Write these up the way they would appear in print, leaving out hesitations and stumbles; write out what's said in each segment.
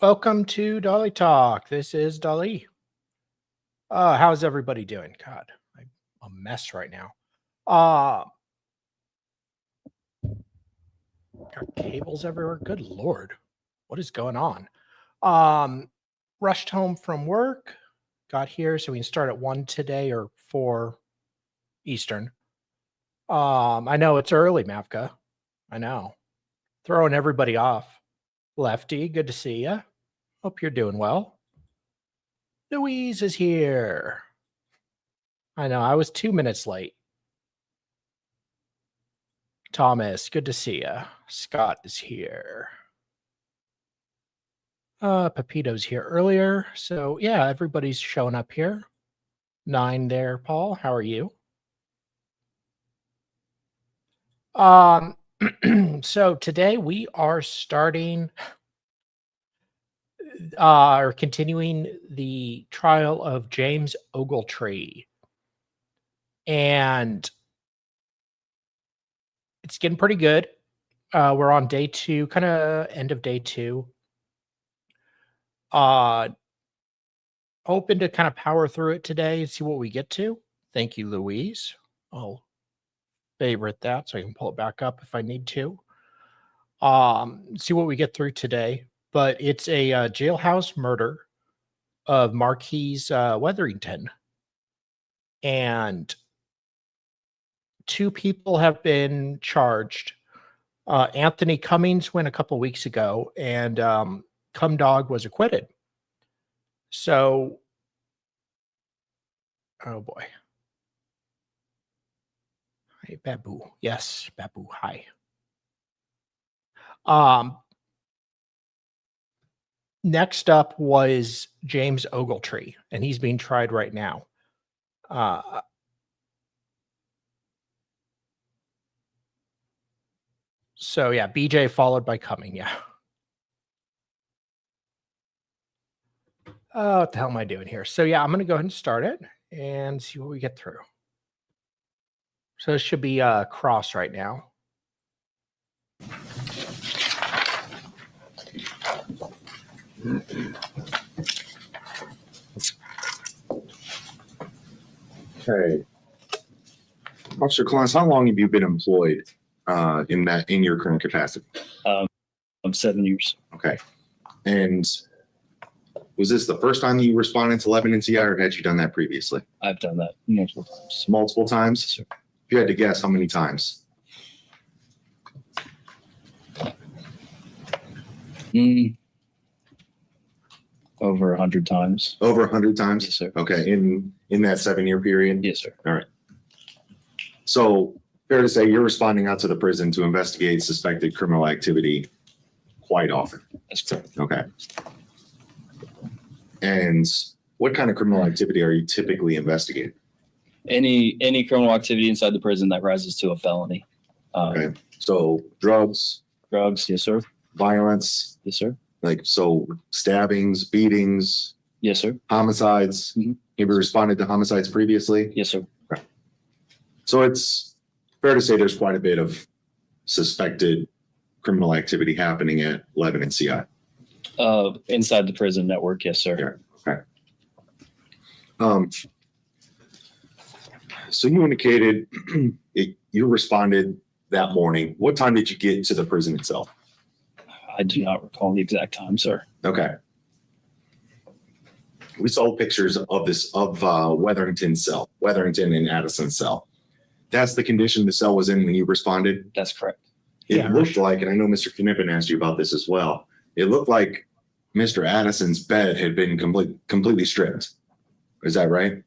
Welcome to Dolly Talk. This is Dolly. How's everybody doing? God, I'm a mess right now. Got cables everywhere. Good Lord. What is going on? Rushed home from work, got here so we can start at 1 today or 4 Eastern. I know it's early, Mavka. I know. Throwing everybody off. Lefty, good to see you. Hope you're doing well. Louise is here. I know, I was 2 minutes late. Thomas, good to see you. Scott is here. Pepito's here earlier. So yeah, everybody's showing up here. 9 there, Paul. How are you? So today we are starting or continuing the trial of James Ogletree. And it's getting pretty good. We're on day 2, kind of end of day 2. Hoping to kind of power through it today and see what we get to. Thank you, Louise. I'll favorite that so I can pull it back up if I need to. See what we get through today. But it's a jailhouse murder of Marquise Wetherington. And 2 people have been charged. Anthony Cummings went a couple weeks ago, and Cum Dog was acquitted. So, oh boy. Hey, Babu. Yes, Babu. Hi. Next up was James Ogletree, and he's being tried right now. So yeah, BJ followed by Cumming. Yeah. What the hell am I doing here? So yeah, I'm going to go ahead and start it and see what we get through. So it should be cross right now. Okay. Officer Class, how long have you been employed in your current capacity? 7 years. Okay. And was this the first time you responded to Lebanon CI, or had you done that previously? I've done that multiple times. Multiple times? Yes, sir. If you had to guess, how many times? Over 100 times. Over 100 times? Yes, sir. Okay. In that 7-year period? Yes, sir. All right. So fair to say you're responding out to the prison to investigate suspected criminal activity quite often? That's correct. Okay. And what kind of criminal activity are you typically investigating? Any criminal activity inside the prison that rises to a felony. Okay. So drugs, Yes, sir. violence, Yes, sir. like so stabbings, beatings, Yes, sir. homicides. Mhm. Have you responded to homicides previously? Yes, sir. So it's fair to say there's quite a bit of suspected criminal activity happening at Lebanon CI. Inside the prison network. Yes, sir. Yeah. Okay. So you indicated you responded that morning. What time did you get to the prison itself? I do not recall the exact time, sir. Okay. We saw pictures of Wetherington's cell, Wetherington and Addison's cell. That's the condition the cell was in when you responded? That's correct. It looked like, and I know Mr. Knippen asked you about this as well, it looked like Mr. Addison's bed had been completely stripped. Is that right?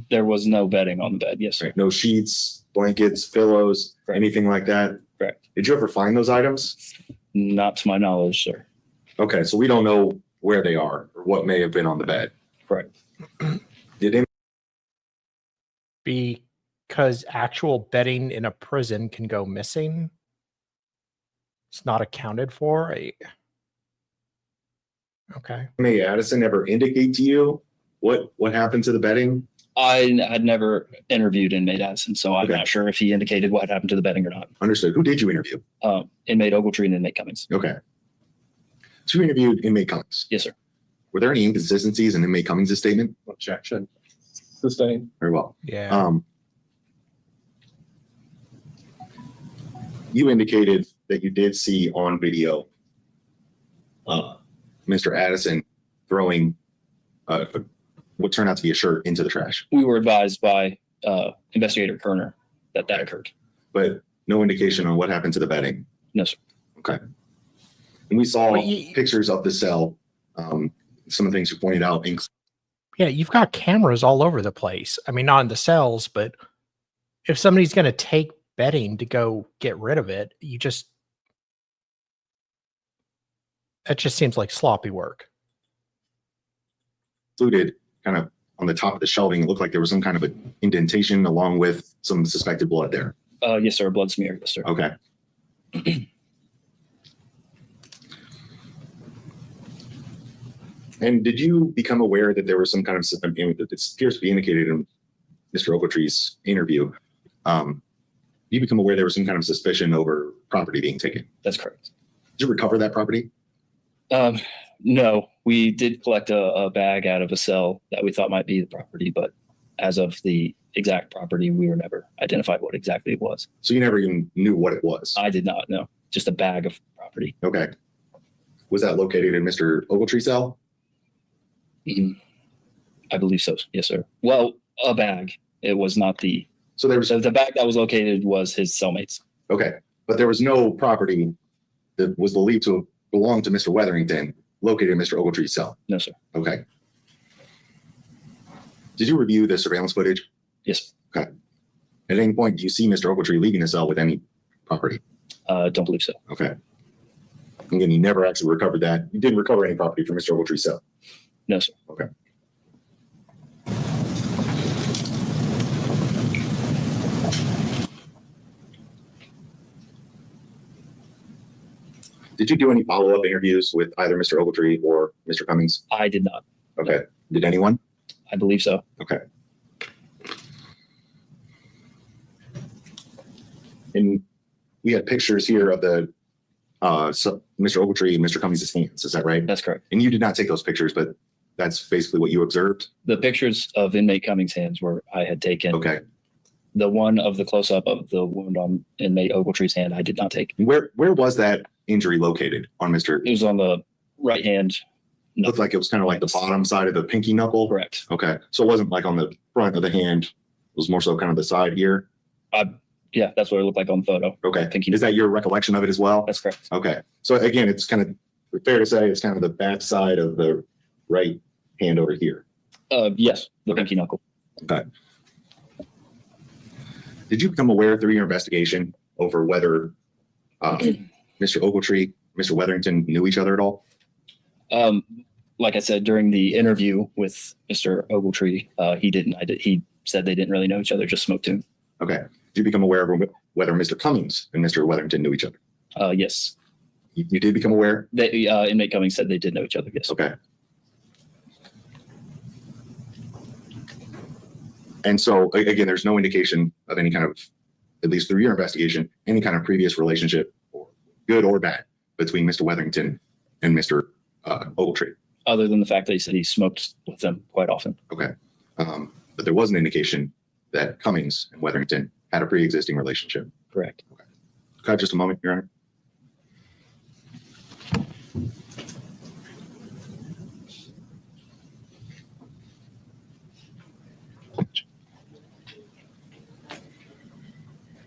There was no bedding on the bed. Yes, sir. Right. No sheets, blankets, pillows, Correct. anything like that? Correct. Did you ever find those items? Not to my knowledge, sir. Okay, so we don't know where they are or what may have been on the bed. Correct. Because actual bedding in a prison can go missing. It's not accounted for. Okay. May Addison ever indicate to you what happened to the bedding? I had never interviewed inmate Addison, so I'm Okay. not sure if he indicated what happened to the bedding or not. Understood. Who did you interview? Inmate Ogletree and inmate Cummings. Okay. So you interviewed inmate Cummings. Yes, sir. Were there any inconsistencies in inmate Cummings' statement? Objection. Sustained. Very well. Yeah. You indicated that you did see on video Mr. Addison throwing what turned out to be a shirt into the trash, We were advised by Investigator Kerner that occurred. but no indication on what happened to the bedding. No, sir. Okay. And we saw Well, you- pictures of the cell. Some of the things you pointed out. Yeah, you've got cameras all over the place. I mean, not in the cells, but if somebody's going to take bedding to go get rid of it, that just seems like sloppy work. Included kind of on the top of the shelving. It looked like there was some kind of an indentation along with some suspected blood there. Yes, sir. Blood smear. Yes, sir. Okay. And did you become aware that there was some kind of, it appears to be indicated in Mr. Ogletree's interview, you become aware there was some kind of suspicion over property being taken? That's correct. Did you recover that property? No, we did collect a bag out of a cell that we thought might be the property, but as of the exact property, we were never identified what exactly it was. So you never even knew what it was? I did not know. Just a bag of property. Okay. Was that located in Mr. Ogletree's cell? I believe so. Yes, sir. Well, a bag. It was not the. So there was, So the bag that was located was his cellmates. okay, but there was no property that was believed to belong to Mr. Wetherington located in Mr. Ogletree's cell? No, sir. Okay. Did you review the surveillance footage? Yes. At any point, do you see Mr. Ogletree leaving the cell with any property? Don't believe so. Okay. Again, you never actually recovered that. You didn't recover any property from Mr. Ogletree's cell. No, sir. Okay. Did you do any follow-up interviews with either Mr. Ogletree or Mr. Cummings? I did not. Okay. Did anyone? I believe so. Okay. And we had pictures here of the Mr. Ogletree and Mr. Cummings' hands. Is that right? That's correct. And you did not take those pictures, but that's basically what you observed. The pictures of inmate Cummings' hands I had taken. Okay. The one of the close-up of the wound on inmate Ogletree's hand, I did not take. Where was that injury located on Mr.? It was on the right hand. Looked like it was kind of like the bottom side of the pinky knuckle. Correct. Okay. So it wasn't like on the front of the hand. It was more so kind of the side here. Yeah, that's what it looked like on the photo. Okay. Pinky. Is that your recollection of it as well? That's correct. Okay. So again, it's kind of fair to say it's kind of the back side of the right hand over here. Yes, the Okay. pinky knuckle. Okay. Did you become aware through your investigation over whether Mr. Ogletree, Mr. Wetherington knew each other at all? Like I said, during the interview with Mr. Ogletree, he didn't. He said they didn't really know each other, just smoked to him. Okay. Did you become aware of whether Mr. Cummings and Mr. Wetherington knew each other? Yes. You did become aware? Inmate Cummings said they did know each other. Yes. Okay. And so again, there's no indication of any kind of, at least through your investigation, any kind of previous relationship, or good or bad, between Mr. Wetherington and Mr. Ogletree. Other than the fact that he said he smoked with them quite often. Okay. But there was an indication that Cummings and Wetherington had a pre-existing relationship. Correct. Could I have just a moment, Your Honor?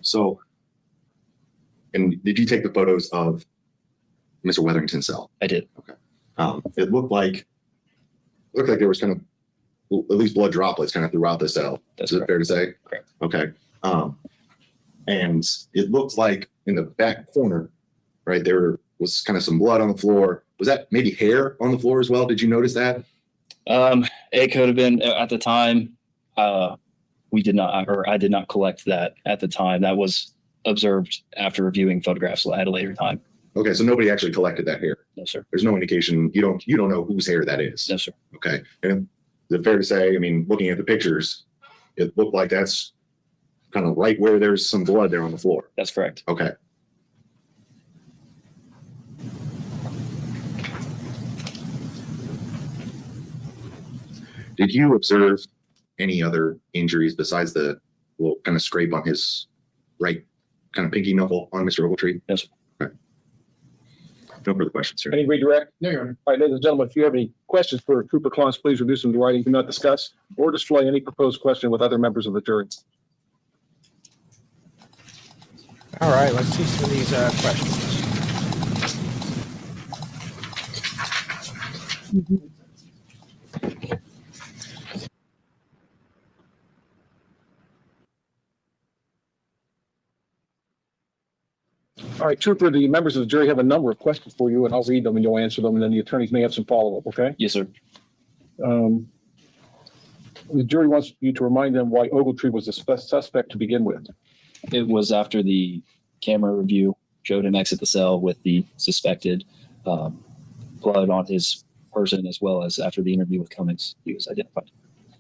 So, and did you take the photos of Mr. Wetherington's cell? I did. It looked like there was kind of at least blood droplets kind of throughout the cell. That's Is it fair to say? Correct. Okay. And it looked like in the back corner, right, there was kind of some blood on the floor. Was that maybe hair on the floor as well? Did you notice that? It could have been at the time. We did not, or I did not collect that at the time. That was observed after reviewing photographs at a later time. Okay, so nobody actually collected that hair. No, sir. There's no indication. You don't know whose hair that is. No, sir. Okay. And is it fair to say, I mean, looking at the pictures, it looked like that's kind of right where there's some blood there on the floor. That's correct. Okay. Did you observe any other injuries besides the little kind of scrape on his right kind of pinky knuckle on Mr. Ogletree? Yes, sir. Okay. No further questions, sir. Any redirect? No, Your Honor. All right, ladies and gentlemen, if you have any questions for Trooper Clance, please reduce them to writing. Do not discuss or display any proposed question with other members of the jury. All right, let's see some of these questions. All right, Trooper, the members of the jury have a number of questions for you, and I'll read them and you'll answer them, and then the attorneys may have some follow-up, okay? Yes, sir. The jury wants you to remind them why Ogletree was a suspect to begin with. It was after the camera review showed him exit the cell with the suspected blood on his person, as well as after the interview with Cummings, he was identified.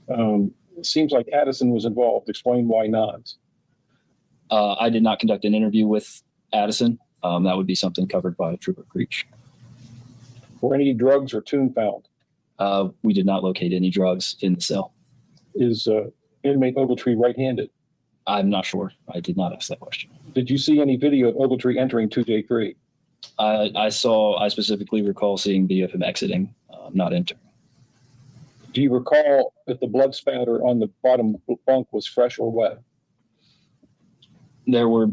It seems like Addison was involved. Explain why not. I did not conduct an interview with Addison. That would be something covered by Trooper Creech. Were any drugs or tune found? We did not locate any drugs in the cell. Is inmate Ogletree right-handed? I'm not sure. I did not ask that question. Did you see any video of Ogletree entering 2J3? I specifically recall seeing video of him exiting, not entering. Do you recall if the blood spatter on the bottom bunk was fresh or wet? There were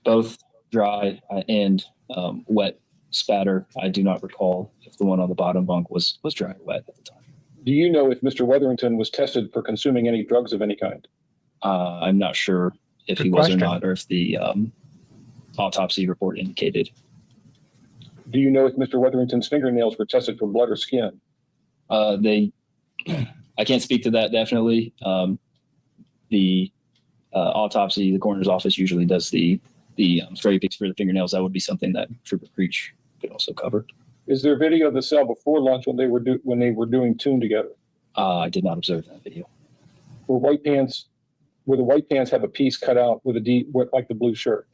both dry and wet spatter. I do not recall if the one on the bottom bunk was dry or wet at the time. Do you know if Mr. Wetherington was tested for consuming any drugs of any kind? I'm not sure if Good he was question. or not, or if the autopsy report indicated. Do you know if Mr. Wetherington's fingernails were tested for blood or skin? I can't speak to that definitely. The autopsy, the coroner's office usually does the scrapings for the fingernails. That would be something that Trooper Creech could also cover. Is there video of the cell before lunch when they were doing tune together? I did not observe that video. Were the white pants have a piece cut out with a D, like the blue shirt?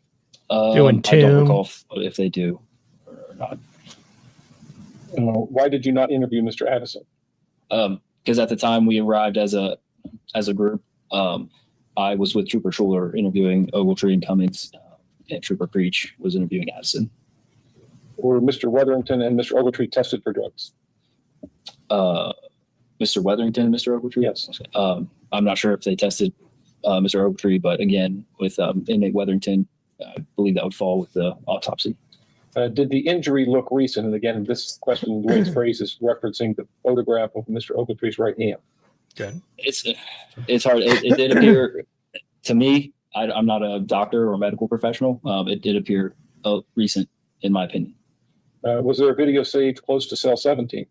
Doing I tune. don't recall if they do or not. Why did you not interview Mr. Addison? Because at the time we arrived as a group, I was with Trooper Schuler interviewing Ogletree and Cummings, and Trooper Creech was interviewing Addison. Were Mr. Wetherington and Mr. Ogletree tested for drugs? Mr. Wetherington and Mr. Ogletree? Yes. I'm not sure if they tested Mr. Ogletree, but again, with inmate Wetherington, I believe that would fall with the autopsy. Did the injury look recent? And again, this question, the way it's phrased, is referencing the photograph of Mr. Ogletree's right hand. Good. It's hard. It did appear to me. I'm not a doctor or a medical professional. It did appear recent, in my opinion. Was there a video saved close to cell 17?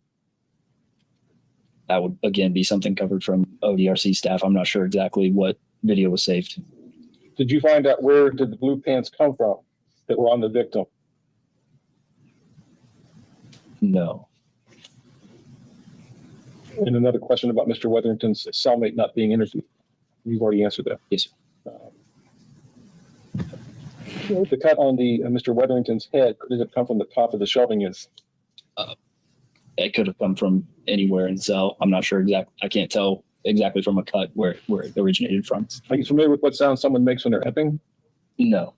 That would again be something covered from ODRC staff. I'm not sure exactly what video was saved. Did you find out where did the blue pants come from that were on the victim? No. And another question about Mr. Wetherington's cellmate not being interviewed. You've already answered that. Yes, sir. The cut on the Mr. Wetherington's head, did it come from the top of the shelving unit? It could have come from anywhere in the cell. I'm not sure exactly. I can't tell exactly from a cut where it originated from. Are you familiar with what sound someone makes when they're epping? No.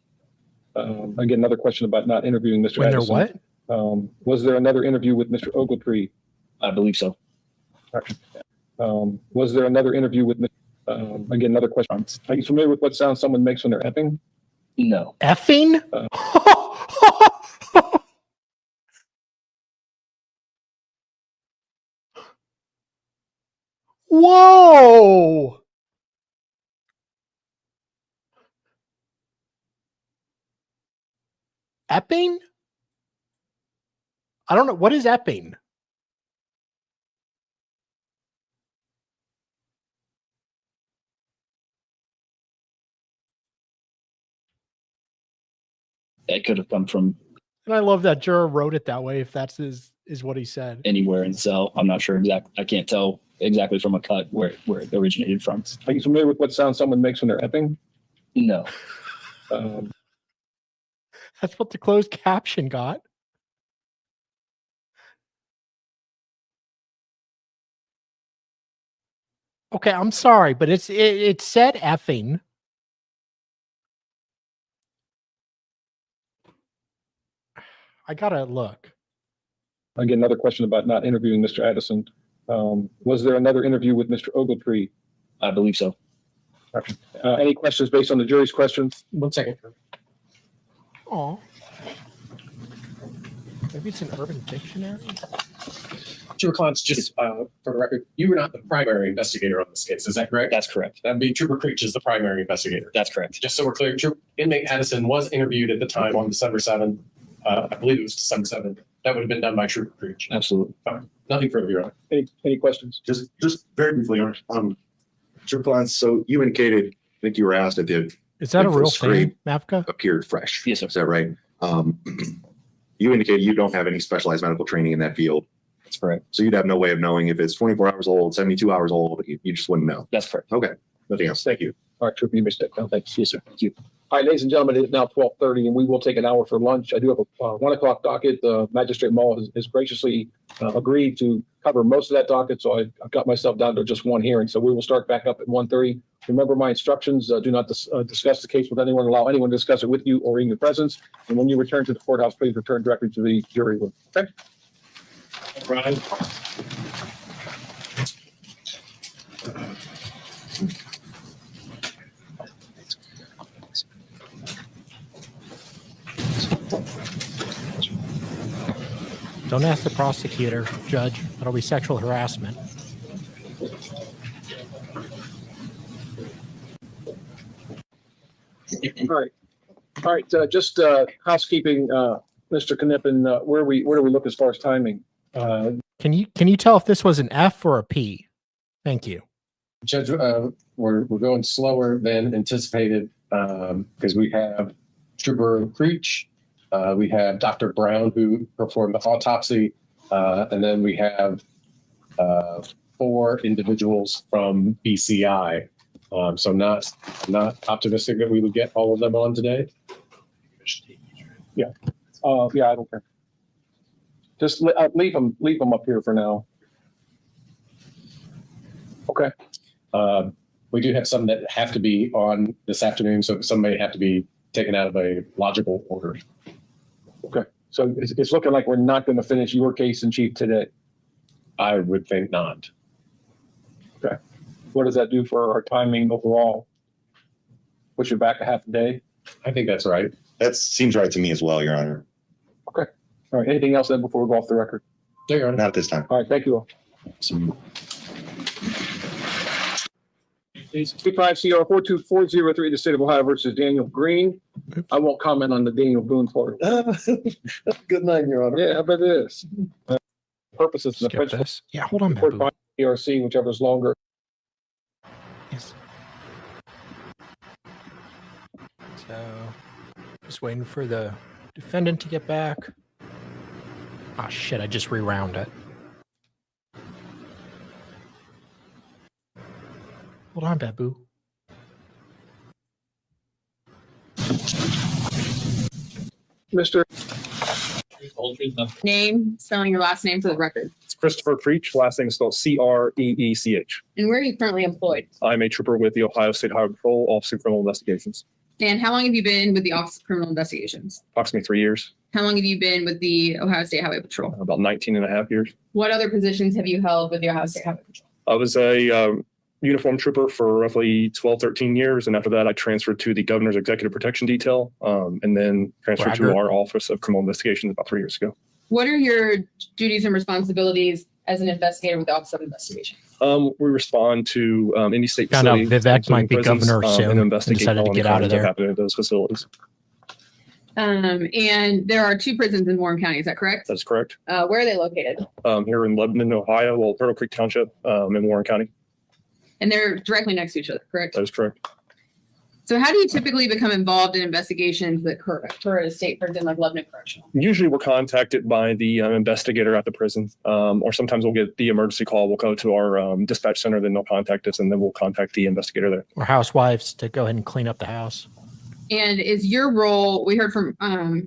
Again, another question about not interviewing Mr. When they're Addison. what? Was there another interview with Mr. Ogletree? I believe so. Was there another interview with, again, another question. Are you familiar with what sound someone makes when they're epping? No. Effing? Whoa! Epping? I don't know. What is epping? It could have come from And I love that juror wrote it that way, if that's is what he said. anywhere in the cell. I'm not sure exactly. I can't tell exactly from a cut where it originated from. Are you familiar with what sound someone makes when they're epping? No. That's what the closed caption got. Okay, I'm sorry, but it said effing. I gotta look. Again, another question about not interviewing Mr. Addison. Was there another interview with Mr. Ogletree? I believe so. Any questions based on the jury's questions? 1 second. Oh, maybe it's an Urban Dictionary. Trooper Clance, just for the record, you were not the primary investigator on this case. Is that correct? That's correct. That'd be Trooper Creech is the primary investigator. That's correct. Just so we're clear, inmate Addison was interviewed at the time on December 7th. I believe it was December 7th. That would have been done by Trooper Creech. Absolutely. Nothing further, Your Honor. Any questions? Just very briefly, Trooper Clance, so you indicated, I think you were asked if the Is that a Info real scrape. thing, Mavka? appeared fresh. Yes, sir. Is that right? You indicated you don't have any specialized medical training in that field. That's correct. So you'd have no way of knowing if it's 24 hours old, 72 hours old. You just wouldn't know. That's correct. Okay. Nothing else. Thank you. All right, Trooper, you may step down. Thanks. Yes, sir. Thank you. All right, ladies and gentlemen, it is now 12:30 and we will take an hour for lunch. I do have a 1 o'clock docket. Magistrate Mull has graciously agreed to cover most of that docket. So I've got myself down to just one hearing. So we will start back up at 1:30. Remember my instructions, do not discuss the case with anyone, allow anyone to discuss it with you or in your presence. And when you return to the courthouse, please return directly to the jury room. Okay? Brian? Don't ask the prosecutor, Judge. That'll be sexual harassment. All right, just housekeeping, Mr. Knippen, where do we look as far as timing? Can you tell if this was an F or a P? Thank you. Judge, we're going slower than anticipated because we have Trooper Creech, we have Dr. Brown who performed the autopsy, and then we have 4 individuals from BCI. So not optimistic that we would get all of them on today. Yeah, I don't care. Just leave them up here for now. Okay. We do have some that have to be on this afternoon, so some may have to be taken out of a logical order. Okay. So it's looking like we're not going to finish your case in chief today. I would think not. Okay. What does that do for our timing overall? Push it back a half a day? I think that's right. That seems right to me as well, Your Honor. Okay. All right. Anything else then before we go off the record? There you are. Not at this time. All right. Thank you all. 65 CR 42403, the state of Ohio versus Daniel Green. Oops. I won't comment on the Daniel Boone part. Good night, Your Honor. Yeah, but it is. Purposes and the Skip principle. this. Yeah, hold on, Court Babu. fine, ERC, whichever is longer. Yes. So, just waiting for the defendant to get back. Ah, shit, I just rewound it. Hold on, Babu. Mr. Name, spelling your last name for the record. It's Christopher Creech. Last name is spelled Creech. And where are you currently employed? I'm a trooper with the Ohio State Highway Patrol, Office of Criminal Investigations. And how long have you been with the Office of Criminal Investigations? Approximately 3 years, How long have you been with the Ohio State Highway Patrol? about 19 and a half years. What other positions have you held with the Ohio State Highway Patrol? I was a uniform trooper for roughly 12, 13 years. And after that, I transferred to the Governor's Executive Protection Detail and then transferred Bragger. to our Office of Criminal Investigations about 3 years ago. What are your duties and responsibilities as an investigator with the Office of Investigation? We respond to any state Found out facility, Vivek might be including prisons, governor soon and and investigate decided to felony get out of crimes that there. happen at those facilities. And there are 2 prisons in Warren County, is that correct? That's correct. Where are they located? Here in Lebanon, Ohio, well, Turtle Creek Township in Warren County. And they're directly next to each other, correct? That is correct. So how do you typically become involved in investigations that occur at a state prison like Lebanon Correctional? Usually we're contacted by the investigator at the prison, or sometimes we'll get the emergency call. We'll go to our dispatch center, then they'll contact us, and then we'll contact the investigator there. Or housewives to go ahead and clean up the house. And is your role, we heard from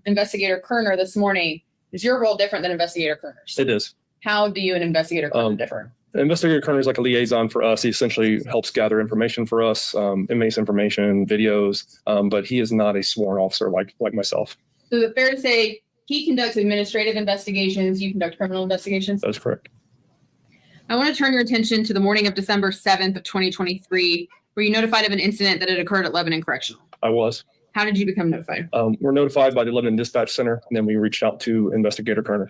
Investigator Kerner this morning, is your role different than Investigator Kerner's? It is. How do you and Investigator Kerner differ? Investigator Kerner is like a liaison for us. He essentially helps gather information for us, inmates information, videos, but he is not a sworn officer like myself. So is it fair to say he conducts administrative investigations, you conduct criminal investigations? That's correct. I want to turn your attention to the morning of December 7th of 2023. Were you notified of an incident that had occurred at Lebanon Correctional? I was. How did you become notified? We're notified by the Lebanon Dispatch Center, and then we reached out to Investigator Kerner.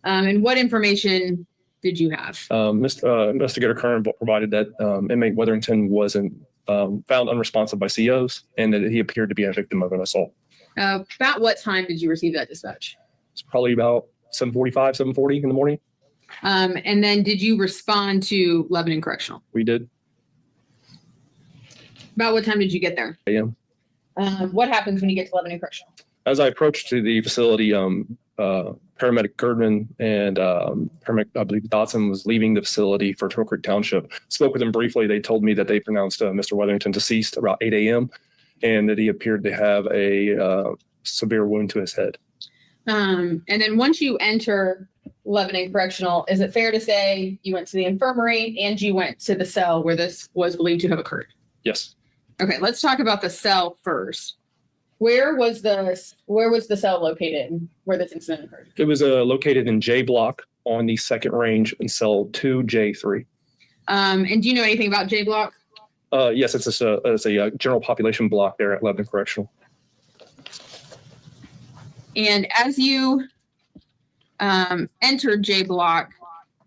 And what information did you have? Investigator Kerner provided that inmate Wetherington wasn't found unresponsive by COs and that he appeared to be a victim of an assault. About what time did you receive that dispatch? It's probably about 7:45, 7:40 in the morning. And then did you respond to Lebanon Correctional? We did. About what time did you get there? AM. What happens when you get to Lebanon Correctional? As I approached to the facility, paramedic Girdman and paramedic, I believe Dotson, was leaving the facility for Turtle Creek Township. Spoke with them briefly. They told me that they pronounced Mr. Wetherington deceased about 8 a.m. and that he appeared to have a severe wound to his head. And then once you enter Lebanon Correctional, is it fair to say you went to the infirmary and you went to the cell where this was believed to have occurred? Yes. Okay, let's talk about the cell first. Where was the cell located where this incident occurred? It was located in J Block on the second range in cell 2J3. And do you know anything about J Block? Yes, it's a general population block there at Lebanon Correctional. And as you entered J Block,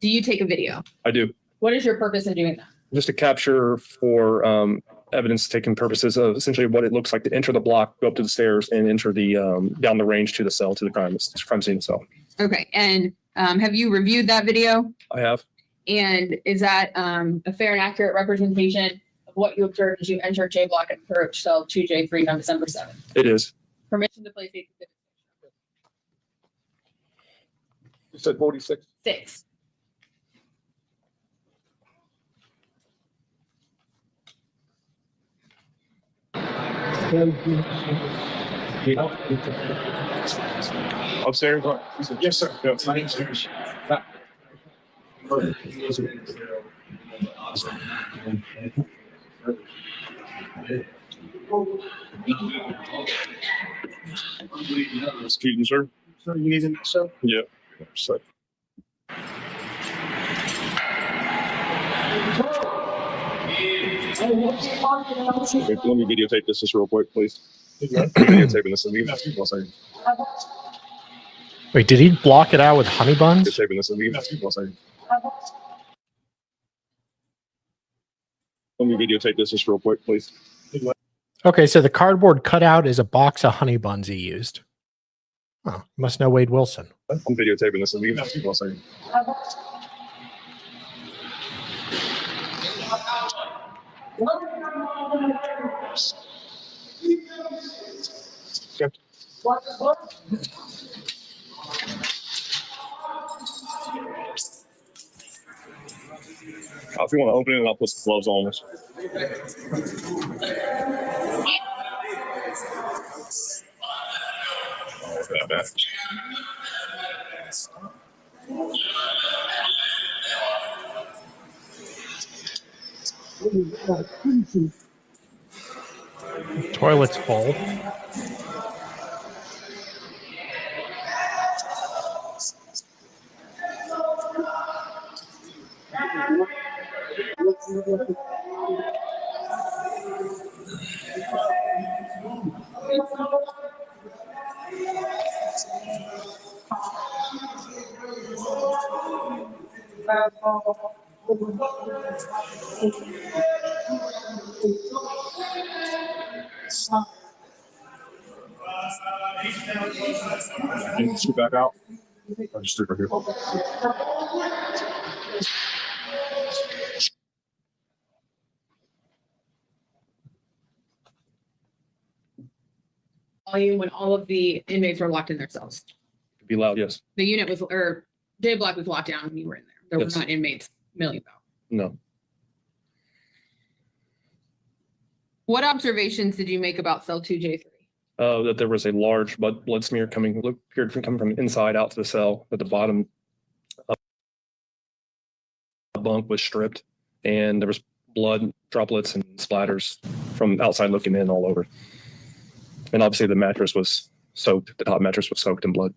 do you take a video? I do. What is your purpose in doing that? Just to capture for evidence-taking purposes of essentially what it looks like to enter the block, go up to the stairs, and enter the down the range to the cell, to the crime scene cell. Okay, and have you reviewed that video? I have. And is that a fair and accurate representation of what you observed as you entered J Block and approached cell 2J3 on December 7th? It is. Permission to place exhibit You said 46? 6. Upstairs? Yes, sir. Excuse me, sir. So you need to so? Yeah. So. Let me videotape this just real quick, please. Videotaping this. Wait, did he block it out with honey buns? Videotaping this. Let me videotape this just real quick, please. Okay, so the cardboard cutout is a box of honey buns he used. Oh, must know Wade Wilson. I'm videotaping this. If you want to open it, I'll put some gloves on this. Oh, that bad. Toilet's full. Can you scoot back out? I'll just stick right here. Volume when all of the inmates were locked in their cells. Be loud, yes. The unit was, or J Block was locked down when you were in there. There Yes. were not inmates milling about. No. What observations did you make about cell 2J3? That there was a large blood smear appeared to come from inside out to the cell at the bottom of bunk was stripped, and there was blood droplets and splatters from outside looking in all over. And obviously the mattress was soaked. The top mattress was soaked in blood.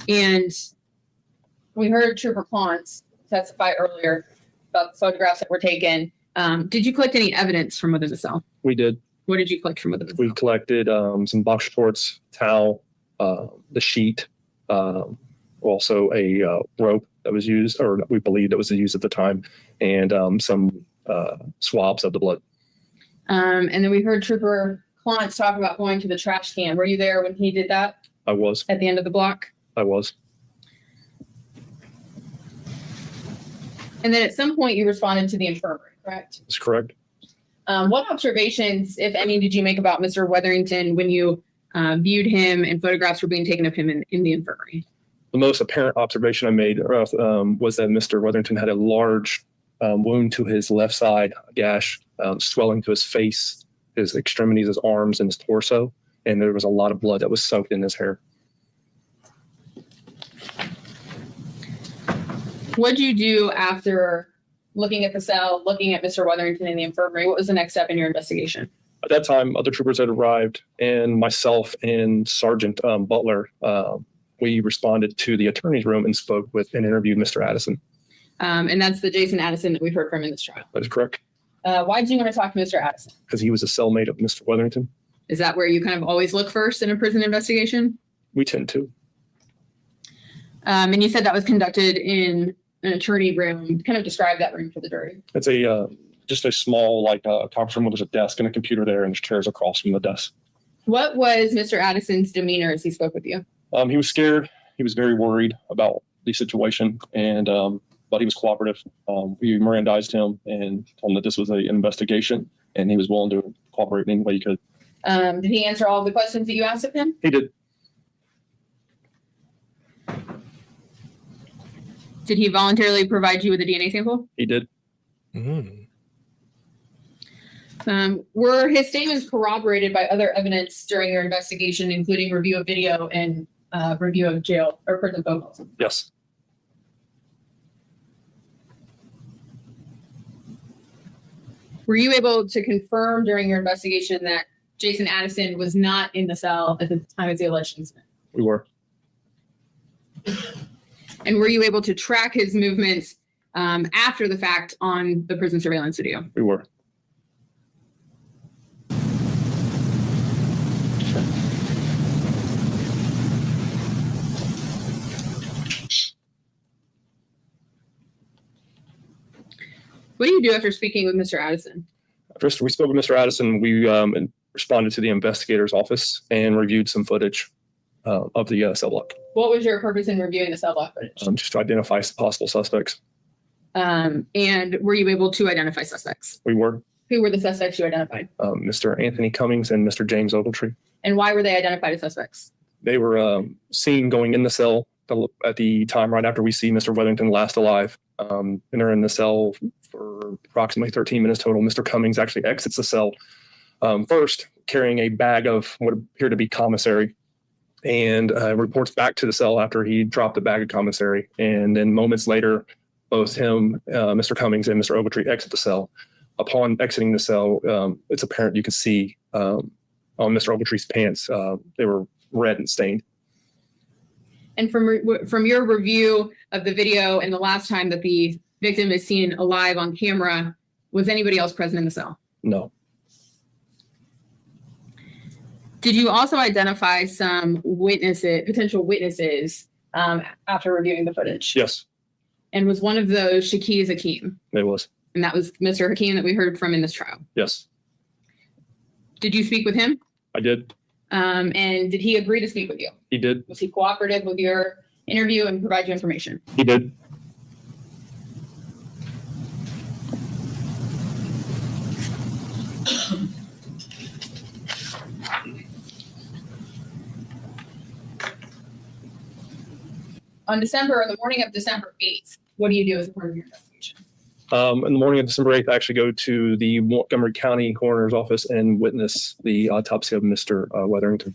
And we heard Trooper Clance testify earlier about the photographs that were taken. Did you collect any evidence from within the cell? We did. What did you collect from within the We cell? collected some box shorts, towel, the sheet, also a rope that was used, or we believed it was used at the time, and some swabs of the blood. And then we heard Trooper Clance talk about going to the trash can. Were you there when he did that I was. at the end of the block? I was. And then at some point you responded to the infirmary, correct? That's correct. What observations, if any, did you make about Mr. Weatherington when you viewed him and photographs were being taken of him in the infirmary? The most apparent observation I made was that Mr. Weatherington had a large wound to his left side, a gash, swelling to his face, his extremities, his arms, and his torso. And there was a lot of blood that was soaked in his hair. What'd you do after looking at the cell, looking at Mr. Weatherington in the infirmary? What was the next step in your investigation? At that time, other troopers had arrived, and myself and Sergeant Butler, we responded to the attorney's room and spoke with and interviewed Mr. Addison. And that's the Jason Addison that we've heard from in this trial. That is correct. Why did you want to talk to Mr. Addison? Because he was a cellmate of Mr. Weatherington. Is that where you kind of always look first in a prison investigation? We tend to. And you said that was conducted in an attorney room. Kind of describe that room for the jury. It's a just a small conference room where there's a desk and a computer there, and there's chairs across from the desk. What was Mr. Addison's demeanor as he spoke with you? He was scared. He was very worried about the situation, and but he was cooperative. We Mirandized him and told him that this was an investigation, and he was willing to cooperate in any way he could. Did he answer all of the questions that you asked of him? He did. Did he voluntarily provide you with a DNA sample? He did. Mm. Were his statements corroborated by other evidence during your investigation, including review of video and review of jail or prison phone calls? Yes. Were you able to confirm during your investigation that Jason Addison was not in the cell at the time of the alleged incident? We were. And were you able to track his movements after the fact on the prison surveillance video? We were. What do you do after speaking with Mr. Addison? First, we spoke with Mr. Addison. We responded to the investigator's office and reviewed some footage of the cell block. What was your purpose in reviewing the cell block footage? Just to identify possible suspects. And were you able to identify suspects? We were. Who were the suspects you identified? Mr. Anthony Cummings and Mr. James Ogletree. And why were they identified as suspects? They were seen going in the cell at the time right after we see Mr. Weatherington last alive. And they're in the cell for approximately 13 minutes total. Mr. Cummings actually exits the cell first, carrying a bag of what appeared to be commissary, and reports back to the cell after he dropped the bag of commissary. And then moments later, both him, Mr. Cummings, and Mr. Ogletree exit the cell. Upon exiting the cell, it's apparent you can see on Mr. Ogletree's pants, they were red and stained. And from your review of the video and the last time that the victim is seen alive on camera, was anybody else present in the cell? No. Did you also identify some potential witnesses, after reviewing the footage? Yes, And was one of those Shaquiz Hakeem? it was. And that was Mr. Hakeem that we heard from in this trial. Yes, Did you speak with him? I did. And did he agree to speak with you? He did. Was he cooperative with your interview and provide you information? He did. On the morning of December 8th, what do you do as a part of your investigation? In the morning of December 8th, I actually go to the Montgomery County Coroner's Office and witness the autopsy of Mr. Weatherington.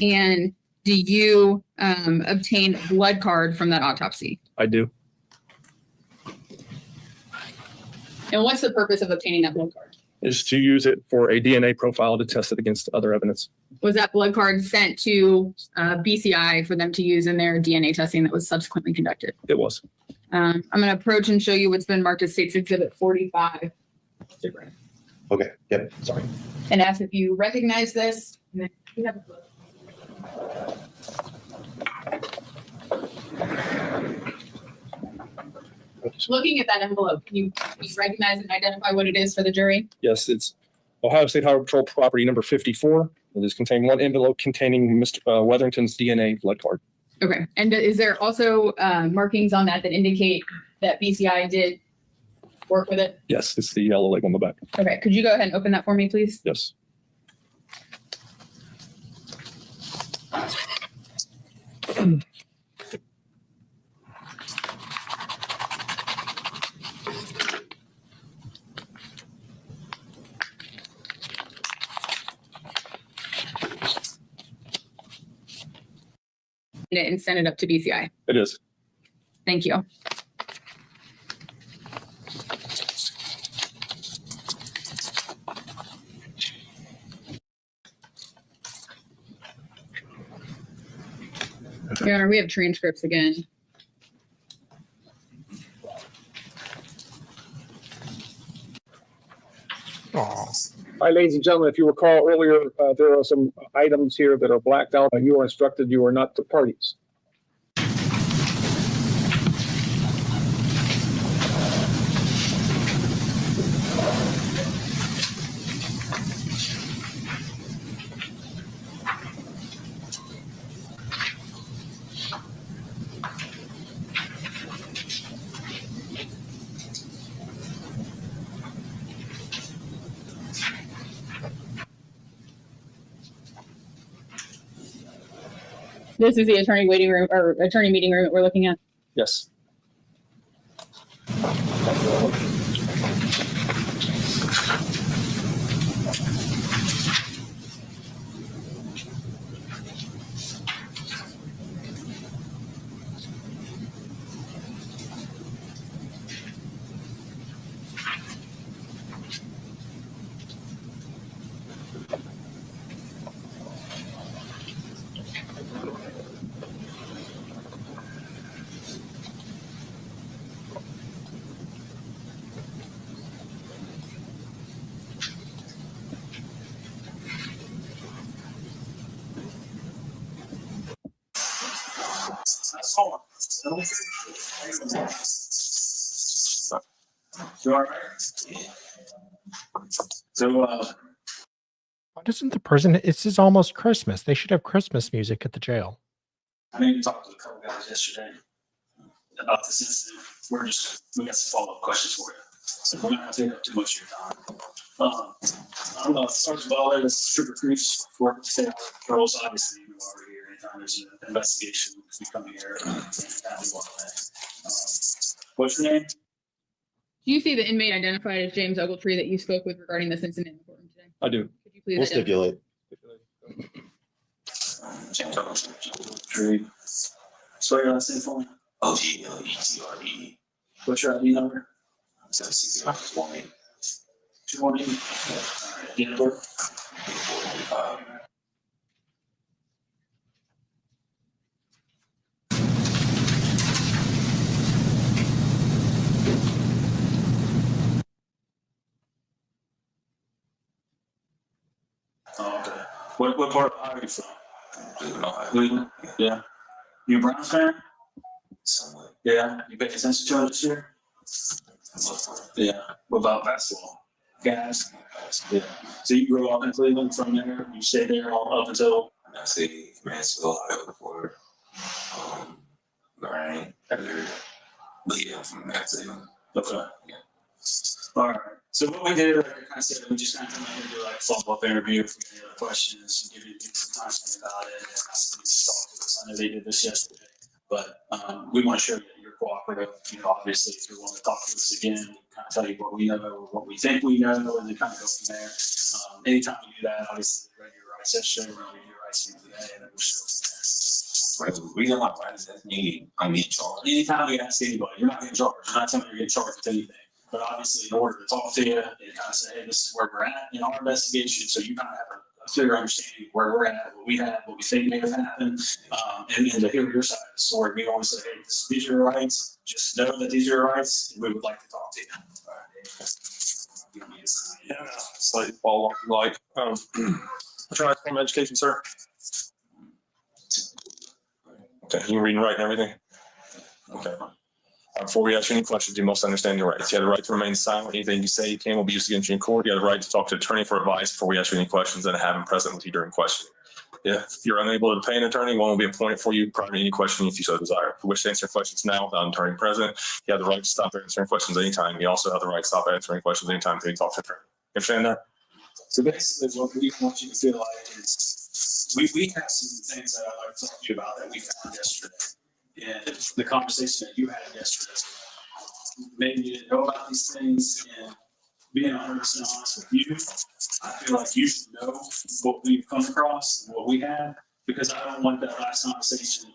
And do you obtain a blood card from that autopsy? I do. And what's the purpose of obtaining that blood card? Is to use it for a DNA profile to test it against other evidence. Was that blood card sent to BCI for them to use in their DNA testing that was subsequently conducted? It was. I'm going to approach and show you what's been marked as State's Exhibit 45. Okay, yep, sorry. And ask if you recognize this. And then you have a book. Looking at that envelope, can you recognize and identify what it is for the jury? Yes, it's Ohio State Highway Patrol property number 54. It is contained one envelope containing Mr. Weatherington's DNA blood card. Okay. And is there also markings on that indicate that BCI did work with it? Yes, it's the yellow label on the back. Okay. Could you go ahead and open that for me, please? Yes. And send it up to BCI. It is. Thank you. Your Honor, we have transcripts again. Aw. All right, ladies and gentlemen, if you recall earlier, there are some items here that are blacked out, and you are instructed you are not the parties. This is the attorney waiting room or attorney meeting room that we're looking at. Yes. Why doesn't the prison? This is almost Christmas. They should have Christmas music at the jail. I know you talked to a couple guys yesterday about this incident. We got some follow-up questions for you. So we're not gonna take up too much of your time. I don't know, Sergeant Butler, this is Trooper Creeps, work with state patrols, obviously, you are here anytime there's an investigation, we come here and we walk away. What's your name? Do you see the inmate identified as James Ogletree that you spoke with regarding this incident in the courtroom today? I do. Could you please We'll identify? stipulate. James Ogletree. Spell your last name for me. Ogletree. What's your ID number? 760 218. All right, date of birth. Oh, okay. What part of Ohio are you from? Cleveland? Yeah. You a Browns fan? Somewhat. Yeah. You pay attention to it this year? Yeah. What about basketball? Guys? Yeah. So you grew up in Cleveland from there? You stayed there all up until? I say Mansfield, Ohio before. Lorraine, Heather, but yeah, from that too. Okay. Yeah. All right. So what we did, like I kind of said, we just kind of come in and do like a follow-up interview if we have any other questions, give you some time to think about it, and ask you to talk to us. I know they did this yesterday, but we want to show you that you're cooperative. You know, obviously, if you want to talk to us again, we kind of tell you what we know or what we think we know, and then kind of go from there. Anytime we do that, obviously, the regular rights yesterday, we're going to do your rights here today, and then we'll show from there. The reason my rights doesn't mean I'm in charge. Anytime we ask anybody, you're not getting charged. You're not telling me you're getting charged with anything. But obviously, in order to talk to you and kind of say, hey, this is where we're at in our investigation, so you kind of have a clear understanding of where we're at, what we have, what we think may have happened, and to hear your side of the story. We always say, hey, these are your rights. Just know that these are your rights, and we would like to talk to you. Yeah, slightly follow up, like, try form education, sir. Okay, you can read and write and everything. Okay. Before we ask you any questions, you must understand your rights. You have the right to remain silent. Anything you say you can will be used against you in court. You have the right to talk to an attorney for advice before we ask you any questions and have him present with you during questioning. If you're unable to pay an attorney, one will be appointed for you prior to any questioning if you so desire. If you wish to answer questions now without an attorney present, you have the right to stop answering questions anytime. You also have the right to stop answering questions anytime until you talk to an attorney. You understand that? So basically, what we want you to feel like is we have some things that I'd like to talk to you about that we found yesterday. And the conversation that you had yesterday, maybe you didn't know about these things, and being 100% honest with you, I feel like you should know what we've come across and what we have, because I don't want that last conversation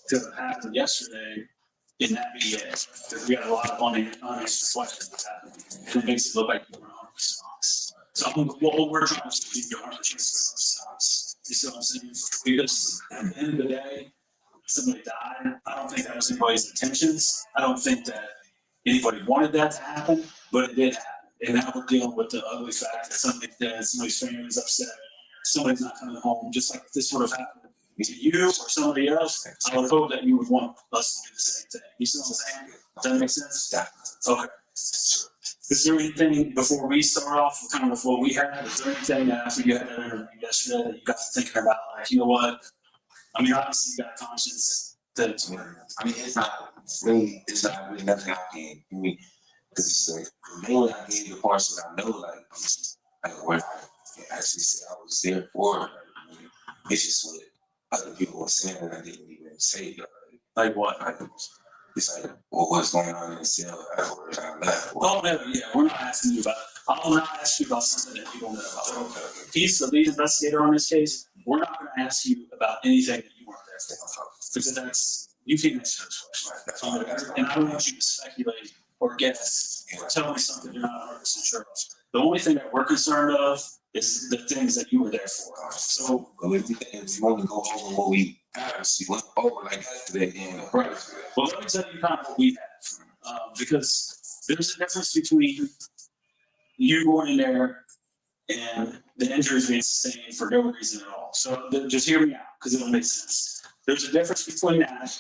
to have happened yesterday and that be it. Because we got a lot of unanswered questions that happened, and it makes it look like you were 100% honest. So what we're trying to do is be 100% honest. You see what I'm saying? Because at the end of the day, somebody died. I don't think that was anybody's intentions. I don't think that anybody wanted that to happen, but it did happen. And now we're dealing with the ugly fact that somebody's dead, somebody's family is upset, somebody's not coming home. Just like if this would have happened to you or somebody else, I would hope that you would want us to do the same thing. You see what I'm saying? Does that make sense? Yeah. Okay. Is there anything before we start off, kind of with what we had? Is there anything after you had that interview yesterday that you got to thinking about? Like, you know what? I mean, obviously you got a conscience that I mean, it's not really nothing I can. I mean, because it's like mainly I gave the parts that I know, like what I actually said I was there for. Like, I mean, it's just what other people were saying and I didn't even say. like what? Like, it's like, well, what's going on in the cell afterwards I left? Oh, no, yeah, we're not asking you about it. I will not ask you about something that you don't know about. He's the lead investigator on this case. We're not going to ask you about anything that you weren't there for. Because you can't answer those questions. And I don't want you to speculate or guess or tell me something you're not 100% sure of. The only thing that we're concerned of is the things that you were there for. So, If you want to go over what we actually went over like yesterday, then right. Well, let me tell you kind of what we have. Because there's a difference between you going in there and the injuries being sustained for no reason at all. So just hear me out, because it'll make sense. There's a difference between that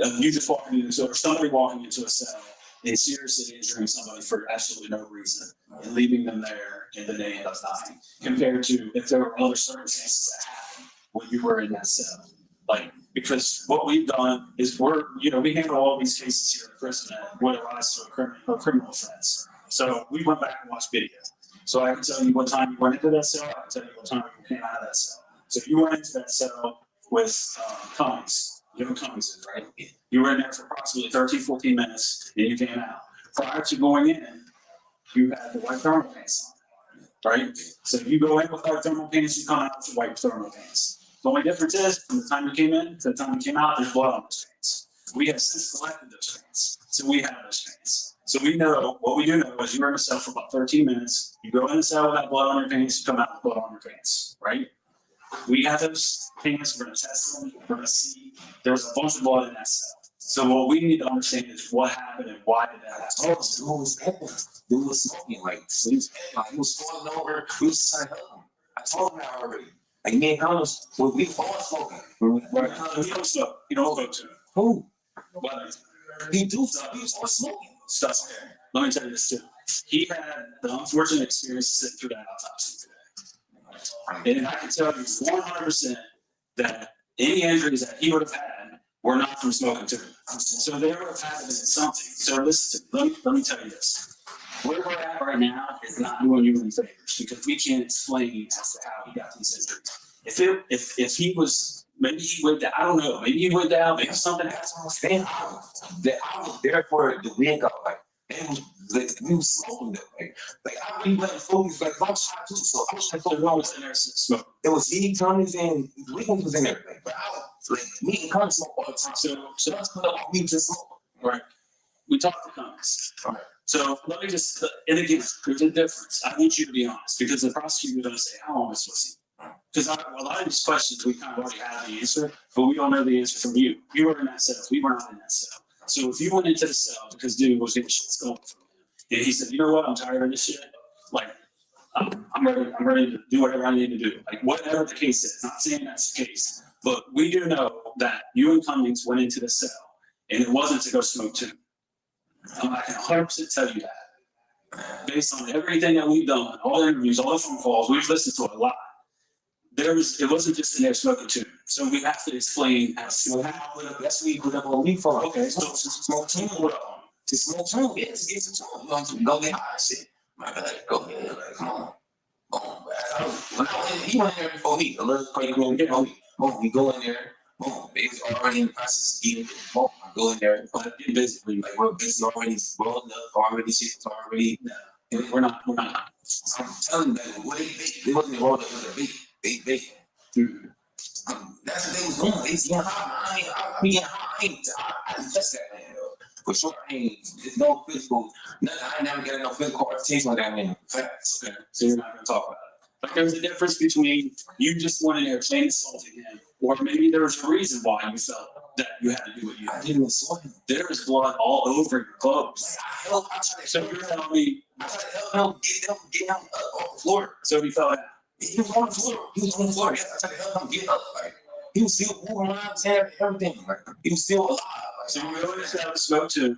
of you just walking into, or somebody walking into a cell and seriously injuring somebody for absolutely no reason and leaving them there in the name of dying, compared to if there were other circumstances that happened when you were in that cell. Like, because what we've done is we handle all these cases here in prison that would arise to a criminal offense. So we went back and watched video. So I can tell you what time you went into that cell. I can tell you what time you came out of that cell. So if you went into that cell with Cummings, you know who Cummings is, right? You were in there for approximately 13, 14 minutes, and you came out. Prior to going in, you had the white thermal pants on, right? So if you go in with white thermal pants, you come out with white thermal pants. The only difference is, from the time you came in to the time you came out, there's blood on those pants. We have since collected those pants, so we have those pants. So we know, what we do know is you were in the cell for about 13 minutes. You go in the cell with that blood on your pants, you come out with blood on your pants, right? We have those pants, we're gonna test them, we're gonna see. There's a bunch of blood in that cell. So what we need to understand is what happened and why did that happen. Dude was smoking, like, he was falling over, we was trying to help him. I told him that already. Like, me and Cummings, we all smoking. Right. You don't smoke. You don't go to him. Who? But He do stuff, he was all smoking. stuff. Let me tell you this too. He had the unfortunate experience sitting through that autopsy today. And I can tell you 100% that any injuries that he would have had were not from smoking too. So they would have had something. So listen to me. Let me tell you this. Where we're at right now is not doing you any favors, because we can't explain as to how he got these injuries. If he was, maybe he went down, I don't know, maybe he went down, maybe something happened. I was there for the wig up, like, we was smoking them, like I really wasn't focused, like, I was trying to, so I was like, So who was in there smoking? it was E. Cummings and Williams was in there, but Like me and Cummings smoke all the time. So let's put up we just smoke. Right. We talked to Cummings. All right. So let me just, and again, there's a difference. I want you to be honest because the prosecutor is going to say, how long am I supposed to? Because a lot of these questions, we kind of already have the answer, but we don't know the answer from you. You were in that cell. We were not in that cell. So if you went into the cell because dude was getting shit stolen from him, and he said, you know what, I'm tired of this shit. Like, I'm ready to do whatever I need to do. Like, whatever the case is. Not saying that's the case, but we do know that you and Cummings went into the cell, and it wasn't to go smoke too. I can 100% tell you that. Based on everything that we've done, all the interviews, all the phone calls, we've listened to a lot. It wasn't just in there smoking too. So we have to explain as to how. That's what we put up on me for. Okay, so Smoke tune. To smoke tune, yeah, to get some tune. You want to go get high shit. My God, go ahead, like, come on. He went in there before me. A little crazy room before me. Boom, we go in there. Boom, they was already in the process of getting it. Boom, I go in there. Basically, like we're basically already rolled up, already shit's already. we're not. I'm telling them, what they wasn't rolled up with a vape. That's what they was doing. They was getting high. I didn't touch that man though. For sure, there's no physical. I never got no physical altercation with that man. Facts. Okay, so you're not going to talk about it. Like there's a difference between you just went in there chain assaulting him, or maybe there was a reason why you felt that you had to do what you I had. didn't assault him. There was blood all over your clothes. I tried to So you're telling me. I tried to help him get him up off the floor. So he fell down. He was on the floor. Yeah, I tried to help him get up. Like he was still moving around, saying everything. Like he was still alive. Like, So you go into that smoke too,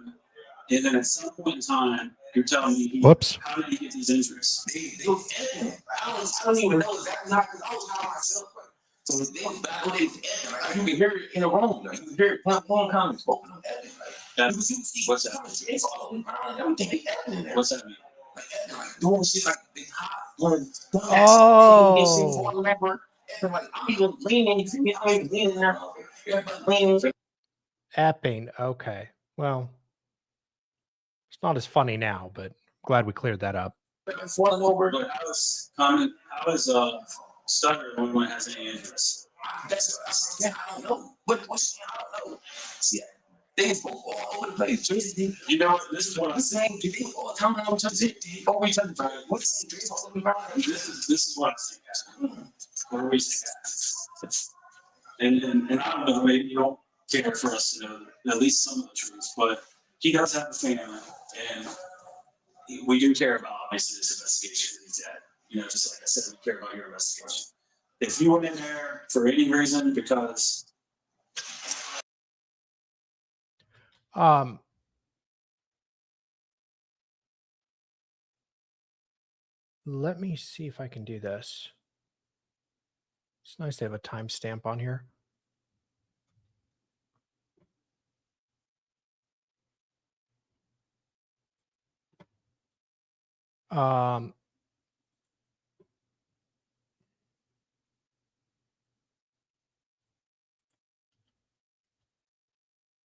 and then at some point in time, you're telling me, Whoops. how did he get these injuries? they was editing. I don't even know exactly how, because I was by myself. Like, so they was back when they was editing. Like, you could hear it in the room. Like, you could hear it playing comments, both of them editing. Like, What's that? It's all over around and everything. They editing there. What's that mean? Like, editing, like doing shit like they hot, doing Oh. like I'm even leaning, I'm even leaning there. Everybody leaning. Epping. Okay. Well, it's not as funny now, but glad we cleared that up. Falling over. But how was Stutter when one has any injuries? That's yeah, I don't know. What's I don't know. See, they both all over the place. Tracy, You know, this is what I'm what's saying. saying? Do they all time on each other? Over each other. What's saying? Tracy all over the place. This is what I'm saying. Where we think that. And I don't know, maybe you don't care for us to know at least some of the truth, but he does have a family, and we do care about obviously this investigation that he's at. You know, just like I said, we care about your investigation. If you went in there for any reason, because let me see if I can do this. It's nice to have a timestamp on here.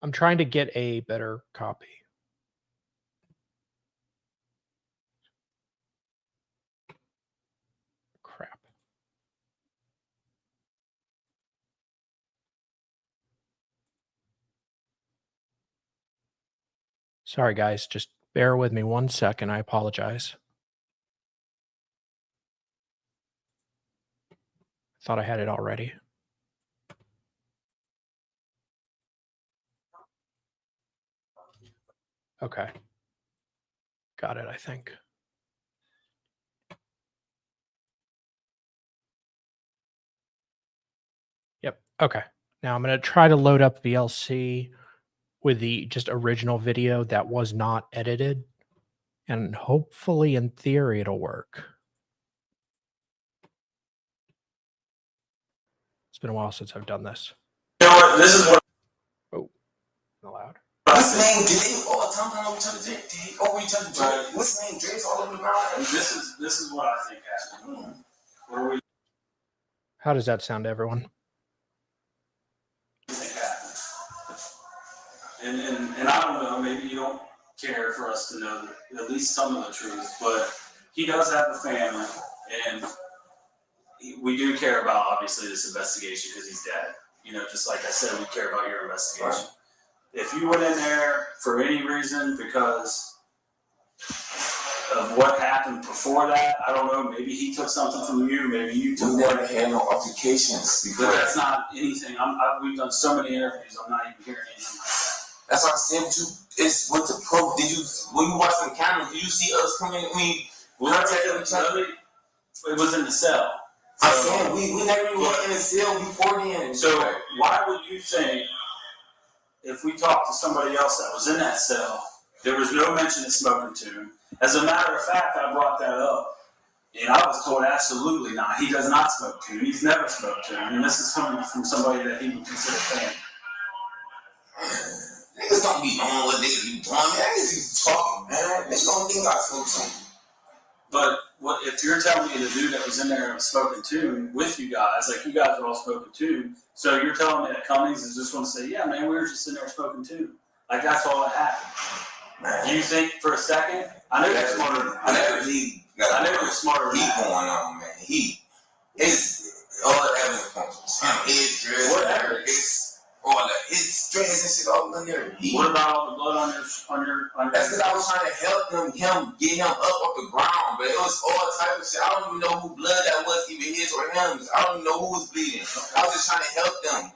I'm trying to get a better copy. Crap. Sorry, guys. Just bear with me 1 second. I apologize. Thought I had it already. Okay. Got it, I think. Yep. Okay. Now I'm going to try to load up VLC with the just original video that was not edited. And hopefully, in theory, it'll work. It's been a while since I've done this. you know what, this is what Oh, allowed. What's name? Do they all time on each other? They over each other. What's name? Drake's all over the ground. this is what I think happened. Where we How does that sound to everyone? think happened. And I don't know, maybe you don't care for us to know at least some of the truth, but he does have a family, and we do care about obviously this investigation because he's dead. You know, just like I said, we care about your investigation. If you went in there for any reason because of what happened before that, I don't know, maybe he took something from you, maybe you took We never had no altercations but before. that's not anything. We've done so many interviews, I'm not even hearing anything like that. That's what I'm saying. But it's what the pro. When you watching the camera, did you see us coming? I mean, we not taking each other. It was in the cell. I'm saying we never even went in the cell before then. So why would you think if we talked to somebody else that was in that cell, there was no mention of smoking tune? As a matter of fact, I brought that up, and I was told absolutely not. He does not smoke tune. He's never smoked tune, and this is coming from somebody that he would consider family. Niggas don't be knowing what niggas be doing, man. Niggas be talking, man. Niggas don't think I smoke something. But what if you're telling me the dude that was in there was smoking tune with you guys, like you guys are all smoking tune, so you're telling me that Cummings is just going to say, yeah, man, we were just in there smoking tune. Like that's all that happened. Man. Do you think for a second? I know you're smarter. I know you're smarter than He that. going on, man. It's all the evidence points. His dress, Whatever. it's all the his dress and shit all in there. What about all the blood on your? That's because I was trying to help him get him up off the ground, but it was all type of shit. I don't even know who blood that was, even his or him. I don't even know who was bleeding. I was just trying to help them.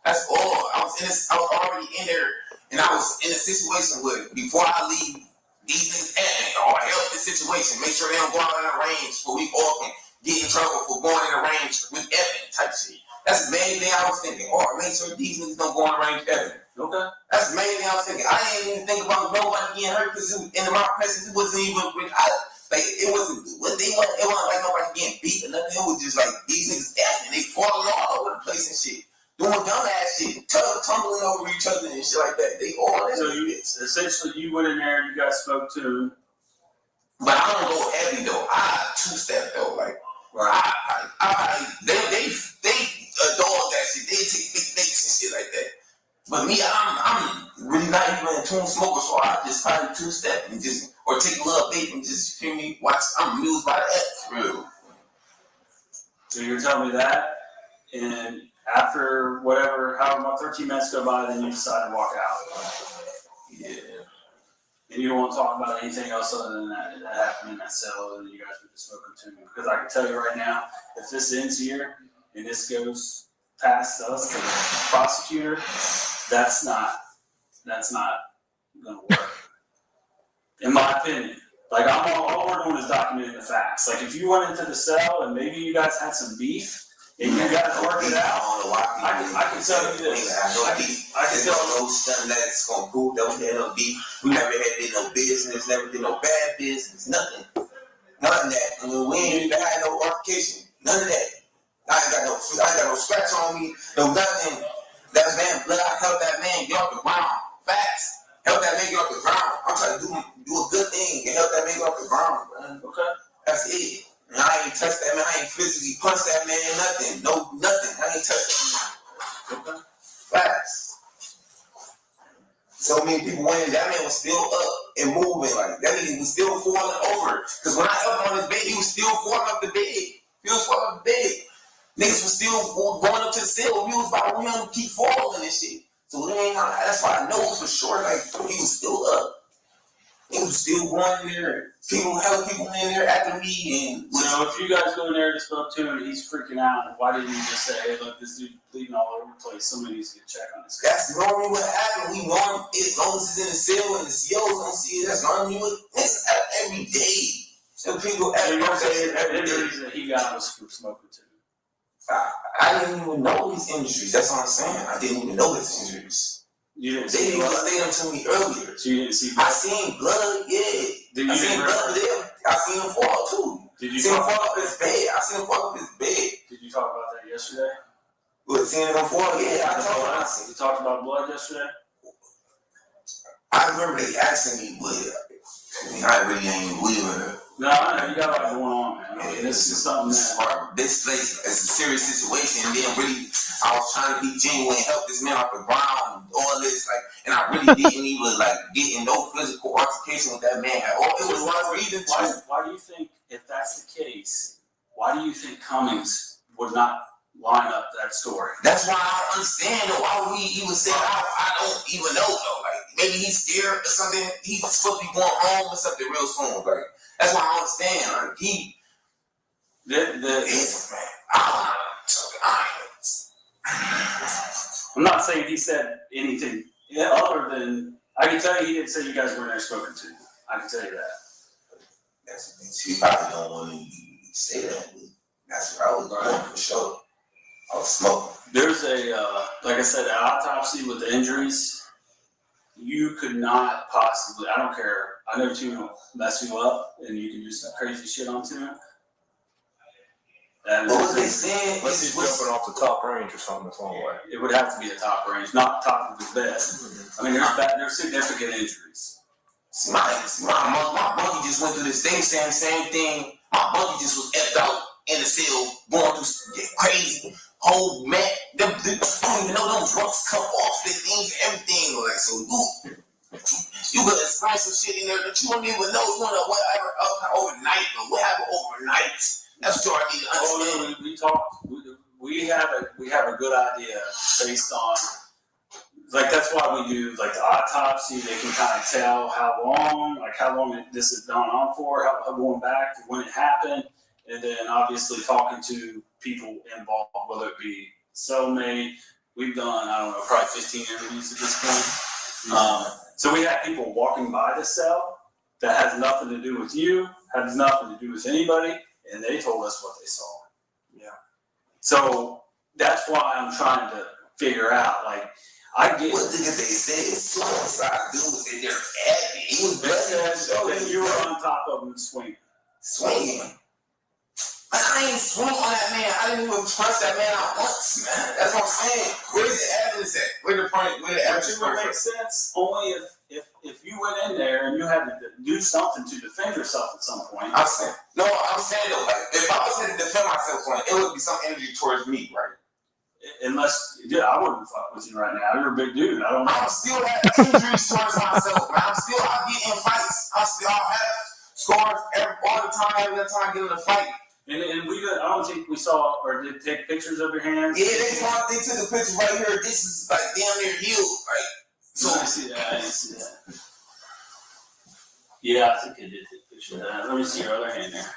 That's all. I was already in there, and I was in a situation where before I leave, these niggas at me, or help the situation, make sure they don't go out in the range, so we all can get in trouble for going in the range with evidence type shit. That's the main thing I was thinking. Or make sure these niggas don't go in the range with evidence. Okay. That's the main thing I was thinking. I didn't even think about nobody getting hurt because in my presence, it wasn't even it wasn't like nobody getting beat or nothing. It was just like these niggas acting, they falling all over the place and shit, doing dumbass shit, tumbling over each other and shit like that. They all in So essentially you went in there, you guys spoke to. but I don't go heavy though. I two-step though. Like they adore that shit. They take big fakes and shit like that. But me, I'm really not even a tune smoker, so I just probably two-step and just or take a little vape and just feel me. Watch. I'm amused by that for real. So you're telling me that, and after whatever, however much 13 minutes go by, then you decide to walk out. Yeah. And you don't want to talk about anything else other than that happened in that cell that you guys were just smoking to me. Because I can tell you right now, if this ends here and this goes past us to the prosecutor, that's not gonna work. In my opinion. Like all we're doing is documenting the facts. Like if you went into the cell and maybe you guys had some beef and you guys worked it out, I can tell you this. I can tell no something that it's gonna prove that we had no beef. We never had no business, never did no bad business, nothing. None of that. I mean, we ain't even had no altercation. None of that. I ain't got no scratch on me, no nothing. That man blood, I helped that man get off the ground. Facts. Help that man get off the ground. I'm trying to do a good thing and help that man get off the ground, man. Okay. That's it. And I ain't touched that man. I ain't physically punched that man. Nothing. No, nothing. I ain't touched that man. Okay. Facts. So many people went in. That man was still up and moving. Like that nigga was still falling over. Because when I helped him on his bed, he was still falling up the bed. He was falling up the bed. Niggas was still going up to the cell. We was about to keep falling and shit. So that's why I know for sure. Like he was still up. He was still going in there. Hella people in there after me. And so if you guys go in there and spoke to him and he's freaking out, why didn't you just say, hey, look, this dude bleeding all over the place. Somebody needs to get a check on this guy. That's normally what happened. We know as long as it's in the cell and the COs don't see it, that's normally what it's every day. So people every reason he got was from smoking too. I didn't even know his injuries. That's what I'm saying. I didn't even know his injuries. You didn't they see didn't blood? say them to me earlier. So you didn't see blood? I seen blood, yeah. I seen blood there. I seen him fall too. Did you seen him fall off his bed? I seen him fall off his bed. Did you talk about that yesterday? What, seeing him fall? Yeah, I told him. You talked about blood yesterday? I remember they asking me, but I really ain't believing it. No, I know you got a lot going on, man. I mean, this is something that this place is a serious situation, and then really, I was trying to be genuine, help this man off the ground, all this, like, and I really didn't even like get in no physical altercation with that man. It was one reason. Why do you think, if that's the case, why do you think Cummings would not line up that story. That's why I don't understand though. Why would he even say I don't even know though? Like maybe he's scared or something. He's supposed to be going home or something real soon. Like that's why I don't understand. Like he, man. I'm not saying he said anything other than I can tell you he didn't say you guys weren't there spoken to. I can tell you that. That's the thing. He probably don't want to say that. That's where I was going for sure. I was smoking. There's like I said, an autopsy with the injuries. You could not possibly. I don't care. I know two will mess you up, and you can do some crazy shit onto him. And what was they saying? Unless he's jumping off the top range or something that's long way. it would have to be a top range, not top of his bed. I mean, there's significant injuries. My monkey just went through this thing saying the same thing. My monkey just was effed out in the cell, going through crazy whole mat. I don't even know them drugs come off the things and everything. Like so, you could explain some shit in there that you don't even know. You want to whatever overnight or what happened overnight. That's what I need to understand. We talked. We have a good idea based on. Like that's why we do like the autopsy. They can kind of tell how long this has gone on for, how going back to when it happened, and then obviously talking to people involved, whether it be cellmate. We've done I don't know probably 15 interviews at this point. So we have people walking by the cell that has nothing to do with you, has nothing to do with anybody, and they told us what they saw. Yeah. So that's why I'm trying to figure out like. I get what did they say? It's suicide. Dude was in there acting. He was blessed. You were on top of him swinging. Swinging. But I ain't swung on that man. I didn't even punch that man out once, man. That's what I'm saying. Where's the evidence at? Where the evidence would make sense only if you went in there and you had to do something to defend yourself at some point. I'm saying though, like, if I was going to defend myself, it would be some energy towards me, right? Unless, I wouldn't fuck with you right now. You're a big dude. I don't know. I'm still having injuries towards myself, man. I get in fights. I'll have scars all the time, every time I get in a fight. And I don't think we saw or did take pictures of your hands. Yeah, they took a picture right here. This is like down near healed, right? So I see that. Yeah, I think I did take a picture of that. Let me see your other hand there.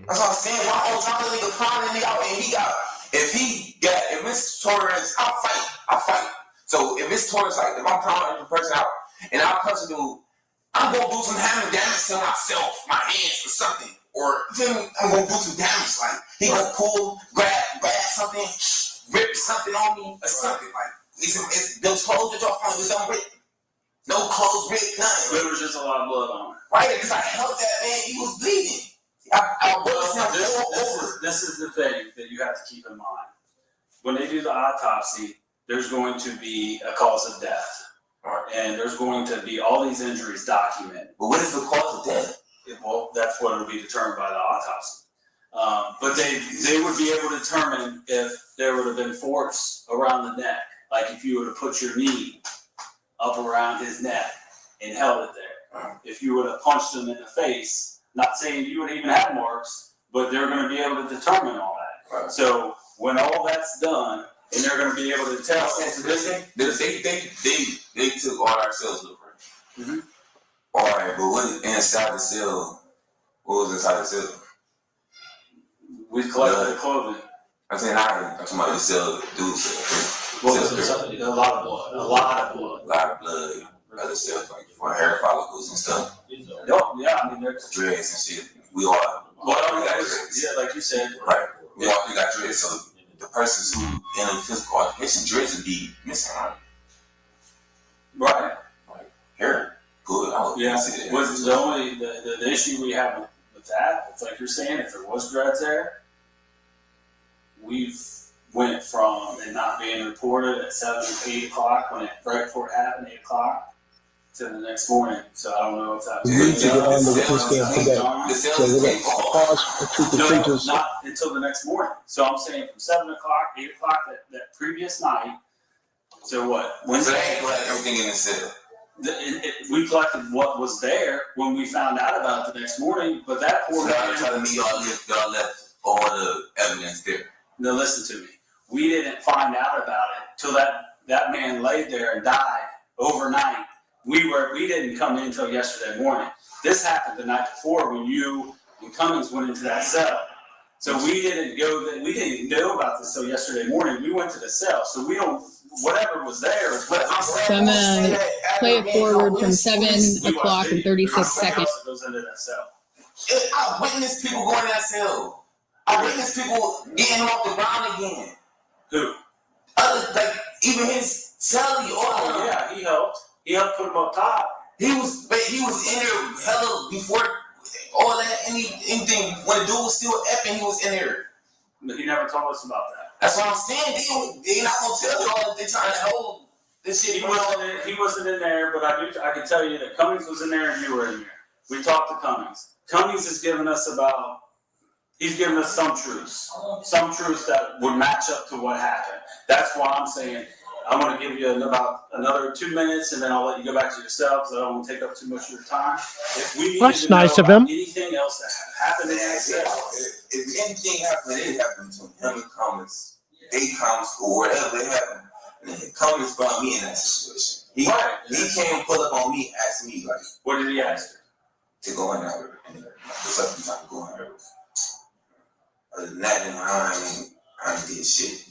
That's what I'm saying. Why on top of the nigga crying the nigga out and he got if it's Torres, I'll fight. So if it's Torres, like if I'm calling the person out and I'll punch a dude, I'm gonna do some damage to myself, my hands or something. Or I'm gonna do some damage. Like he gonna pull, grab something, rip something on me or something. Like it's those clothes that y'all found was unwritten. No clothes ripped, nothing. There was just a lot of blood on it. Right, because I helped that man, he was bleeding. This is the thing that you have to keep in mind. When they do the autopsy, there's going to be a cause of death. Right. And there's going to be all these injuries documented. But what is the cause of death? Well, that's what will be determined by the autopsy. But they would be able to determine if there would have been force around the neck. Like if you would have put your knee up around his neck and held it there. If you would have punched him in the face, not saying you would even have marks, but they're going to be able to determine all that. Right. So when all that's done, and they're going to be able to tell. They took all our cells with them. Mm-hmm. All right, but what inside the cell? What was inside the cell? We collected the clothing. I'm saying I'm talking about the cell, dude cell. What was inside? A lot of blood. A lot of blood. Other cells like for hair follicles and stuff. Oh, yeah, I mean, there's dreads and shit. We all got dreads. Yeah, like you said. Right. We got dreads. So the persons who in a physical altercation, dreads would be missing, right? Like hair. Good. Yeah. Was the only the issue we have with that? It's like you're saying, if there was dreads there, we've went from it not being reported at 7 or 8 o'clock when it right before it happened, 8 o'clock. To the next morning, so I don't know if that was. We need to get on the witness stand today. So we're going to pause for truth and preachers. Not until the next morning. So I'm saying from 7 o'clock, 8 o'clock that previous night. So what? Wednesday, they collected everything in the cell. We collected what was there when we found out about it the next morning, but that poor guy telling me y'all left all the evidence there. No, listen to me. We didn't find out about it till that man laid there and died overnight. We didn't come in until yesterday morning. This happened the night before when you and Cummings went into that cell. So we didn't even know about this till yesterday morning. We went to the cell, so we don't. Whatever was there is what. So I'm gonna play it forward from 7 o'clock and 36 seconds. Goes into that cell. I witnessed people going in that cell. I witnessed people getting off the ground again. Who? Like even his cellie. Oh yeah, he helped. He helped put him up top. He was in there hella before all that. Anything when the dude was still effing, he was in there. But he never told us about that. That's what I'm saying. They not gonna tell you all that they trying to hold this shit. He wasn't in there, but I can tell you that Cummings was in there and you were in there. We talked to Cummings. Cummings has given us he's given us some truths that would match up to what happened. That's why I'm saying I'm going to give you about another 2 minutes, and then I'll let you go back to yourself because I don't want to take up too much of your time. If we need That's to know nice of about him. anything else that happened in that cell, If anything happened, it happened to him and Cummings. They Cummings or whatever it happened. And then Cummings brought me in that situation. He came pull up on me, asked me like, what did he ask? To go in there. What's up? You trying to go in there? Other than that, I ain't did shit.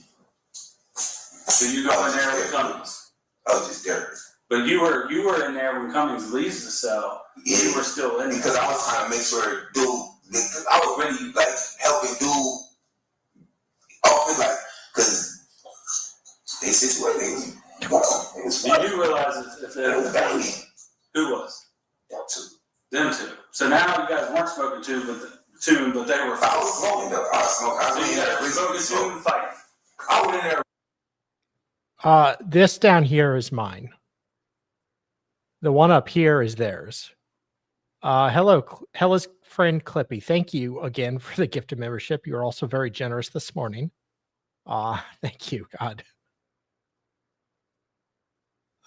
So you go in there with Cummings. I was just there. But you were in there when Cummings leaves the cell. Yeah. You were still in there. Because I was trying to make sure because I was really like helping like, because they situated. Did you realize if it was baby? Who was? Them two. Them two. So now you guys weren't smoking to, but they were I fighting. was smoking though. I was smoking. So you guys were smoking to and fighting. I went in there. This down here is mine. The one up here is theirs. Hello, friend Clippy. Thank you again for the gift of membership. You are also very generous this morning. Thank you, God.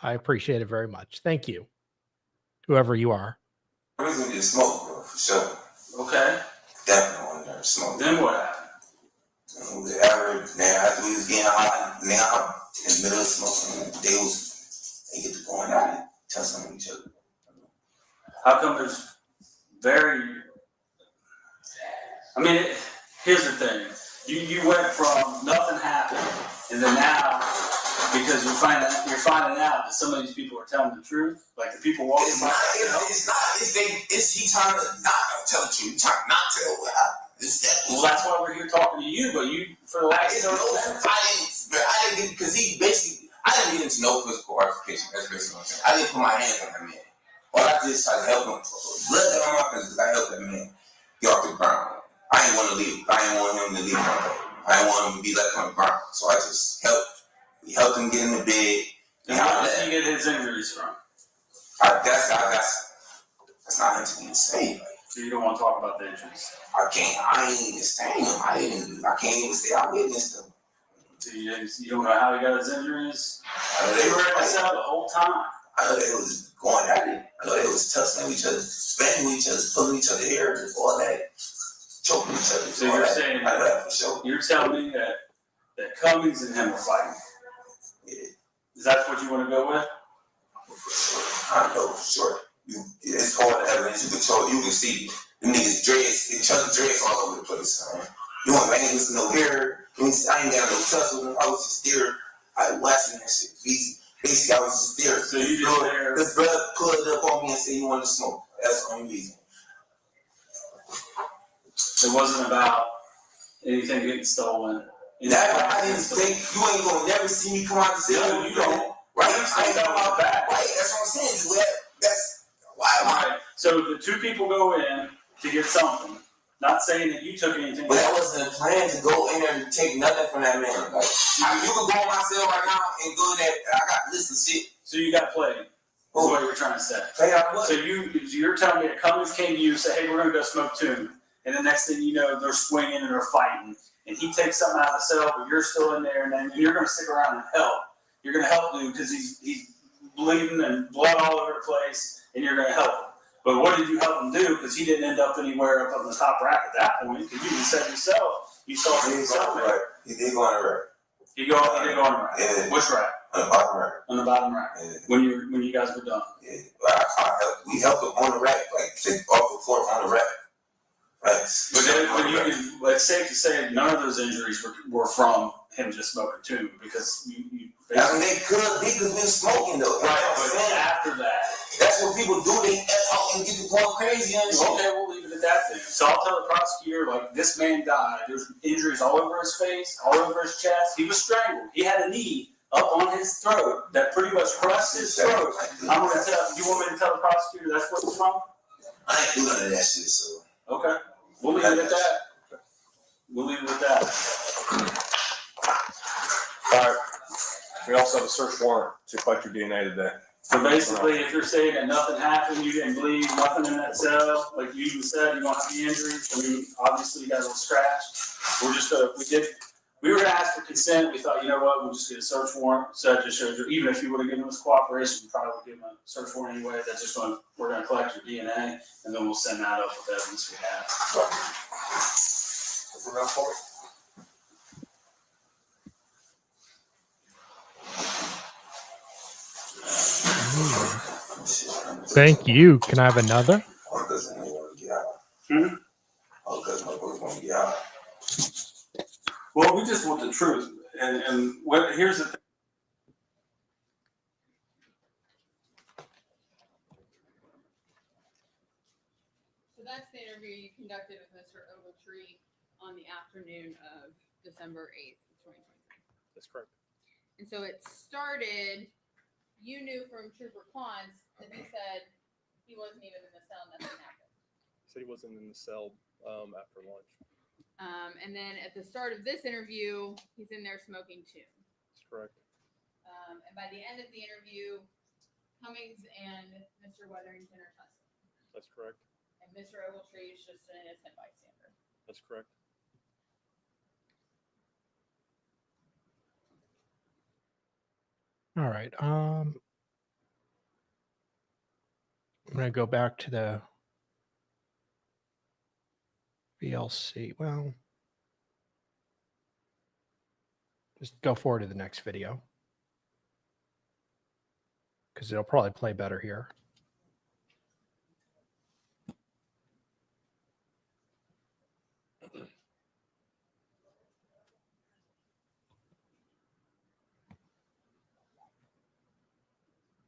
I appreciate it very much. Thank you, whoever you are. I was gonna get smoke, bro, for sure. Okay. Definitely went in there and smoked. Then what happened? After we was getting hot, now in the middle of smoking, they get to going at it, testing each other. How come there's here's the thing. You went from nothing happened, and then now, because you're finding out that some of these people are telling the truth, like the people walking by. It's he trying to not tell the truth. He trying to not tell what happened. Well, that's why we're here talking to you, but you, for the last I didn't because he basically, I didn't get into no physical altercation. That's basically what I'm saying. I didn't put my hands on that man. Well, I just tried to help him. Blood that on my face because I helped that man get off the ground. I didn't want to leave. I didn't want him to leave my bed. I didn't want him to be left on the ground. So I just helped. We helped him get in the bed. And how did he get his injuries from? That's not anything to say. So you don't want to talk about the injuries? I ain't even saying them. I can't even say I witnessed them. So you don't know how he got his injuries? They were in the cell the whole time. I know they was going at it. I know they was tussling each other, spanking each other, pulling each other hair, all that, choking each other. So you're saying I know that for sure. You're telling me that Cummings and him were fighting? Yeah. Is that what you want to go with? For sure. I know for sure. It's all the evidence you can show. You can see them niggas each other dreads all over the place. You want man, listen no hair. I ain't got no tussle. I was just there. I was watching that shit. Basically, I was just there. So you just there. This brother pulled up on me and said he wanted to smoke. That's the only reason. It wasn't about anything getting stolen. I didn't think you ain't gonna never see me come out the cell. You don't. Right? I ain't got my back. Right? That's what I'm saying. That's why am I? Right. So the two people go in to get something. Not saying that you took anything. But that wasn't a plan to go in there and take nothing from that man. Like, you could go on my cell right now and go there. I got this and shit. So you got played. Is what you were trying to say. Play out what? So you're telling me that Cummings came to you and said, "Hey, we're gonna go smoke too," and the next thing you know, they're swinging and they're fighting, and he takes something out of the cell, but you're still in there, and then you're gonna stick around and help. You're gonna help him because he's bleeding and blood all over the place, and you're gonna help him. But what did you help him do? Because he didn't end up anywhere up on the top rack at that point. Because you even said yourself, You saw He the did go cell on the mate. rack. He did go on the rack. He go on the rack. Yeah. Which rack? On the bottom rack. On the bottom rack. Yeah. When you guys were done. Yeah. We helped him on the rack, like take off the floor on the rack. Right. But it's safe to say none of those injuries were from him just smoking too, because you I mean, they could be because we was smoking though. right. But after that, that's what people do. They out and get to going crazy and shit. okay, we'll leave it at that then. So I'll tell the prosecutor, like, this man died. There's injuries all over his face, all over his chest. He was strangled. He had a knee up on his throat that pretty much crushed his throat. I'm gonna tell. You want me to tell the prosecutor that's what it's from? I ain't do none of that shit. So Okay, we'll leave it at that. We'll leave it at that. All right. We also have a search warrant to collect your DNA today. So basically, if you're saying that nothing happened, you didn't bleed, nothing in that cell, like you even said, you don't have any injuries. I mean, obviously you got a little scratch. We were gonna ask for consent. We thought, you know what, we'll just get a search warrant. So that just shows you, even if you would have given us cooperation, we probably would give them a search warrant anyway. That's just we're gonna collect your DNA and then we'll send that up with evidence we have. We're going for it. Thank you. Can I have another? all because they want to get out. Hmm? All because motherfuckers want to get out. Well, we just want the truth. And here's the thing. So that's the interview you conducted with Mr. Ogletree on the afternoon of December 8th, 2023. That's correct. And so it started, you knew from Trooper Klantz that he said he wasn't even in the cell, nothing happened. Said he wasn't in the cell after lunch. And then at the start of this interview, he's in there smoking too. That's correct. And by the end of the interview, Cummings and Mr. Weatherington are tussling. That's correct. And Mr. Ogletree is just an innocent bystander. That's correct. All right. I'm gonna go back to the VLC. Well, just go forward to the next video because it'll probably play better here.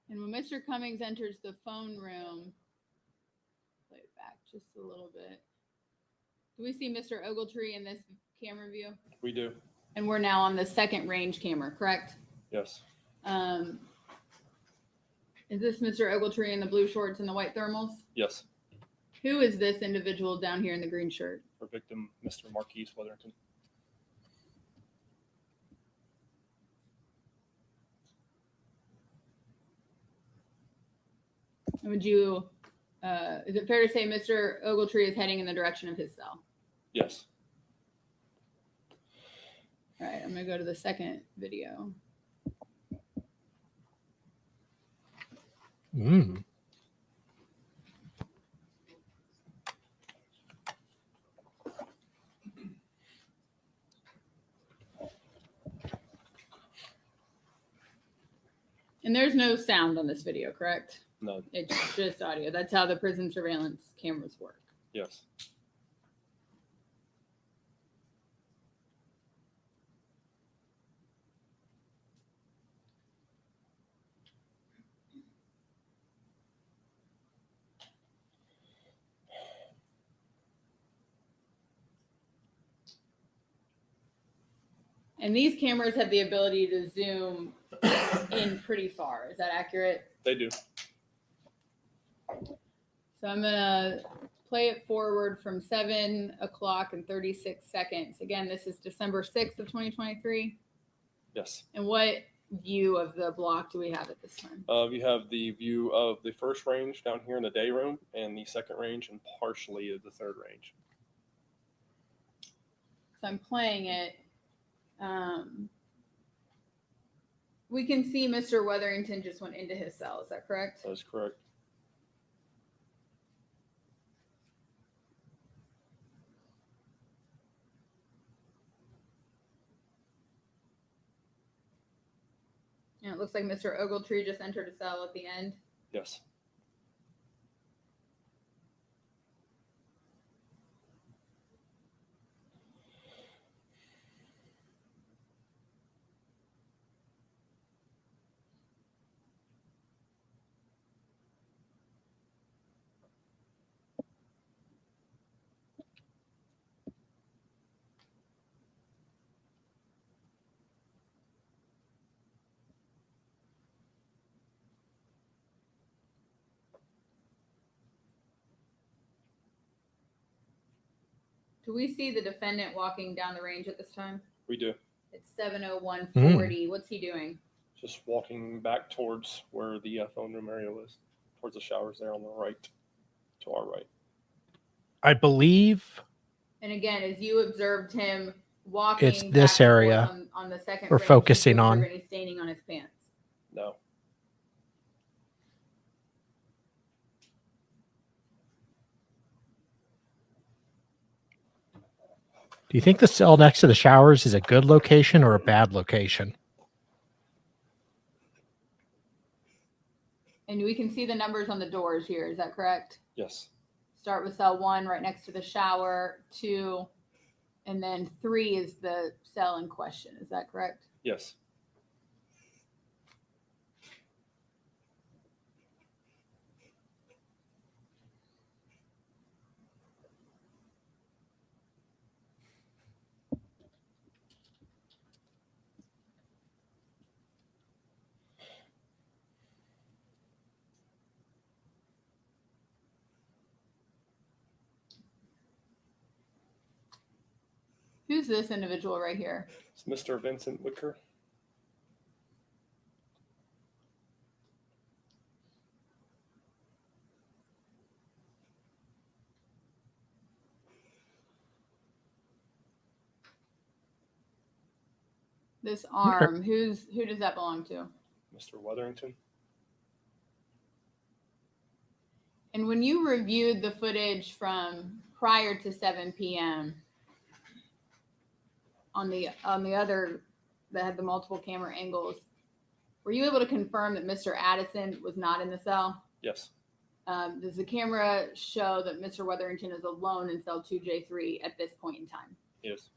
And when Mr. Cummings enters the phone room, play it back just a little bit. Do we see Mr. Ogletree in this camera view? We do. And we're now on the second range camera, correct? Yes. Is this Mr. Ogletree in the blue shorts and the white thermals? Yes. Who is this individual down here in the green shirt? Our victim, Mr. Marquise Weatherington. Would you, is it fair to say Mr. Ogletree is heading in the direction of his cell? Yes. All right, I'm gonna go to the second video. Mm. And there's no sound on this video, correct? No. It's just audio. That's how the prison surveillance cameras work. Yes. And these cameras have the ability to zoom in pretty far. Is that accurate? They do. So I'm gonna play it forward from 7 o'clock and 36 seconds. Again, this is December 6th of 2023. Yes. And what view of the block do we have at this time? You have the view of the first range down here in the day room and the second range and partially of the third range. So I'm playing it. We can see Mr. Weatherington just went into his cell. Is that correct? That is correct. And it looks like Mr. Ogletree just entered a cell at the end. Yes. Do we see the defendant walking down the range at this time? We do. It's 7:01:40. What's he doing? Just walking back towards where the phone room area was, towards the showers there on the right, to our right. I believe And again, as you observed him walking, It's back this and forth area on the second we're range, focusing did you on. observe any staining on his pants? No. Do you think the cell next to the showers is a good location or a bad location? And we can see the numbers on the doors here. Is that correct? Yes. Start with cell 1 right next to the shower, 2, and then 3 is the cell in question. Is that correct? Yes. Who's this individual right here? It's Mr. Vincent Wicker. This arm, who does that belong to? Mr. Wetherington. And when you reviewed the footage from prior to 7 p.m. on the other that had the multiple camera angles, were you able to confirm that Mr. Addison was not in the cell? Yes. Does the camera show that Mr. Wetherington is alone in cell 2J3 at this point in time? Yes.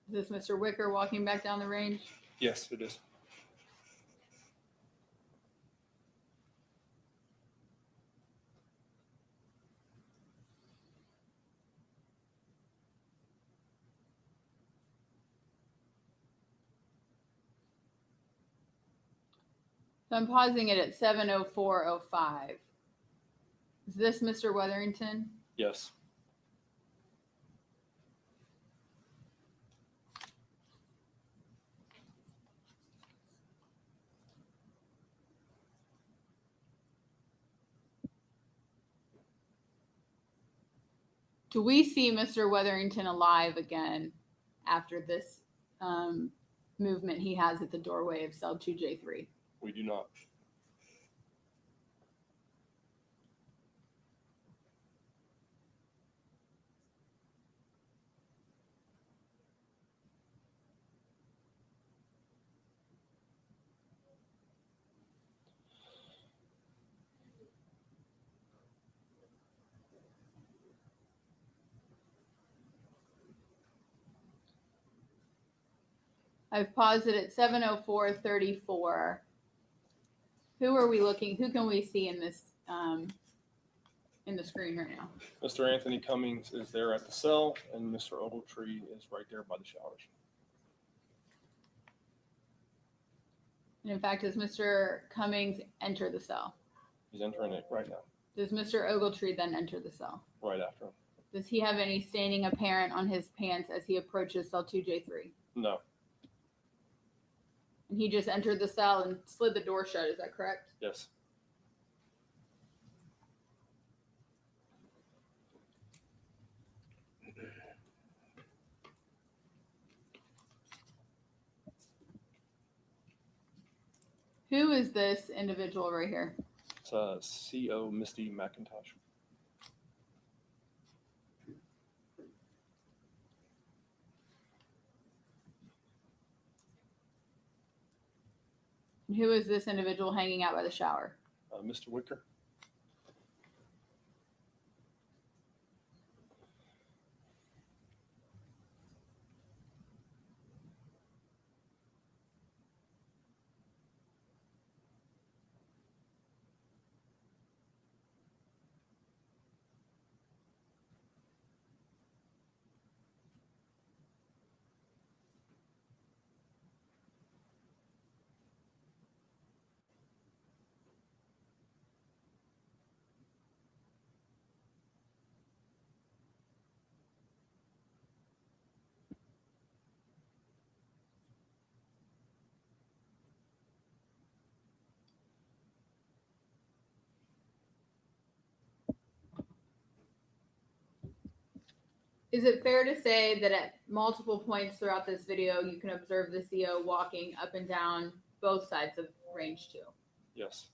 Is this Mr. Wicker walking back down the range? Yes, it is. So I'm pausing it at 7:04:05. Is this Mr. Wetherington? Yes. Do we see Mr. Wetherington alive again after this movement he has at the doorway of cell 2J3? We do not. I've paused it at 7:04:34. Who are we looking? Who can we see in this in the screen right now? Mr. Anthony Cummings is there at the cell, and Mr. Ogletree is right there by the showers. And in fact, does Mr. Cummings enter the cell? He's entering it right now, Does Mr. Ogletree then enter the cell? right after him. Does he have any staining apparent on his pants as he approaches cell 2J3? No. And he just entered the cell and slid the door shut. Is that correct? Yes. Who is this individual right here? It's CO Misty McIntosh. And who is this individual hanging out by the shower? Mr. Wicker. Is it fair to say that at multiple points throughout this video, you can observe the CO walking up and down both sides of range 2? Yes.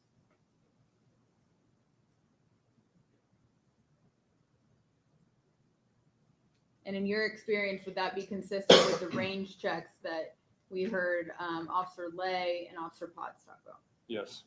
And in your experience, would that be consistent with the range checks that we heard Officer Lay and Officer Potts talk about? Yes.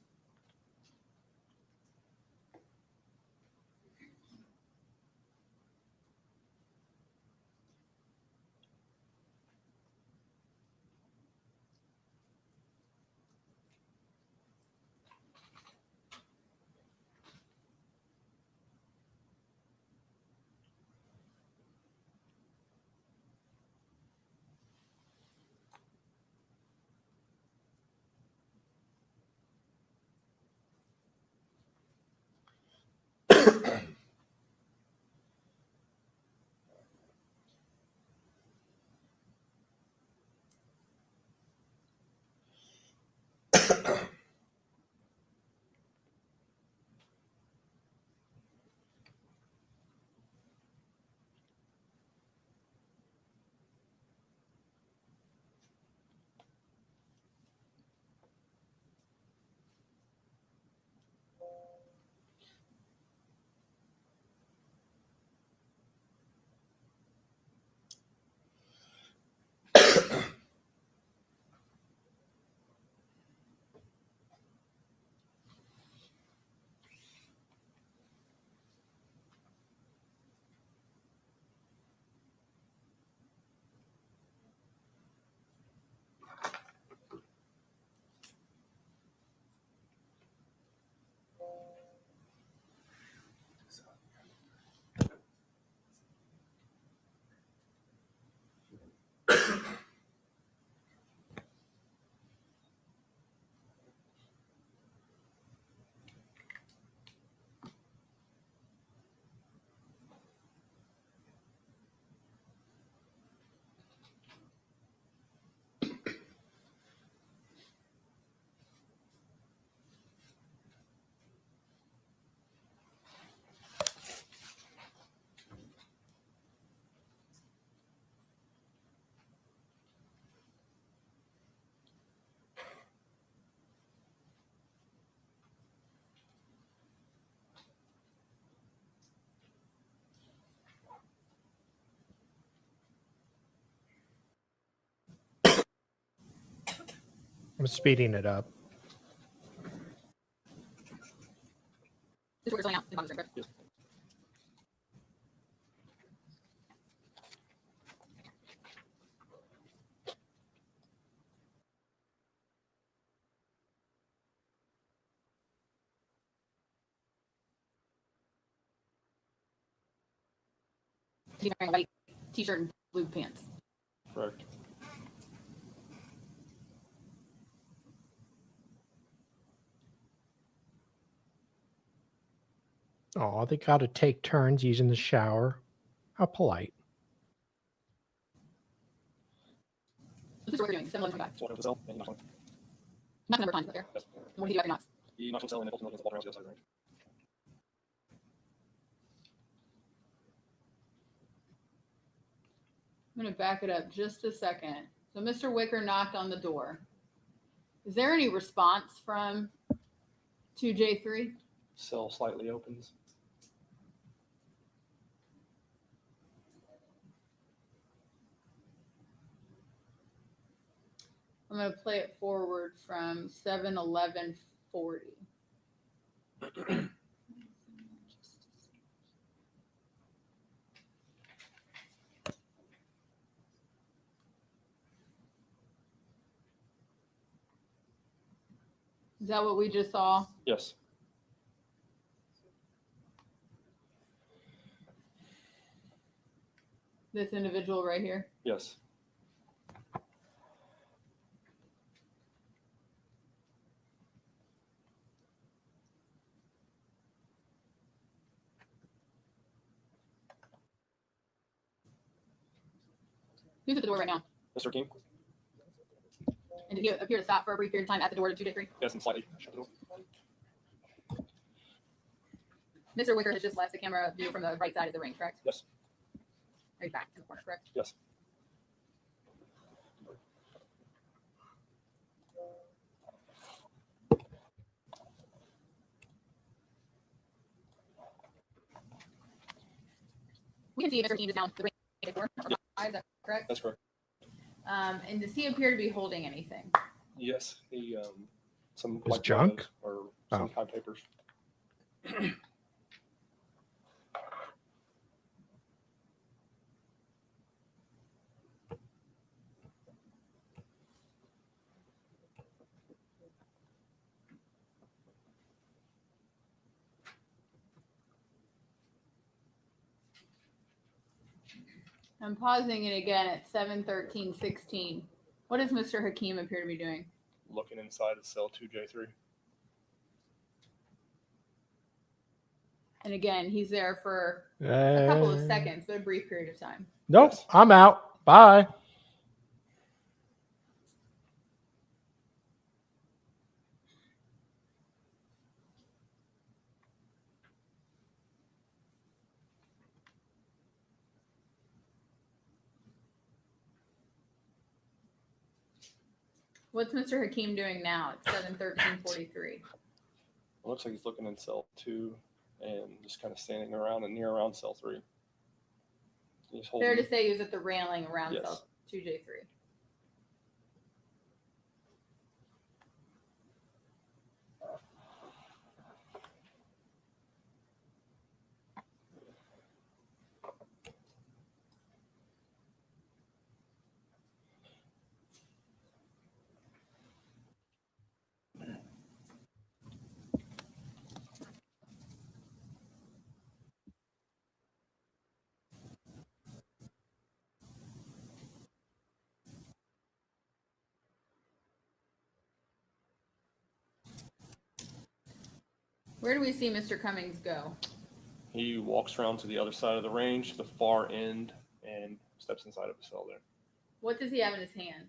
I'm speeding it up. This is where it's out. Yes. He's wearing a white t-shirt and blue pants. Correct. Oh, they got to take turns using the shower. How polite. This is what we're doing. 7-11 It's one of the cell, and you know, Knocked a number of times, is that fair? Yes. What did he do after knocks? He knocked himself and then ultimately against the wall around the outside range. I'm going to back it up just a second. So Mr. Wicker knocked on the door. Is there any response from 2J3? Cell slightly opens. I'm going to play it forward from 7:11:40. Is that what we just saw? Yes. This individual right here? Yes. Who's at the door right now? Mr. King? And did he appear to stop for a brief period of time at the door to 2J3? Yes, and slightly shut the door. Mr. Wicker has just left the camera view from the right side of the ring, correct? Yes. Right back in the corner, correct? Yes. We can see Mr. King is down the ring door. Is that correct? That's correct. And does he appear to be holding anything? Yes. He some His like junk? or some Oh. time papers. I'm pausing it again at 7:13:16. What does Mr. Hakeem appear to be doing? Looking inside of cell 2J3. And again, he's there for a couple of Uh, seconds, but a brief period of time. Nope, Yes. I'm out. Bye. What's Mr. Hakeem doing now? It's 7:13:43. It looks like he's looking in cell 2 and just kind of standing around and near around cell 3. He's holding. Fair to say he was at the railing around Yes. cell 2J3. Where do we see Mr. Cummings go? He walks around to the other side of the range, the far end, and steps inside of a cell there. What does he have in his hand?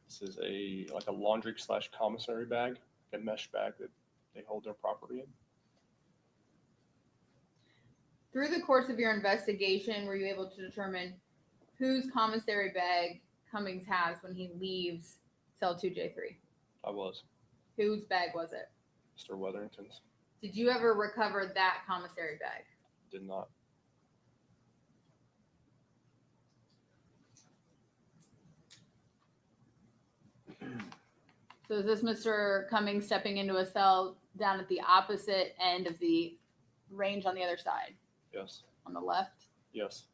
This is a laundry / commissary bag, a mesh bag that they hold their property in. Through the course of your investigation, were you able to determine whose commissary bag Cummings has when he leaves cell 2J3? I was. Whose bag was it? Mr. Weatherington's. Did you ever recover that commissary bag? Did not. So is this Mr. Cummings stepping into a cell down at the opposite end of the range on the other side, Yes. on the left? Yes.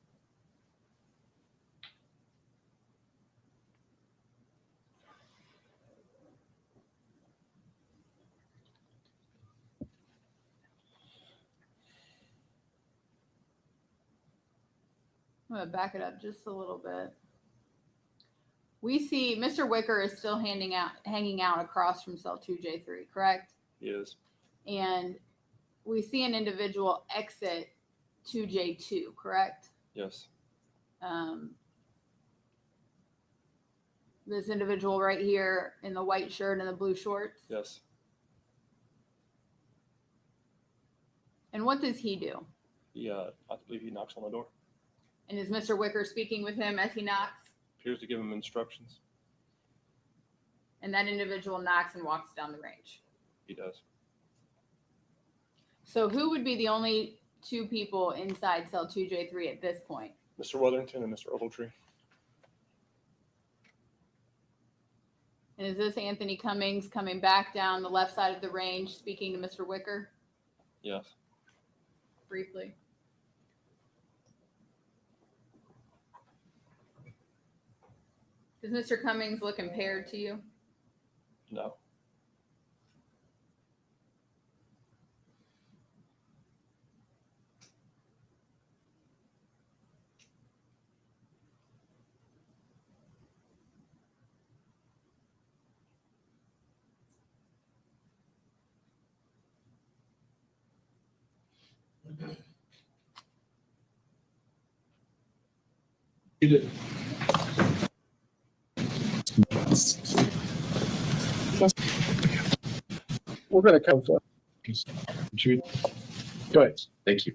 I'm going to back it up just a little bit. We see Mr. Wicker is still hanging out across from cell 2J3, correct? He is. And we see an individual exit 2J2, correct? Yes. This individual right here in the white shirt and the blue shorts. Yes. And what does he do? I believe he knocks on the door. And is Mr. Wicker speaking with him as he knocks? Appears to give him instructions. And that individual knocks and walks down the range. He does. So who would be the only two people inside cell 2J3 at this point? Mr. Weatherington and Mr. Ogletree. And is this Anthony Cummings coming back down the left side of the range speaking to Mr. Wicker Yes. briefly? Does Mr. Cummings look impaired to you? No. You did. We're going to come for. Go ahead. Thank you.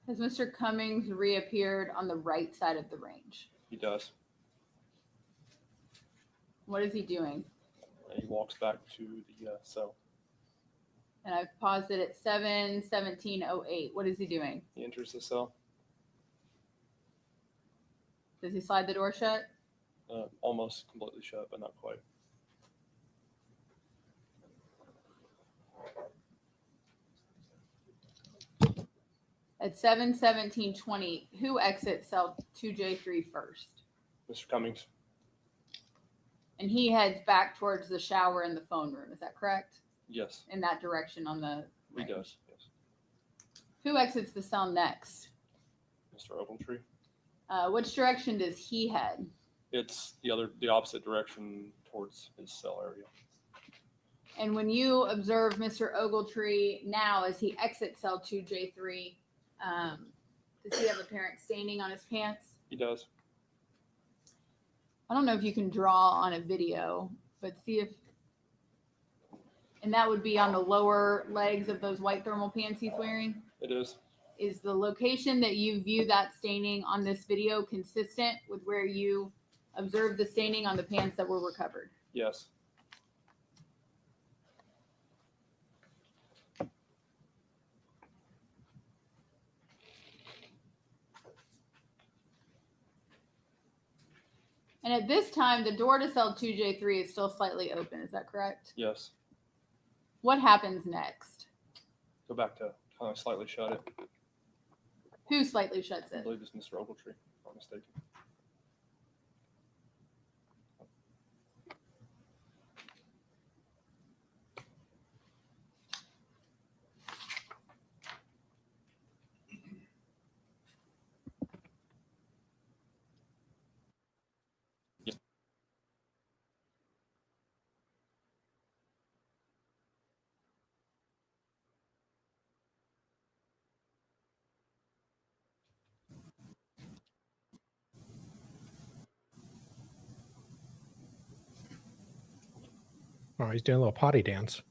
Has Mr. Cummings reappeared on the right side of the range? He does. What is he doing? He walks back to the cell. And I've paused it at 7:17:08. What is he doing? He enters the cell. Does he slide the door shut? Almost completely shut, but not quite. At 7:17:20, who exits cell 2J3 first? Mr. Cummings. And he heads back towards the shower in the phone room. Is that correct? Yes. In that direction on the He range. does. Yes. Who exits the cell next? Mr. Ogletree. Which direction does he head? It's the opposite direction towards his cell area. And when you observe Mr. Ogletree now as he exits cell 2J3, does he have apparent staining on his pants? He does. I don't know if you can draw on a video, but see if, and that would be on the lower legs of those white thermal pants he's wearing. It is. Is the location that you view that staining on this video consistent with where you observed the staining on the pants that were recovered? Yes. And at this time, the door to cell 2J3 is still slightly open. Is that correct? Yes. What happens next? Go back to kind of slightly shut it. Who slightly shuts I it? believe it's Mr. Ogletree, if I'm not mistaken. Oh, he's doing a little potty dance.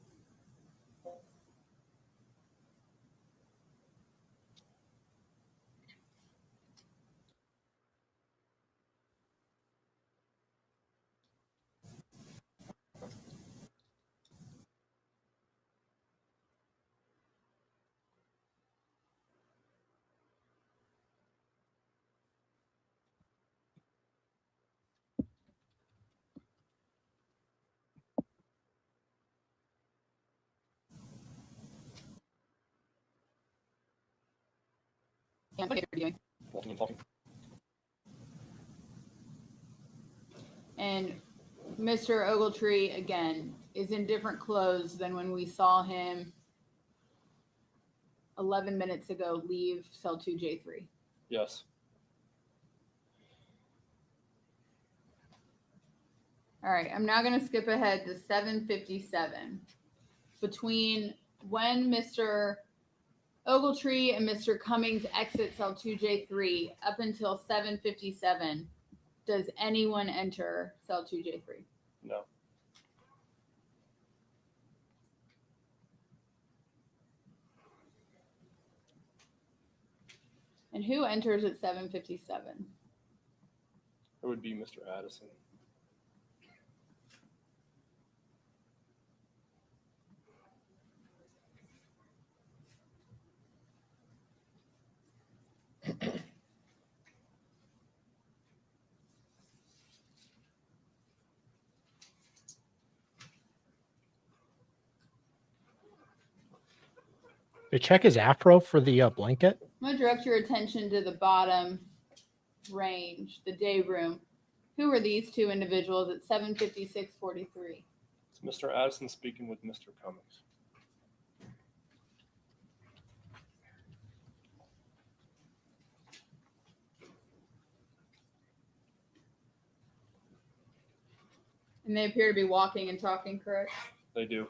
And what are you doing? Walking and talking. And Mr. Ogletree, again, is in different clothes than when we saw him 11 minutes ago leave cell 2J3. Yes. All right, I'm now going to skip ahead to 7:57. Between when Mr. Ogletree and Mr. Cummings exit cell 2J3 up until 7:57. Does anyone enter cell 2J3? No. And who enters at 7:57? It would be Mr. Addison. They check his afro for the blanket. I'm going to direct your attention to the bottom range, the day room. Who are these two individuals at 7:56:43? It's Mr. Addison speaking with Mr. Cummings. And they appear to be walking and talking, correct? They do.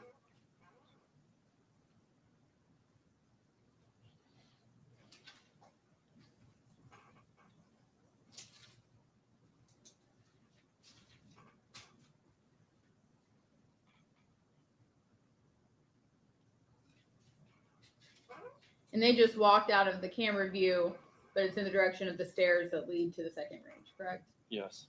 And they just walked out of the camera view, but it's in the direction of the stairs that lead to the second range, correct? Yes.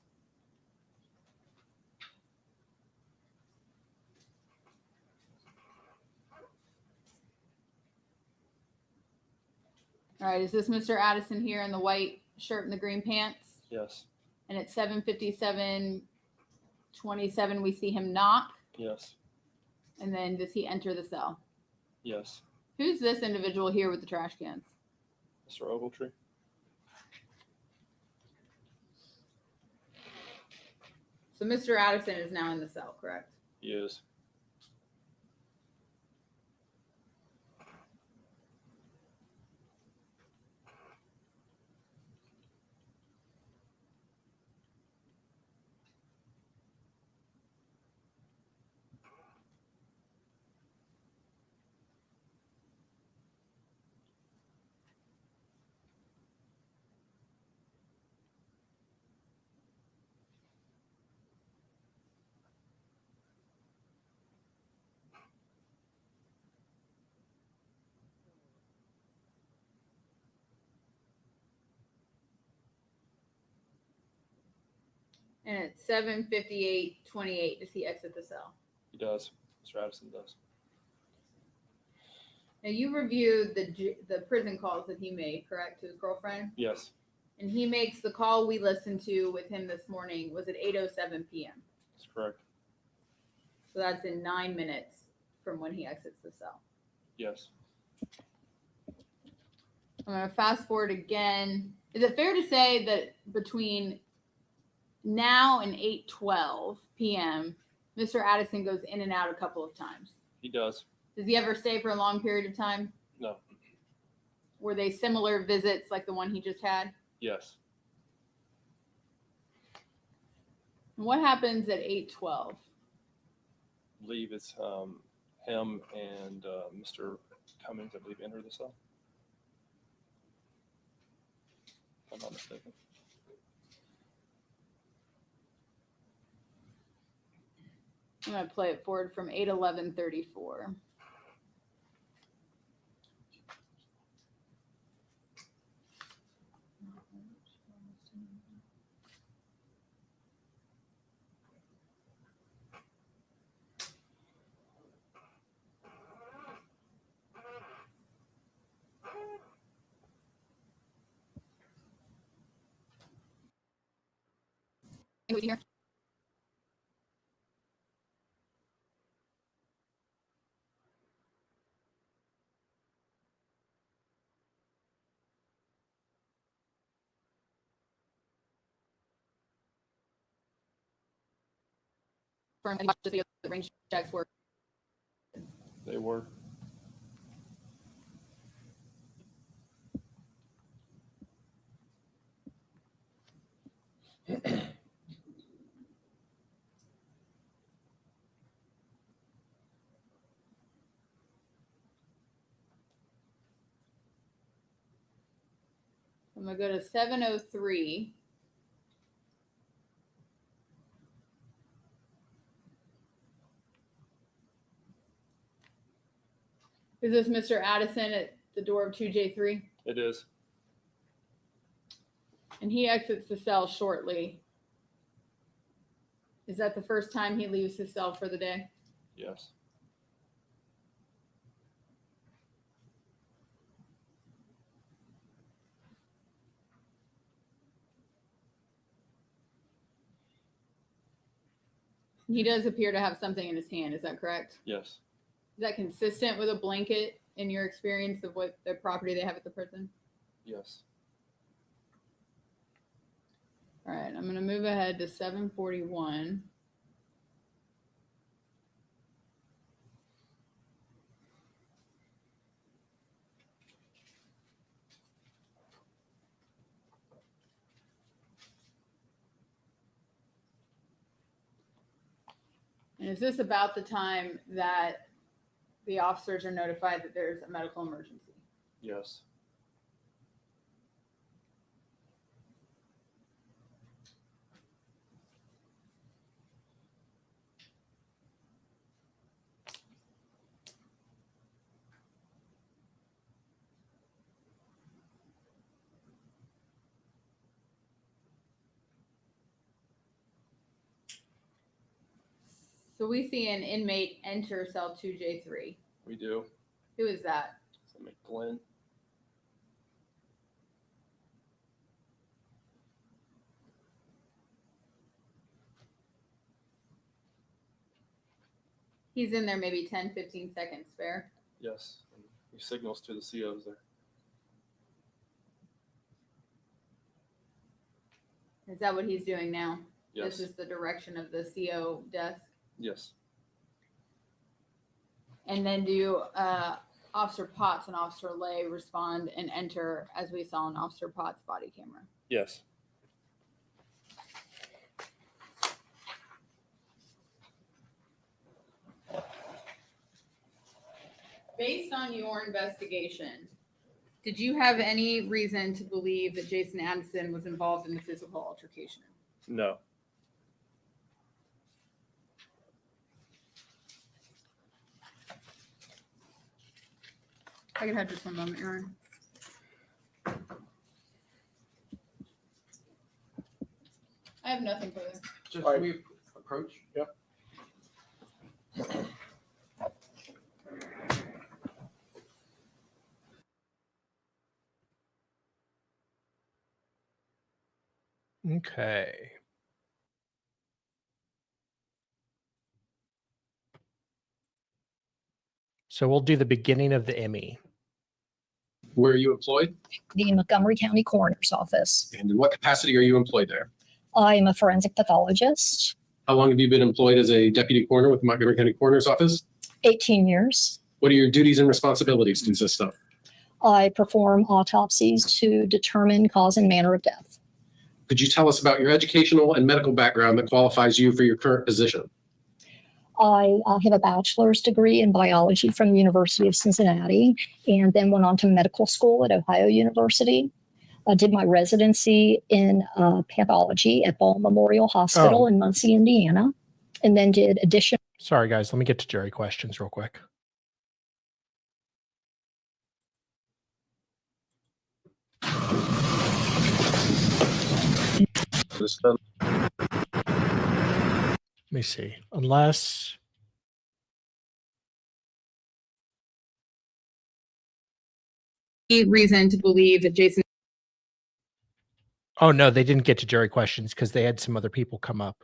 All right, is this Mr. Addison here in the white shirt and the green pants? Yes. And at 7:57:27, we see him knock. Yes. And then does he enter the cell? Yes. Who's this individual here with the trash cans? Mr. Ogletree. So Mr. Addison is now in the cell, correct? He is. And at 7:58:28, does he exit the cell? He does. Mr. Addison does. Now you reviewed the prison calls that he made, correct, to his girlfriend? Yes. And he makes the call we listened to with him this morning was at 8:07 p.m. That's correct. So that's in 9 minutes from when he exits the cell. Yes. I'm going to fast forward again. Is it fair to say that between now and 8:12 p.m., Mr. Addison goes in and out a couple of times? He does. Does he ever stay for a long period of time? No. Were they similar visits like the one he just had? Yes. And what happens at 8:12? I believe it's him and Mr. Cummings, I believe, enter the cell. If I'm not mistaken. I'm going to play it forward from 8:11:34. Here. And watch to see if the range checks work. They were. I'm gonna go to 703. Is this Mr. Addison at the door of 2J3? It is. And he exits the cell shortly. Is that the first time he leaves his cell for the day? Yes. He does appear to have something in his hand. Is that correct? Yes. Is that consistent with a blanket in your experience of what the property they have at the prison? Yes. All right, I'm going to move ahead to 741. And is this about the time that the officers are notified that there's a medical emergency? Yes. So we see an inmate enter cell 2J3. We do. Who is that? So McGlynn. He's in there maybe 10, 15 seconds spare. Yes. And he signals to the COs there. Is that what he's doing now? Yes. This is the direction of the CO desk. Yes. And then do Officer Potts and Officer Lay respond and enter as we saw on Officer Potts' body camera? Yes. Based on your investigation, did you have any reason to believe that Jason Addison was involved in the physical altercation? No. I could have just one moment, Aaron. I have nothing for this. Just All right. we approach. Yep. Okay. So we'll do the beginning of the Emmy. Where are you employed? The Montgomery County Coroner's Office. And in what capacity are you employed there? I am a forensic pathologist, How long have you been employed as a deputy coroner with the Montgomery County Coroner's Office? 18 years. What do your duties and responsibilities consist of? I perform autopsies to determine cause and manner of death. Could you tell us about your educational and medical background that qualifies you for your current position? I have a bachelor's degree in biology from the University of Cincinnati and then went on to medical school at Ohio University. I did my residency in pathology at Ball Memorial Hospital in Muncie, Indiana, and then did additional. Sorry, guys. Let me get to jury questions real quick. Let me see. Unless Reason to believe that Jason. oh no, they didn't get to jury questions because they had some other people come up.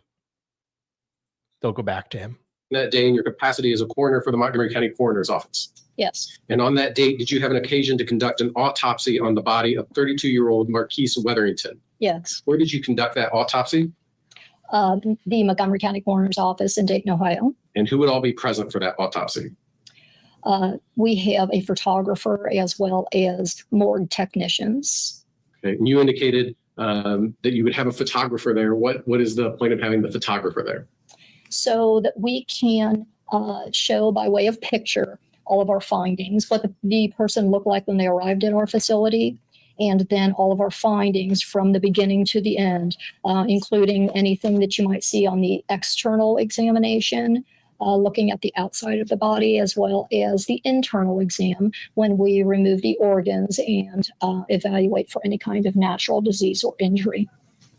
They'll go back to him. That day in your capacity as a coroner for the Montgomery County Coroner's Office. Yes, And on that date, did you have an occasion to conduct an autopsy on the body of 32-year-old Marquise Wetherington? yes. Where did you conduct that autopsy? The Montgomery County Coroner's Office in Dayton, Ohio. And who would all be present for that autopsy? We have a photographer as well as morgue technicians. Okay. And you indicated that you would have a photographer there. What is the point of having the photographer there? So that we can show by way of picture all of our findings, what the person looked like when they arrived at our facility, and then all of our findings from the beginning to the end, including anything that you might see on the external examination, looking at the outside of the body, as well as the internal exam when we remove the organs and evaluate for any kind of natural disease or injury.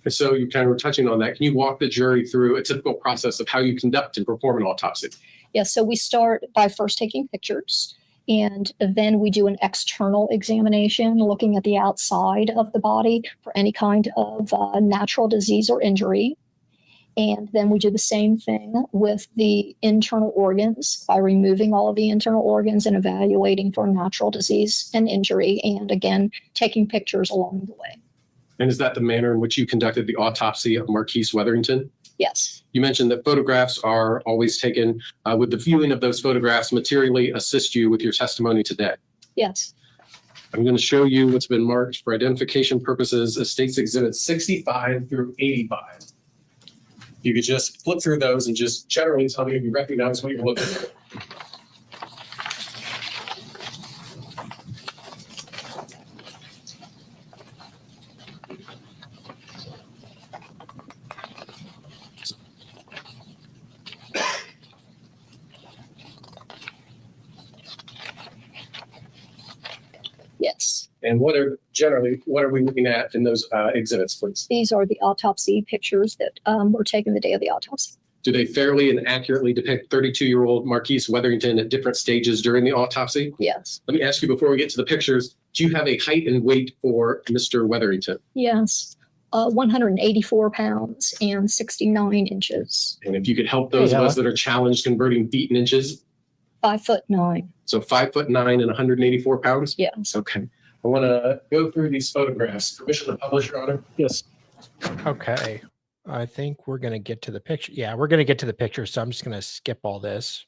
And so you kind of were touching on that. Can you walk the jury through a typical process of how you conduct and perform an autopsy? Yes, so we start by first taking pictures, and then we do an external examination, looking at the outside of the body for any kind of natural disease or injury. And then we do the same thing with the internal organs by removing all of the internal organs and evaluating for natural disease and injury, and again, taking pictures along the way. And is that the manner in which you conducted the autopsy of Marquise Wetherington? Yes. You mentioned that photographs are always taken. Would the viewing of those photographs materially assist you with your testimony today? Yes. I'm going to show you what's been marked for identification purposes as State's Exhibits 65 through 85. You could just flip through those and just generally tell me if you recognize what you're looking at. Yes. And what are we looking at in those exhibits, please? These are the autopsy pictures that were taken the day of the autopsy. Do they fairly and accurately depict 32-year-old Marquise Wetherington at different stages during the autopsy? Yes. Let me ask you before we get to the pictures, do you have a height and weight for Mr. Wetherington? Yes. 184 pounds and 69 inches. And if you could help those of us that are challenged converting feet and inches. 5'9". So 5'9" and 184 pounds? Yes. Okay. I want to go through these photographs. Permission to publish, Your Honor? Yes. Okay. I think we're going to get to the picture. Yeah, we're going to get to the picture. So I'm just going to skip all this.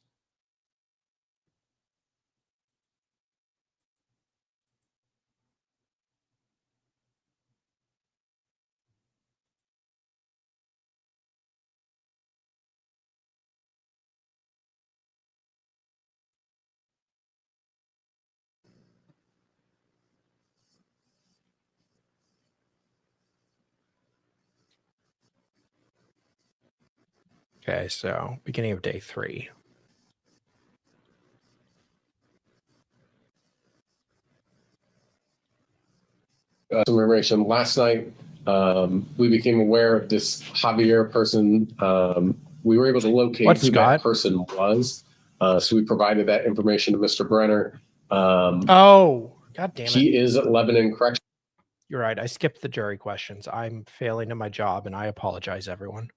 Okay, so beginning of day 3. Some information. Last night, we became aware of this Javier person. We were able to locate who that person was. So we provided that information to Mr. Brenner. Oh, God damn it. He is at Lebanon Correctional. You're right. I skipped the jury questions. I'm failing at my job, and I apologize, everyone.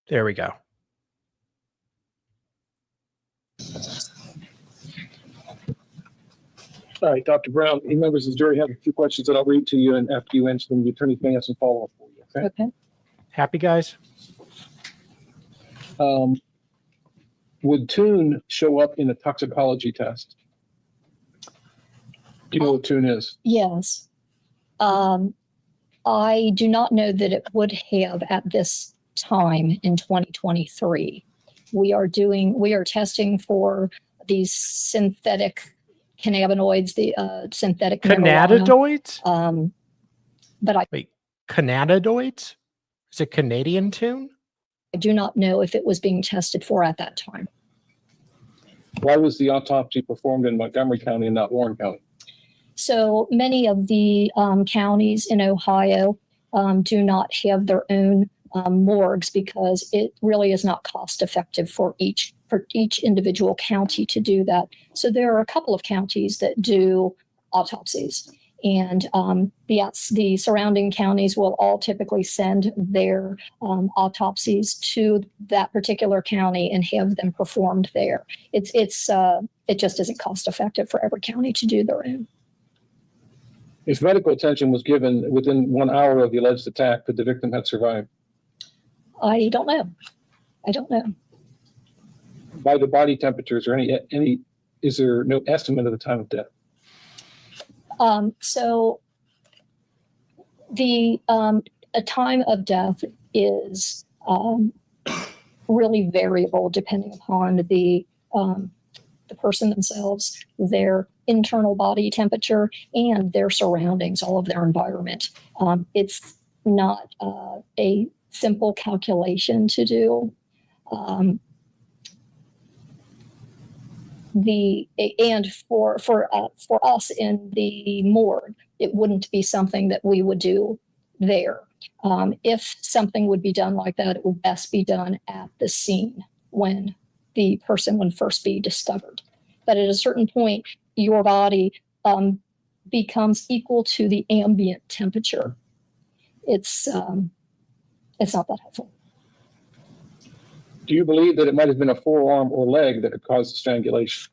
There we go. All right, Dr. Brown, any members of the jury have a few questions that I'll read to you, and after you answer them, the attorney may have some follow-up for you. Okay. Okay. Happy, guys? Would tune show up in a toxicology test? Do you know what tune is? Yes. I do not know that it would have at this time in 2023. We are testing for these synthetic cannabinoids, the synthetic Cannabinoids? But Wait, cannabinoids? Is it Canadian tune? I do not know if it was being tested for at that time. Why was the autopsy performed in Montgomery County and not Warren County? So many of the counties in Ohio do not have their own morgues because it really is not cost effective for each individual county to do that. So there are a couple of counties that do autopsies, and the surrounding counties will all typically send their autopsies to that particular county and have them performed there. It just isn't cost effective for every county to do their own. If medical attention was given within 1 hour of the alleged attack, could the victim have survived? I don't know. I don't know. By the body temperatures or is there no estimate of the time of death? So the a time of death is really variable depending upon the person themselves, their internal body temperature, and their surroundings, all of their environment. It's not a simple calculation to do. And for us in the morgue, it wouldn't be something that we would do there. If something would be done like that, it would best be done at the scene when the person would first be discovered. But at a certain point, your body becomes equal to the ambient temperature. It's not that helpful. Do you believe that it might have been a forearm or leg that had caused the strangulation?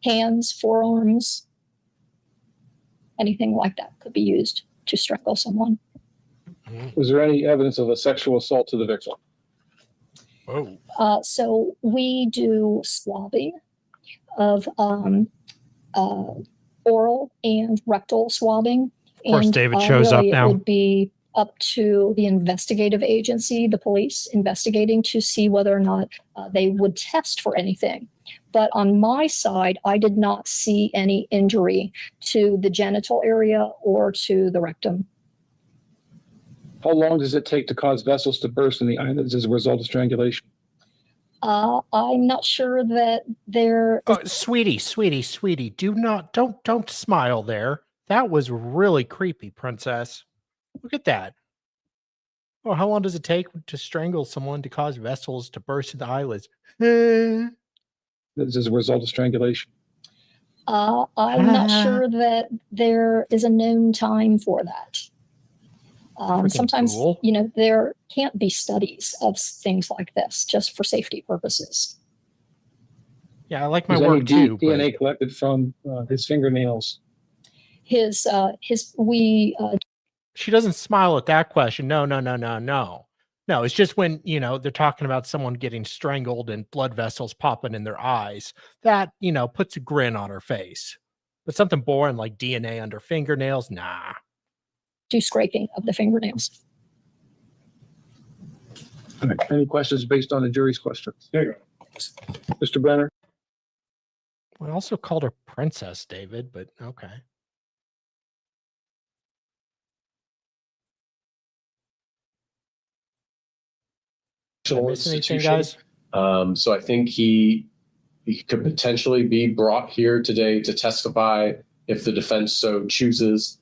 Hands, forearms, anything like that could be used to strangle someone. Was there any evidence of a sexual assault to the victim? Oh, So we do swabbing of oral and rectal swabbing. Of course, And, David shows up really now. It would be up to the investigative agency, the police investigating to see whether or not they would test for anything. But on my side, I did not see any injury to the genital area or to the rectum. How long does it take to cause vessels to burst in the eyelids as a result of strangulation? I'm not sure that there. Oh, sweetie, don't smile there. That was really creepy, princess. Look at that. Oh, how long does it take to strangle someone to cause vessels to burst in the eyelids? As a result of strangulation? I'm not sure that there is a known time for that. Freaking Sometimes, cool. there can't be studies of things like this just for safety purposes. Yeah, I like my Was work any too. DNA collected from his fingernails? She doesn't smile at that question. No. No, it's just when, they're talking about someone getting strangled and blood vessels popping in their eyes. That, puts a grin on her face. But something boring like DNA under fingernails, nah. Do scraping of the fingernails. All right. Any questions based on the jury's questions? There you go. Mr. Brenner? I also called her princess, David, but okay. Did I miss anything, guys? So I think he could potentially be brought here today to testify if the defense so chooses.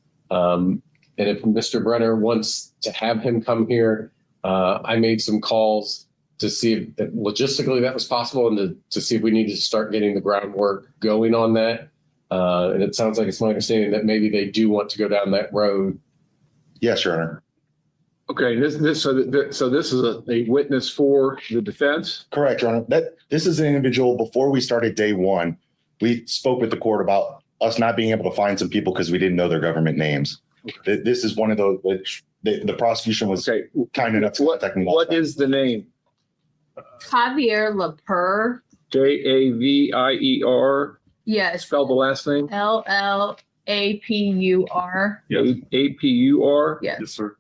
And if Mr. Brenner wants to have him come here, I made some calls to see if logistically that was possible and to see if we needed to start getting the groundwork going on that. And it sounds like it's my understanding that maybe they do want to go down that road. Yes, Your Honor. Okay, so this is a witness for the defense? Correct, Your Honor. This is an individual, before we started day one, we spoke with the court about us not being able to find some people because we didn't know their government names. This is one of those, which the prosecution was kind enough to contact me. What is the name? Javier Lapur. Javier. Yes. Spell the last name. LLAPUR. APUR. Yes. Yes, sir.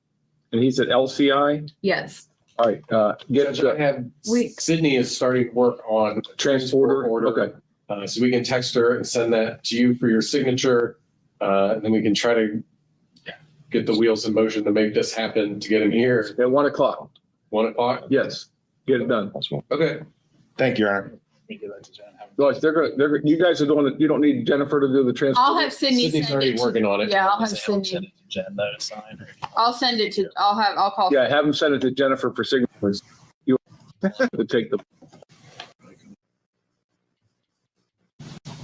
And he's at LCI. Yes. All right. Judge, I have Sydney is starting work on Transporter order. Okay. So we can text her and send that to you for your signature. And then we can try to get the wheels in motion to make this happen, to get him here. At 1 o'clock. 1 o'clock? Yes. Get it done. Okay. Thank you, Your Honor. Look, you guys are doing it. You don't need Jennifer to do the transport. I'll have Sydney Sydney's send already it. working on it. Yeah, I'll have Sydney. I'll send it to. I'll call. Yeah, have them send it to Jennifer for signatures. You to take the.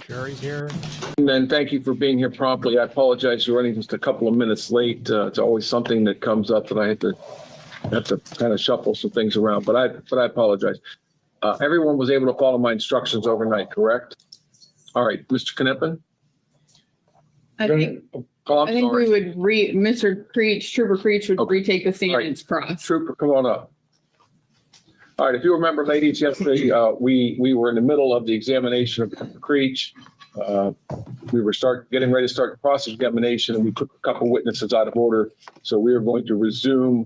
Jury's here. And then thank you for being here promptly. I apologize for running just a couple of minutes late. It's always something that comes up that I have to kind of shuffle some things around, but I apologize. Everyone was able to follow my instructions overnight, correct? All right, Mr. Kneppen? I think Oh, I'm we sorry. would Trooper Creech would retake the stand. It's crossed. Trooper, come on up. All right, if you remember, ladies, yesterday, we were in the middle of the examination of Creech. We were getting ready to start the cross-examination, and we took a couple witnesses out of order. So we are going to resume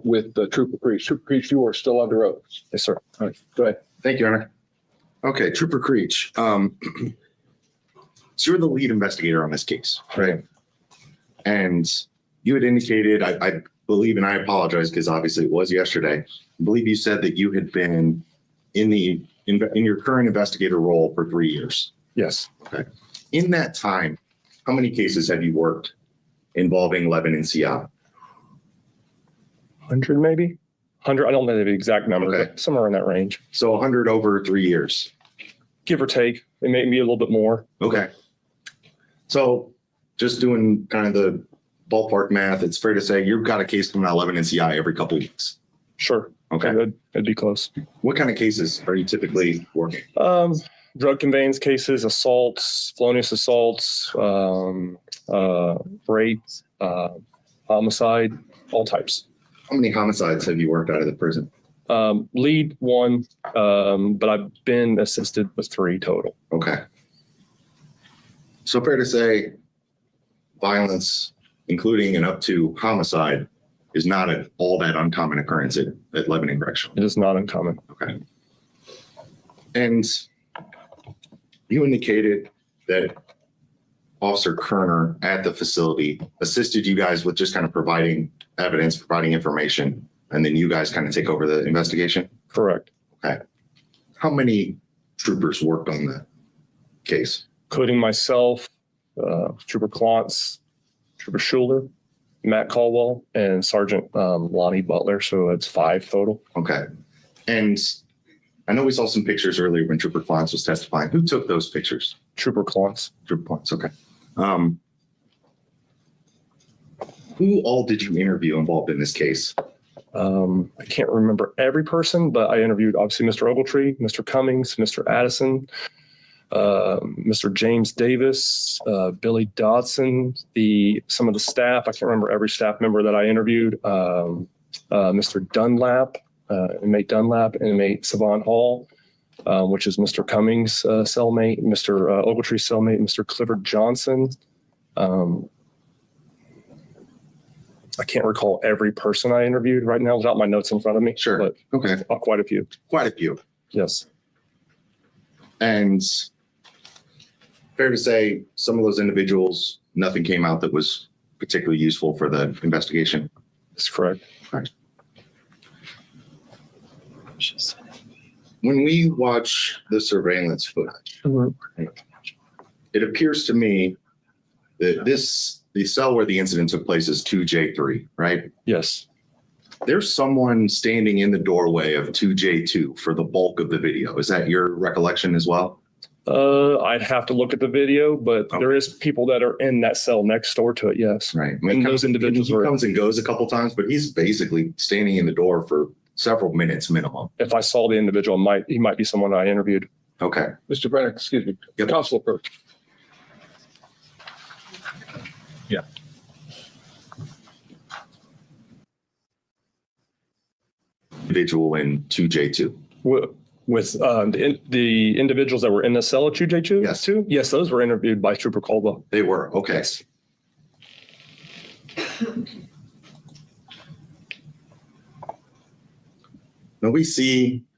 with Trooper Creech. Trooper Creech, you are still under oath. Yes, sir. All right, go ahead. Thank you, Honor. Okay, Trooper Creech. So you're the lead investigator on this case, right? And you had indicated, I believe, and I apologize because obviously it was yesterday. I believe you said that you had been in your current investigator role for 3 years. Yes. Okay. In that time, how many cases have you worked involving Lebanon and CI? 100 maybe? 100. I don't know the exact number, Okay. but somewhere in that range. So 100 over 3 years. Give or take. It may be a little bit more. Okay. So just doing kind of the ballpark math, it's fair to say you've got a case coming out of Lebanon and CI every couple of weeks. Sure. Okay. It'd be close. What kind of cases are you typically working? Drug conveyance cases, assaults, felonious assaults, rape, homicide, all types. How many homicides have you worked out of the prison? Lead 1, but I've been assisted with 3 total. Okay. So fair to say violence, including and up to homicide, is not all that uncommon occurrence at Lebanon Correctional. It is not uncommon. Okay. And you indicated that Officer Kerner at the facility assisted you guys with just kind of providing evidence, providing information, and then you guys kind of take over the investigation? Correct. Okay. How many troopers worked on the case? Including myself, Trooper Klontz, Trooper Schuler, Matt Caldwell, and Sergeant Lonnie Butler. So it's 5 total. Okay. And I know we saw some pictures earlier when Trooper Klontz was testifying. Who took those pictures? Trooper Klontz. Trooper Klontz, okay. Who all did you interview involved in this case? I can't remember every person, but I interviewed obviously Mr. Ogletree, Mr. Cummings, Mr. Addison, Mr. James Davis, Billy Dodson, some of the staff. I can't remember every staff member that I interviewed. Mr. Dunlap, inmate Dunlap, inmate Savon Hall, which is Mr. Cummings' cellmate, Mr. Ogletree's cellmate, Mr. Clifford Johnson. I can't recall every person I interviewed right now without my notes in front of me. Sure. But Okay. quite a few. Quite a few. Yes. And fair to say some of those individuals, nothing came out that was particularly useful for the investigation. That's correct. Right. When we watch the surveillance footage, it appears to me that the cell where the incident took place is 2J3, right? Yes. There's someone standing in the doorway of 2J2 for the bulk of the video. Is that your recollection as well? I'd have to look at the video, but Okay. there is people that are in that cell next door to it. Yes. Right. And those individuals he were, comes and goes a couple times, but he's basically standing in the door for several minutes minimum. if I saw the individual, he might be someone I interviewed. Okay. Mr. Brenner, excuse me. Yep. Council approach. Individual in 2J2. With the individuals that were in the cell at 2J2? Yes. Too? Yes, those were interviewed by Trooper Caldwell. They were. Okay. Yes. Now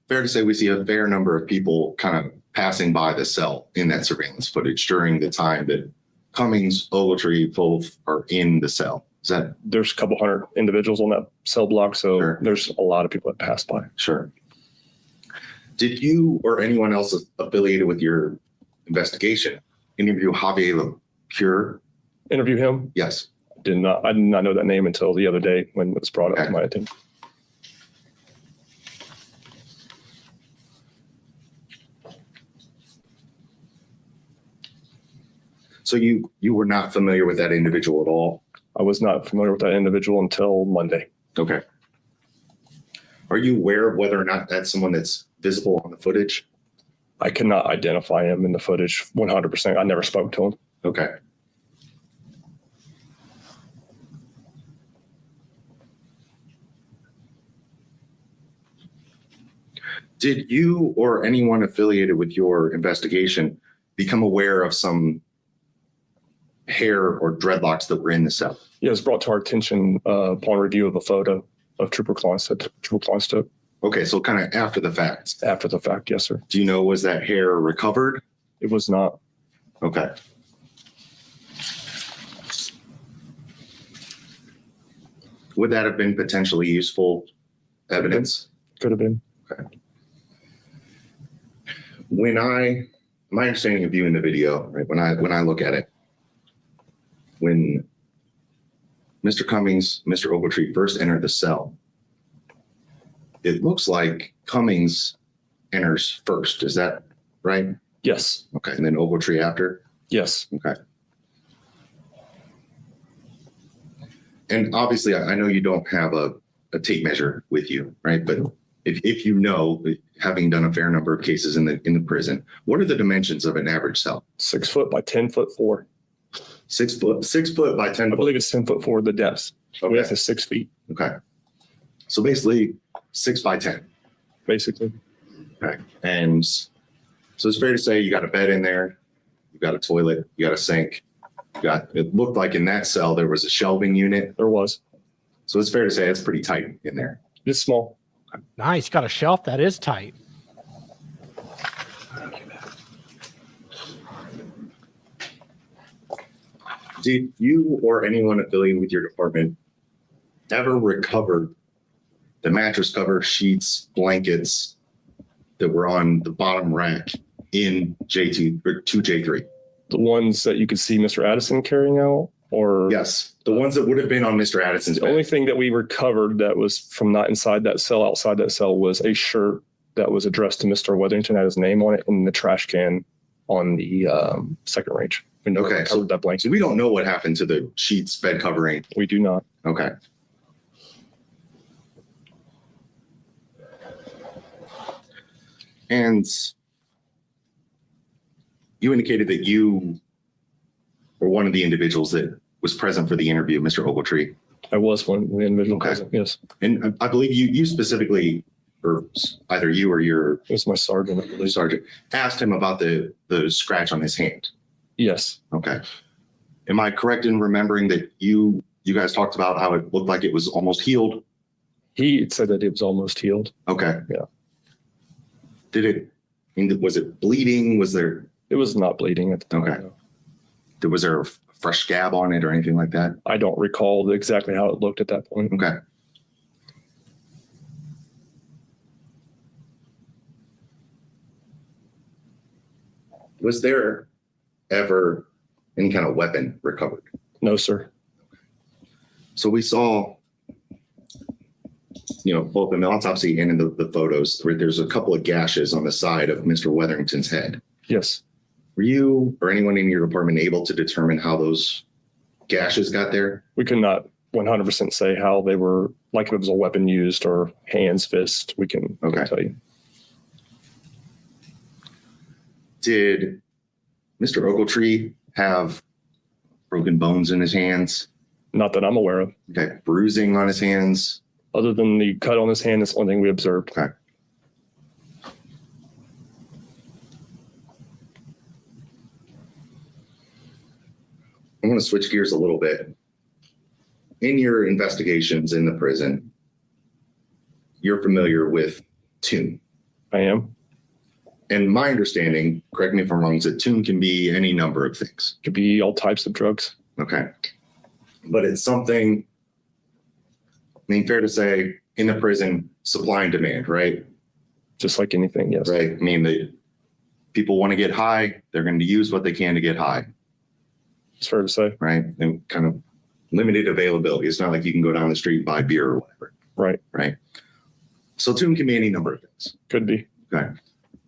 fair to say we see a fair number of people kind of passing by the cell in that surveillance footage during the time that Cummings, Ogletree both are in the cell. Is that There's a couple hundred individuals on that cell block, so Sure. there's a lot of people that pass by. sure? Did you or anyone else affiliated with your investigation interview Javier Lecure? Interview him? Yes. I did not know that name until the other day when it was brought up Okay. to my attention. So you were not familiar with that individual at all? I was not familiar with that individual until Monday. Okay. Are you aware of whether or not that's someone that's visible on the footage? I cannot identify him in the footage 100%. I never spoke to him. Okay. Did you or anyone affiliated with your investigation become aware of some hair or dreadlocks that were in the cell? Yeah, it was brought to our attention upon review of a photo of Trooper Klonstock. Okay, so kind of after the fact. After the fact, yes, sir. Do you know, was that hair recovered? It was not. Okay. Would that have been potentially useful evidence? Could have been. Okay. My understanding of you in the video, right, when I look at it, when Mr. Cummings, Mr. Ogletree first entered the cell, it looks like Cummings enters first. Is that right? Yes. Okay. And then Ogletree after? Yes. Okay. And obviously, I know you don't have a tape measure with you, right? But if you know, having done a fair number of cases in the prison, what are the dimensions of an average cell? 6 foot by 10'4". 6 foot by 10 I foot. believe it's 10'4", the depths. Okay. Width is 6 feet, Okay. So basically 6 by 10. basically. Okay. And so it's fair to say you got a bed in there, you got a toilet, you got a sink, it looked like in that cell there was a shelving unit. There was. So it's fair to say it's pretty tight in there. It's small. Nice. Got a shelf that is tight. Did you or anyone affiliated with your department ever recover the mattress cover, sheets, blankets that were on the bottom rack in J2 or 2J3? The ones that you could see Mr. Addison carrying out, or Yes, the ones that would have been on Mr. Addison's the bed. only thing that we recovered that was from not inside that cell, outside that cell, was a shirt that was addressed to Mr. Weatherington, had his name on it, in the trash can on the second range. We never Okay, recovered that blanket. So we don't know what happened to the sheets, bed covering. We do not. Okay. And you indicated that you were one of the individuals that was present for the interview, Mr. Ogletree. I was one of the individual Okay. present. Yes, And I believe you specifically, or either you or your it was my sergeant, I believe. sergeant, asked him about the scratch on his hand. Yes, Okay. Am I correct in remembering that you guys talked about how it looked like it was almost healed? he said that it was almost healed. Okay. Yeah. Was it bleeding? Was there It was not bleeding at the time. Okay. no. was there a fresh scab on it or anything like that? I don't recall exactly how it looked at that point. Okay. Was there ever any kind of weapon recovered? No, sir. So we saw, both in the autopsy and in the photos, where there's a couple of gashes on the side of Mr. Weatherington's head. Yes. Were you or anyone in your department able to determine how those gashes got there? We could not 100% say how they were, like if it was a weapon used or hands, fist. We can Okay. tell you. Did Mr. Ogletree have broken bones in his hands? Not that I'm aware of. Okay. Bruising on his hands? Other than the cut on his hand, that's the only thing we observed. Okay. I'm going to switch gears a little bit. In your investigations in the prison, you're familiar with tune. I am. And my understanding, correct me if I'm wrong, is that tune can be any number of things. Could be all types of drugs. Okay. But it's something, fair to say, in the prison, supply and demand, right? Just like anything, yes. Right. People want to get high, they're going to use what they can to get high, It's fair to say. right? And kind of limited availability. It's not like you can go down the street and buy beer or whatever, Right. right? So tune can be any number of things. Could be. Okay.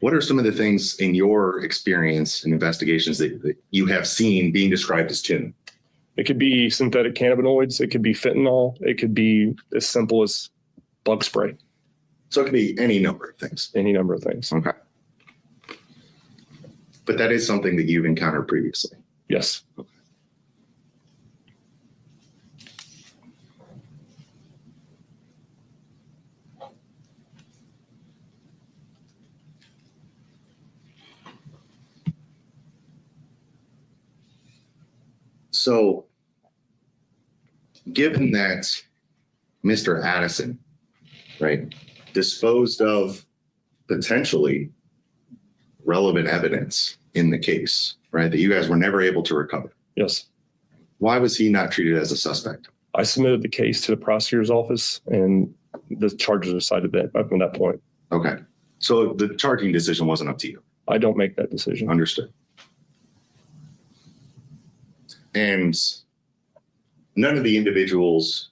What are some of the things in your experience and investigations that you have seen being described as tune? It could be synthetic cannabinoids. It could be fentanyl. It could be as simple as bug spray. So it could be any number of things. Any number of things. Okay. But that is something that you've encountered previously. Yes. So given that Mr. Addison, right, disposed of potentially relevant evidence in the case, right, that you guys were never able to recover, Yes. why was he not treated as a suspect? I submitted the case to the prosecutor's office and the charges are cited up from that point. Okay. So the charging decision wasn't up to you. I don't make that decision. Understood. And none of the individuals,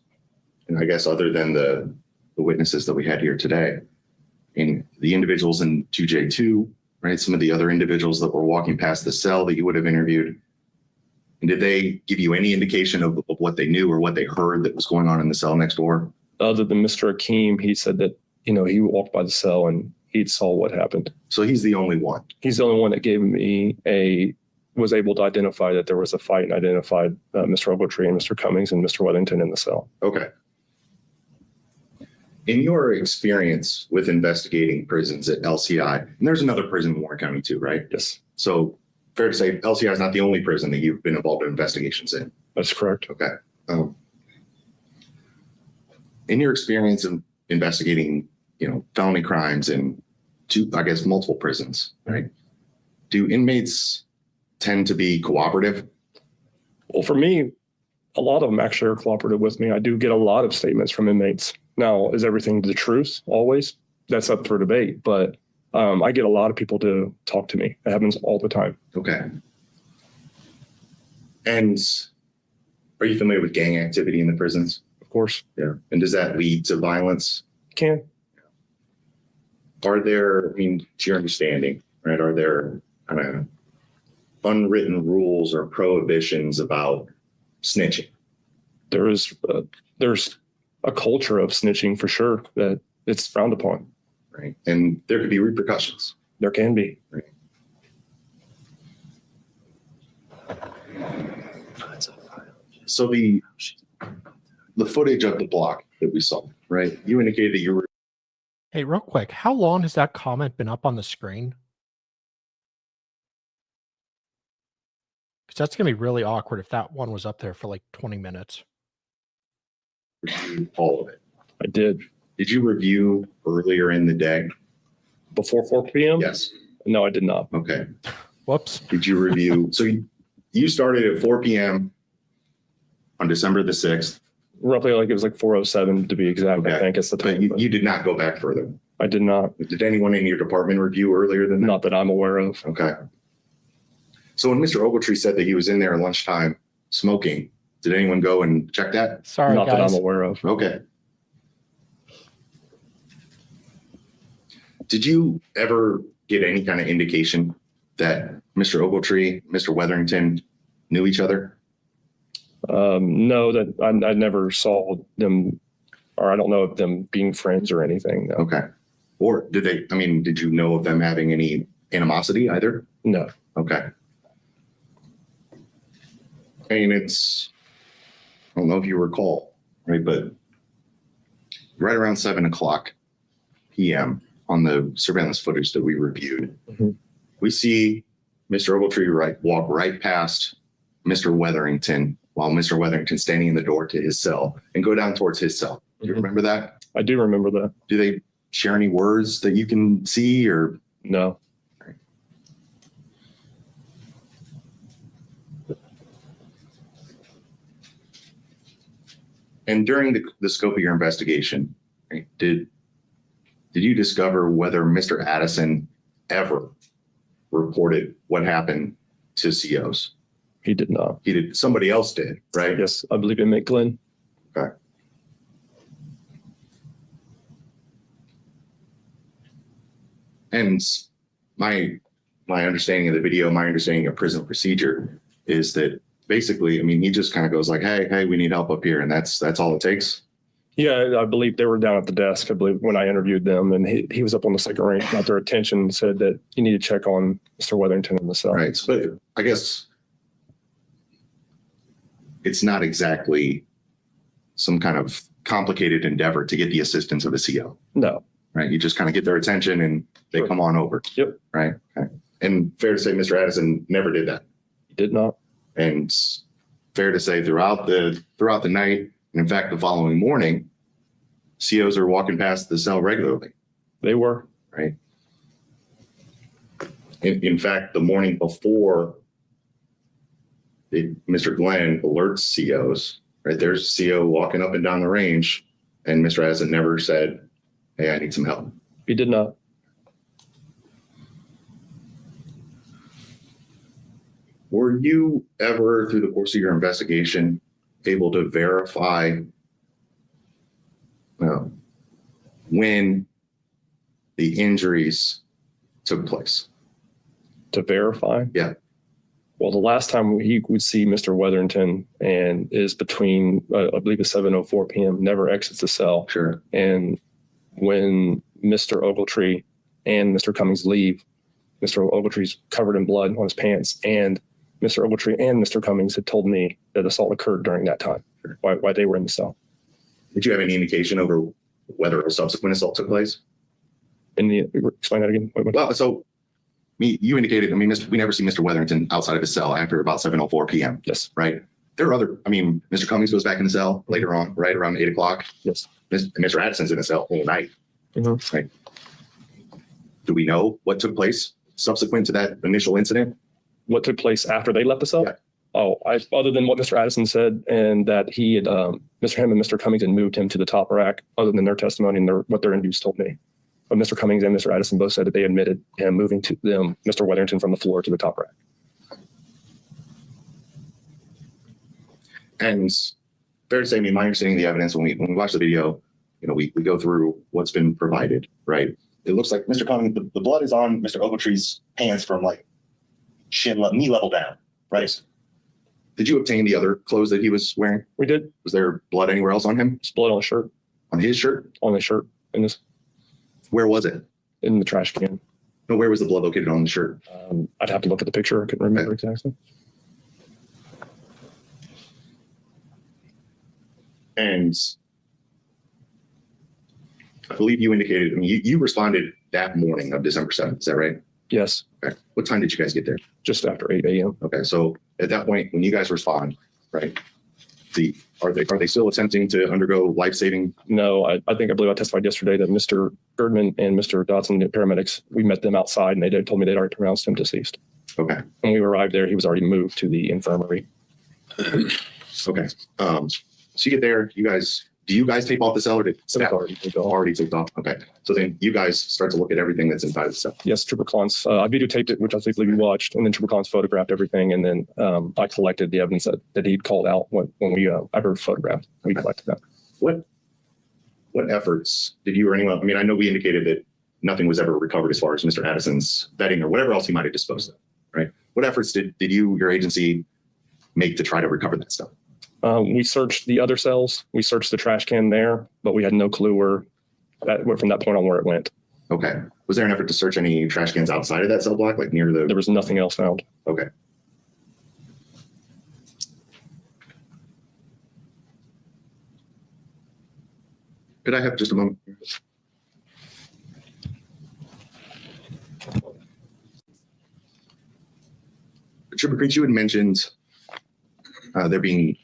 and I guess other than the witnesses that we had here today, and the individuals in 2J2, right, some of the other individuals that were walking past the cell that you would have interviewed, and did they give you any indication of what they knew or what they heard that was going on in the cell next door? Other than Mr. Akeem, he said that, he walked by the cell and he saw what happened. So he's the only one. He's the only one that gave me was able to identify that there was a fight and identified Mr. Ogletree and Mr. Cummings and Mr. Weatherington in the cell. Okay. In your experience with investigating prisons at LCI, and there's another prison in Warren County too, right? Yes, So fair to say LCI is not the only prison that you've been involved in investigations in. that's correct. Okay. In your experience of investigating, felony crimes in multiple prisons, right? Do inmates tend to be cooperative? Well, for me, a lot of them actually are cooperative with me. I do get a lot of statements from inmates. Now, is everything the truth always? That's up for debate, but I get a lot of people to talk to me. It happens all the time. Okay. And are you familiar with gang activity in the prisons? Of course, Yeah. And does that lead to violence? can. Are there, to your understanding, right, are there kind of unwritten rules or prohibitions about snitching? There's a culture of snitching for sure that it's frowned upon. Right. And there could be repercussions. There can be. So the footage of the block that we saw, right? You indicated that you were. Hey, real quick, how long has that comment been up on the screen? Because that's going to be really awkward if that one was up there for like 20 minutes. All of it. I did. Did you review earlier in the day? Before 4 p.m.? Yes. No, I did not. Okay. Whoops. Did you review? So you started at 4 p.m. on December the 6th. Roughly, it was like 4:07 to be exact. Okay. I think it's the time. But you did not go back further. I did not. Did anyone in your department review earlier than that? Not that I'm aware of. Okay. So when Mr. Ogletree said that he was in there at lunchtime smoking, did anyone go and check that? Sorry, Not that guys. I'm aware of. Okay. Did you ever get any kind of indication that Mr. Ogletree, Mr. Weatherington knew each other? No, that I never saw them, or I don't know of them being friends or anything. No. Okay. Or did they, did you know of them having any animosity either? No. Okay. I don't know if you recall, right, but right around 7:00 p.m. on the surveillance footage that we reviewed, we see Mr. Ogletree walk right past Mr. Weatherington while Mr. Weatherington's standing in the door to his cell and go down towards his cell. Do you remember that? I do remember that. Do they share any words that you can see or? No. And during the scope of your investigation, right, did you discover whether Mr. Addison ever reported what happened to COs? He did not. He did. Somebody else did, right? Yes, I believe inmate Glenn. Okay. And my understanding of the video, my understanding of prison procedure is that basically, he just kind of goes like, hey, we need help up here. And that's all it takes. Yeah, I believe they were down at the desk, I believe, when I interviewed them. And he was up on the second rank, got their attention, and said that you need to check on Mr. Weatherington in the cell. Right. But I guess it's not exactly some kind of complicated endeavor to get the assistance of a CO. No. Right. You just kind of get their attention and they Sure. come on over. Yep. Right. Okay. And fair to say Mr. Addison never did that. He did not. And fair to say throughout the night, and in fact, the following morning, COs are walking past the cell regularly, They were. right? In fact, the morning before, Mr. Glenn alerts COs, right? There's a CO walking up and down the range, and Mr. Addison never said, "Hey, I need some help." He did not. Were you ever, through the course of your investigation, able to verify when the injuries took place? To verify? Yeah. Well, the last time he would see Mr. Weatherington and is between, I believe it's 7:04 p.m., never exits the cell. Sure. And when Mr. Ogletree and Mr. Cummings leave, Mr. Ogletree's covered in blood on his pants, and Mr. Ogletree and Mr. Cummings had told me that assault occurred during that time, why they were in the cell. Did you have any indication over whether a subsequent assault took place? Explain that again. Well, so you indicated, we never see Mr. Weatherington outside of his cell after about 7:04 p.m. Yes. Right. There are other, Mr. Cummings goes back in the cell later on, right around 8 o'clock. Yes. Mr. Addison's in the cell all night. Mm-hmm. Right. Do we know what took place subsequent to that initial incident? What took place after they left the cell? Yeah. Oh, other than what Mr. Addison said, and that he had, Mr. Hamm and Mr. Cummings had moved him to the top rack, other than their testimony and what their interviews told me. But Mr. Cummings and Mr. Addison both said that they admitted him moving to them, Mr. Weatherington, from the floor to the top rack. And fair to say, my understanding of the evidence when we watch the video, we go through what's been provided, right? It looks like Mr. Cummings, the blood is on Mr. Ogletree's pants from like knee level down, right? Yes. Did you obtain the other clothes that he was wearing? We did. Was there blood anywhere else on him? There's blood on his shirt. On his shirt? On his shirt. Where was it? In the trash can. No, where was the blood located on the shirt? I'd have to look at the picture. I couldn't remember exactly. And I believe you indicated, you responded that morning of December 7th. Is that right? Yes. Okay. What time did you guys get there? Just after 8 a.m. Okay. So at that point, when you guys respond, right, are they still attempting to undergo life-saving? No, I believe I testified yesterday that Mr. Girdman and Mr. Dodson, the paramedics, we met them outside and they told me they'd already pronounced him deceased. Okay. When we arrived there, he was already moved to the infirmary. Okay. So you get there, do you guys tape off the cell or did staff already taped off? Okay. So then you guys start to look at everything that's inside the cell. Yes, Trooper Klantz, I videotaped it, which I think you watched, and then Trooper Klantz photographed everything, and then I collected the evidence that he'd called out when we ever photographed. We collected that. What efforts did you or anyone, I know we indicated that nothing was ever recovered as far as Mr. Addison's bedding or whatever else he might have disposed of, right? What efforts did your agency make to try to recover that stuff? We searched the other cells. We searched the trash can there, but we had no clue from that point on where it went. Okay. Was there an effort to search any trash cans outside of that cell block, like near the? There was nothing else found. Okay. Could I have just a moment? Trooper Creech, you had mentioned there being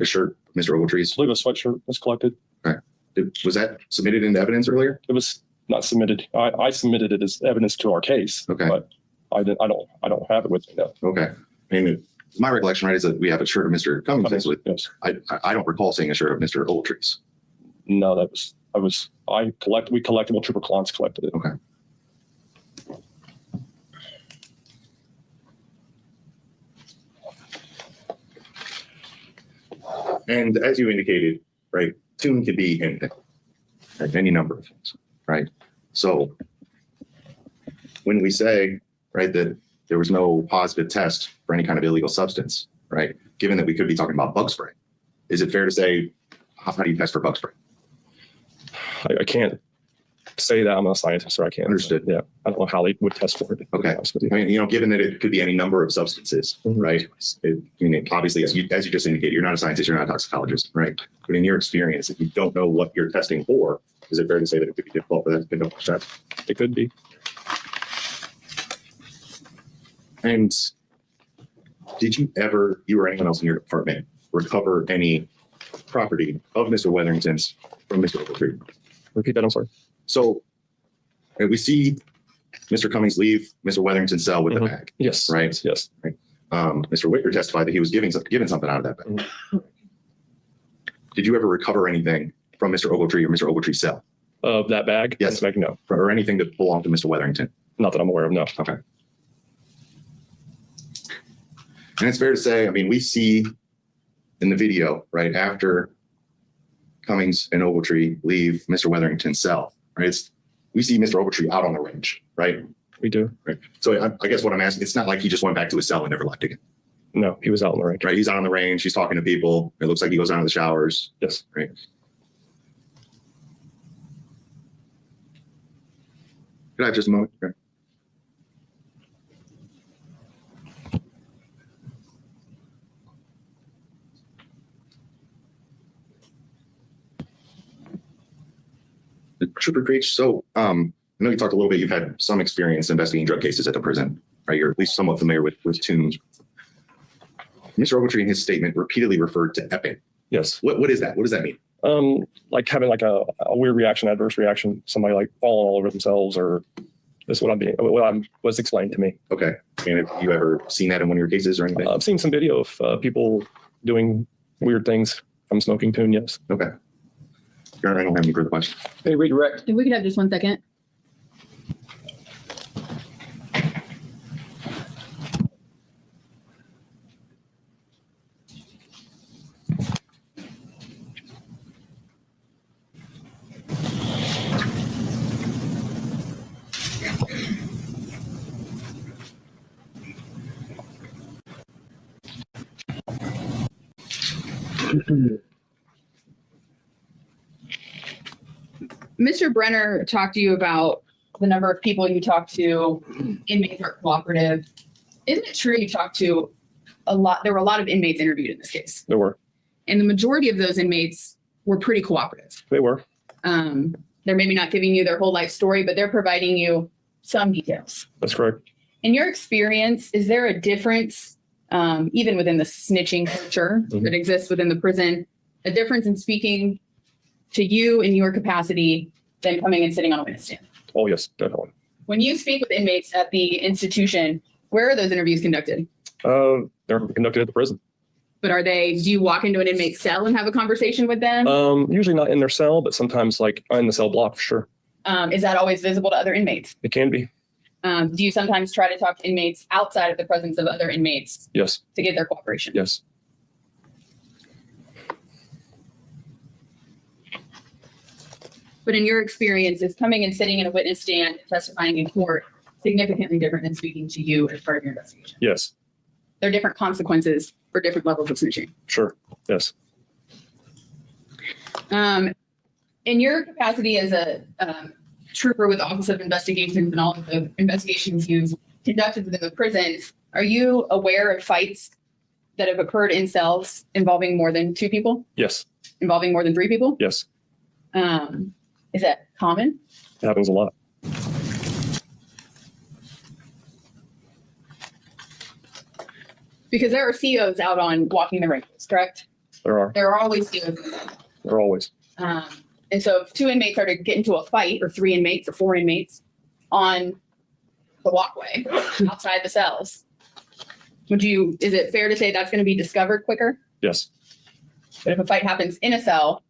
a shirt, Mr. Ogletree's. I believe a sweatshirt was collected. Okay. Was that submitted into evidence earlier? It was not submitted. I submitted it as evidence to our case. Okay. But I don't have it with me now. Okay. My recollection, right, is that we have a shirt of Mr. Cummings with. Yes. I don't recall seeing a shirt of Mr. Ogletree's. No, we collected, well, Trooper Klantz collected it. Okay. And as you indicated, right, tune could be anything, right, any number of things, right? So when we say, right, that there was no positive test for any kind of illegal substance, right, given that we could be talking about bug spray, is it fair to say, how do you test for bug spray? I can't say that. I'm not a scientist, so I can't. Understood. Yeah. I don't know how they would test for it. Okay. Given that it could be any number of substances, right? Obviously, as you just indicated, you're not a scientist, you're not a toxicologist, right? But in your experience, if you don't know what you're testing for, is it fair to say that it could be difficult for that to pick up that? It could be. And did you or anyone else in your department recover any property of Mr. Weatherington's from Mr. Ogletree? Repeat that, I'm sorry. So we see Mr. Cummings leave Mr. Weatherington's cell with the bag, Yes. right? Yes. Mr. Wicker testified that he was given something out of that bag. Did you ever recover anything from Mr. Ogletree or Mr. Ogletree's cell? Of that bag? Yes. Bag, no. Or anything that belonged to Mr. Weatherington? Not that I'm aware of, no. Okay. And it's fair to say, I mean, we see in the video, right, after Cummings and Ogletree leave Mr. Weatherington's cell, right? We see Mr. Ogletree out on the range, right? We do. Right. So I guess what I'm asking, it's not like he just went back to his cell and never left again, No, he was out in the range. right? He's out on the range. He's talking to people. It looks like he goes down to the showers. Yes. Right. Could I have just a moment? Okay. Trooper Creech, so I know you talked a little bit, you've had some experience investigating drug cases at the prison, right? You're at least somewhat familiar with tunes. Mr. Ogletree in his statement repeatedly referred to epping. Yes. What is that? What does that mean? Like having like a weird reaction, adverse reaction, somebody like falling all over themselves, or that's what was explained to me. Okay. And have you ever seen that in one of your cases or anything? I've seen some video of people doing weird things from smoking tune. Yes. Okay. Your Honor, I don't have any further questions. Hey, redirect. If we could have just 1 second. Mr. Brenner talked to you about the number of people you talked to, inmates are cooperative. Isn't it true you talked to a lot? There were a lot of inmates interviewed in this case, There were. and the majority of those inmates were pretty cooperative. They were. They're maybe not giving you their whole life story, but they're providing you some details. That's correct. In your experience, is there a difference, even within the snitching culture that exists within the prison, a difference in speaking to you in your capacity than coming and sitting on a witness stand? Oh, yes, definitely. When you speak with inmates at the institution, where are those interviews conducted? They're conducted at the prison. But do you walk into an inmate cell and have a conversation with them? Usually not in their cell, but sometimes like in the cell block for sure. Is that always visible to other inmates? It can be. Do you sometimes try to talk to inmates outside of the presence of other inmates Yes. to get their cooperation? Yes. But in your experience, is coming and sitting in a witness stand, testifying in court, significantly different than speaking to you as part of your investigation? Yes. There are different consequences for different levels of snitching. Sure. Yes. In your capacity as a trooper with the Office of Investigations and all of the investigations you've conducted within the prisons, are you aware of fights that have occurred in cells involving more than 2 people, Yes. involving more than 3 people? Yes. Is that common? It happens a lot. Because there are COs out on walking the ranges, correct? There are. There are always COs. There are always. And so if 2 inmates are to get into a fight, or 3 inmates or 4 inmates on the walkway outside the cells, is it fair to say that's going to be discovered quicker? Yes. But if a fight happens in a cell,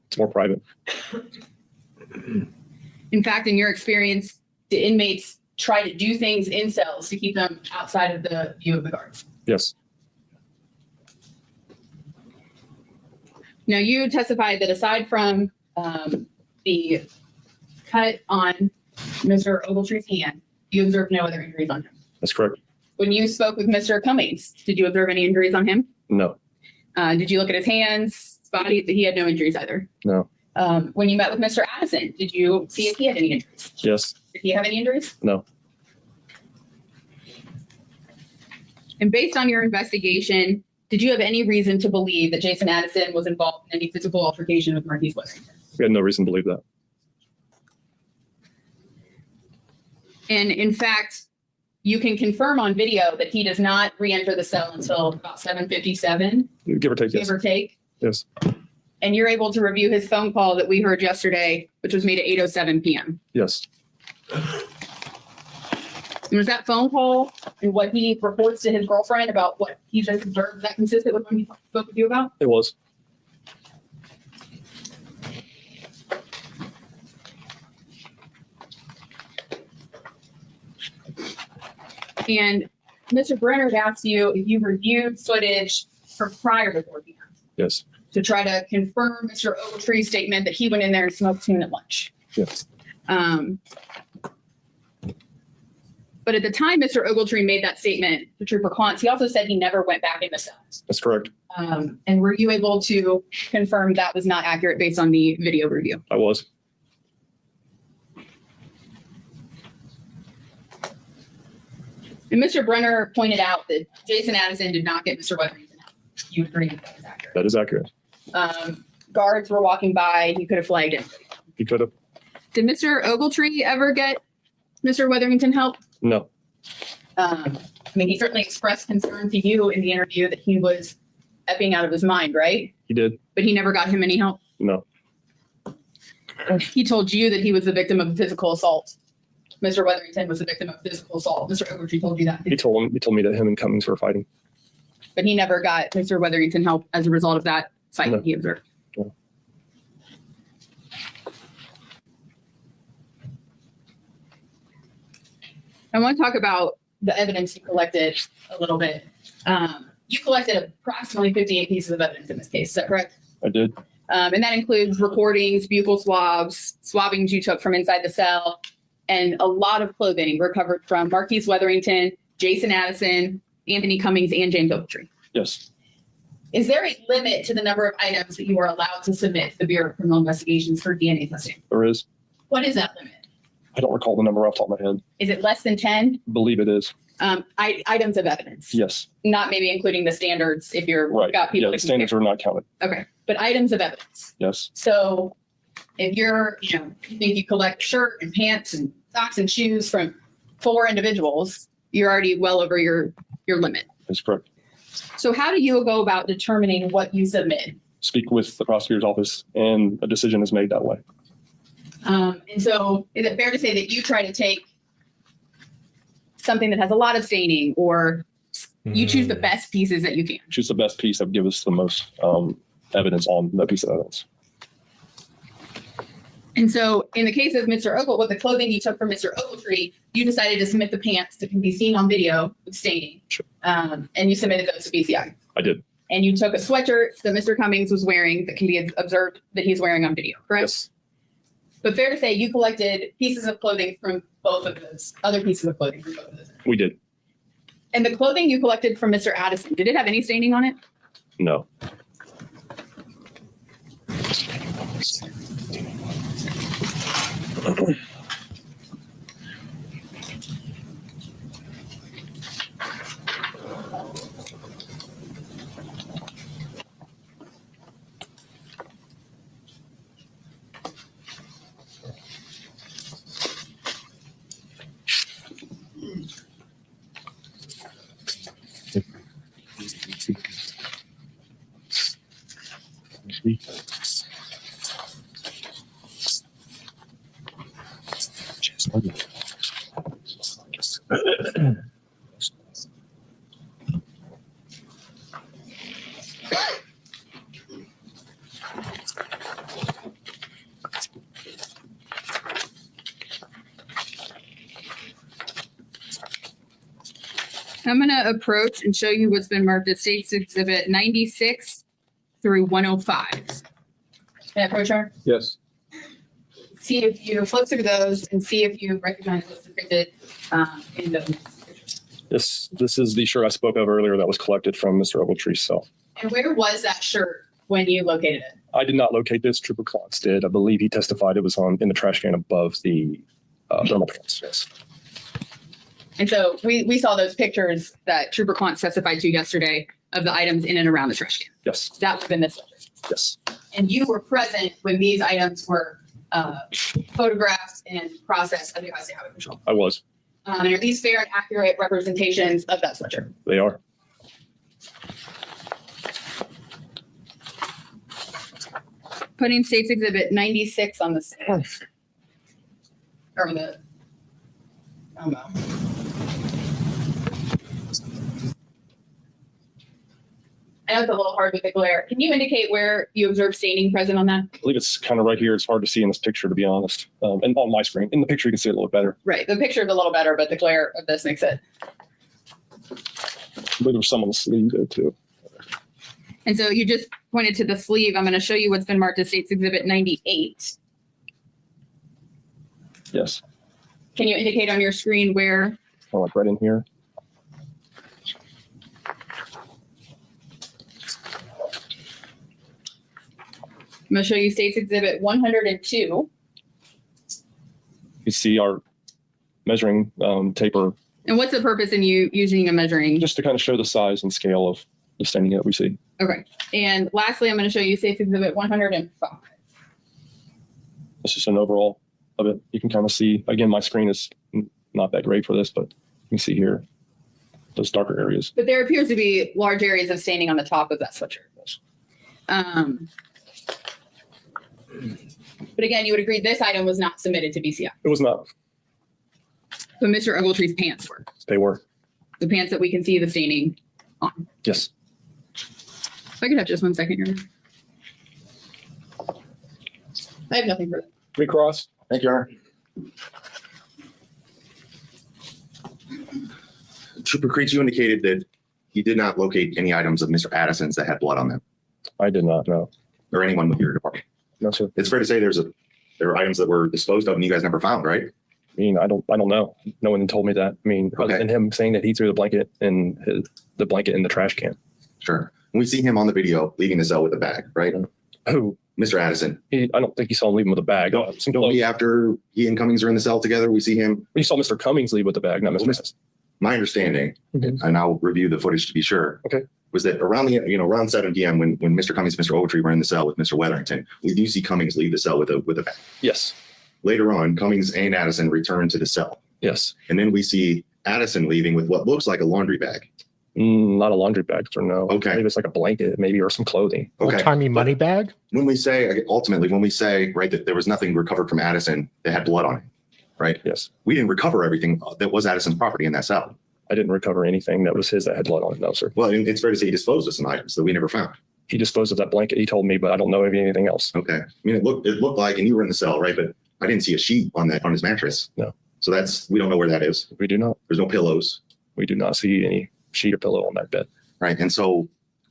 It's more private. in fact, in your experience, do inmates try to do things in cells to keep them outside of the view of the guards? Yes. Now, you testified that aside from the cut on Mr. Ogletree's hand, you observed no other injuries on him. That's correct. When you spoke with Mr. Cummings, did you observe any injuries on him? No. Did you look at his hands, body? He had no injuries either. No. When you met with Mr. Addison, did you see if he had any injuries? Yes. Did he have any injuries? No. And based on your investigation, did you have any reason to believe that Jason Addison was involved in any physical altercation with Marquise Weatherington? We had no reason to believe that. And in fact, you can confirm on video that he does not re-enter the cell until about 7:57, Give or take, yes. give or take. Yes. And you're able to review his phone call that we heard yesterday, which was made at 8:07 p.m. Yes. And was that phone call and what he reports to his girlfriend about what he just observed that consistent with what he spoke with you about? It was. And Mr. Brenner had asked you if you reviewed footage from prior to 4 p.m. Yes. to try to confirm Mr. Ogletree's statement that he went in there and smoked tuna at lunch. Yes. But at the time Mr. Ogletree made that statement to Trooper Klontz, he also said he never went back in the cells. That's correct. And were you able to confirm that was not accurate based on the video review? I was. And Mr. Brenner pointed out that Jason Addison did not get Mr. Weatherington out. You agree that that is accurate? That is accurate. Guards were walking by. He could have flagged anybody. He could have. Did Mr. Ogletree ever get Mr. Weatherington help? No. I mean, he certainly expressed concern to you in the interview that he was effing out of his mind, right? He did. But he never got him any help. No. He told you that he was the victim of physical assault. Mr. Weatherington was the victim of physical assault. Mr. Ogletree told you that. He told me that him and Cummings were fighting. But he never got Mr. Weatherington help as a result of that fight No. that he observed. No. I want to talk about the evidence you collected a little bit. You collected approximately 58 pieces of evidence in this case. Is that correct? I did. And that includes recordings, buccal swabs, swabbings you took from inside the cell, and a lot of clothing recovered from Marquise Weatherington, Jason Addison, Anthony Cummings, and James Ogletree. Yes. Is there a limit to the number of items that you are allowed to submit to the Bureau of Criminal Investigations for DNA testing? There is. What is that limit? I don't recall the number off the top of my head. Is it less than 10 I believe it is. items of evidence? Yes. Not maybe including the standards if you're Right. got people. Yeah, the to standards compare. are not counted. Okay, but items of evidence. Yes. So if you're, you think you collect shirt and pants and socks and shoes from 4 individuals, you're already well over your limit. That's correct. So how do you go about determining what you submit? Speak with the prosecutor's office and a decision is made that way. And so is it fair to say that you try to take something that has a lot of staining, or you choose the best pieces that you can? Choose the best piece that would give us the most evidence on that piece of evidence. And so in the case of Mr. Ogle, with the clothing you took from Mr. Ogletree, you decided to submit the pants that can be seen on video with staining. Sure. And you submitted those to BCI. I did. And you took a sweatshirt that Mr. Cummings was wearing that can be observed that he's wearing on video, correct? Yes. But fair to say you collected pieces of clothing from both of those, other pieces of clothing from both of those. We did. And the clothing you collected from Mr. Addison, did it have any staining on it? No. I'm going to approach and show you what's been marked as State's Exhibit 96 through 105. Can I approach her? Yes. See if you flip through those and see if you recognize what's depicted in those pictures. This is the shirt I spoke of earlier that was collected from Mr. Ogletree's cell. And where was that shirt when you located it? I did not locate this. Trooper Klontz did. I believe he testified it was in the trash can above the thermal pants. Yes. And so we saw those pictures that Trooper Klontz testified to yesterday of the items in and around the trash can. Yes. That would have been this sweatshirt. Yes. And you were present when these items were photographed and processed at the Ohio State Highway Patrol. I was. And are these fair and accurate representations of that sweatshirt? They are. Putting State's Exhibit 96 on the stand. Or the, I don't know. I know it's a little hard with the glare. Can you indicate where you observe staining present on that? I believe it's kind of right here. It's hard to see in this picture, to be honest. And on my screen. In the picture, you can see it a little better. Right, the picture is a little better, but the glare of this makes it. I believe there's some on the sleeve there too. And so you just pointed to the sleeve. I'm going to show you what's been marked as State's Exhibit 98. Yes. Can you indicate on your screen where? Kind of like right in here. I'm going to show you State's Exhibit 102. You see our measuring taper, And what's the purpose in you using a measuring? just to kind of show the size and scale of the staining that we see. Okay. And lastly, I'm going to show you State's Exhibit 105. It's just an overall of it. You can kind of see, again, my screen is not that great for this, but you can see here those darker areas. But there appears to be large areas of staining on the top of that sweatshirt. But again, you would agree this item was not submitted to BCI. It was not. But Mr. Ogletree's pants were. They were. The pants that we can see the staining on. Yes. If I could have just 1 second here. I have nothing further. Recross. Thank you, Your Honor. Trooper Creech, you indicated that you did not locate any items of Mr. Addison's that had blood on them, I did not know. or anyone with your department. No, sir. It's fair to say there are items that were disposed of and you guys never found, right? I mean, I don't know. No one told me that. I mean, other Okay. than him saying that he threw the blanket in the blanket in the trash can. Sure. We see him on the video leaving the cell with a bag, right? Who? Mr. Addison. I don't think he saw him leave him with a bag. Some clothes. After he and Cummings are in the cell together, we see him. You saw Mr. Cummings leave with the bag, not Mr. Addison. My understanding, Mhm. and I'll review the footage to be sure. Okay. Was that around around 7 p.m. when Mr. Cummings and Mr. Ogletree were in the cell with Mr. Weatherington, we do see Cummings leave the cell with a bag. Yes. Later on, Cummings and Addison return to the cell. Yes. And then we see Addison leaving with what looks like a laundry bag. Not a laundry bag, or no. Okay. Maybe it's like a blanket, maybe, or some clothing. Okay. Old-timey money bag? When we say, ultimately, right, that there was nothing recovered from Addison that had blood on it, right? Yes. We didn't recover everything that was Addison's property in that cell. I didn't recover anything that was his that had blood on it. No, sir. Well, it's fair to say he disposed of some items that we never found. He disposed of that blanket. He told me, but I don't know of anything else. Okay. I mean, it looked like, and you were in the cell, right? But I didn't see a sheet on his mattress. No. So we don't know where that is. We do not. There's no pillows. We do not see any sheet or pillow on that bed. Right. And so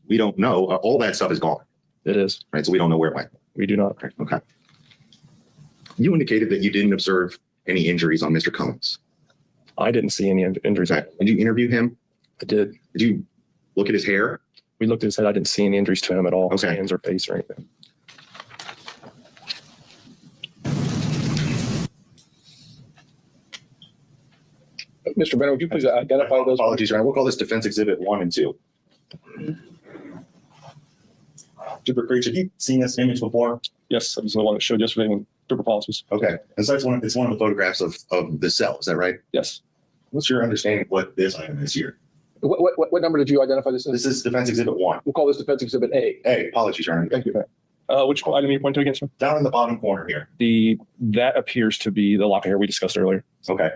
we don't know. All that stuff is gone. It is. Right. So we don't know where it went. We do not. Right. Okay. You indicated that you didn't observe any injuries on Mr. Cummings. I didn't see any injuries. Okay. Did you interview him? I did. Did you look at his hair? We looked at his head. I didn't see any injuries to him at all. Okay. His hands or face or anything. Mr. Bennett, would you please identify those? Apologies, Your Honor. We'll call this Defense Exhibit 1 and 2. Trooper Creech, have you seen this image before? Yes, that was the one that showed yesterday when Trooper Paulus was. Okay. And so it's one of the photographs of the cell. Is that right? Yes. What's your understanding of what this item is here? What number did you identify this as? This is Defense Exhibit 1. We'll call this Defense Exhibit A. Hey, apologies, Your Honor. Thank you. Which item you point to again, sir? Down in the bottom corner here. That appears to be the lock of hair we discussed earlier. Okay.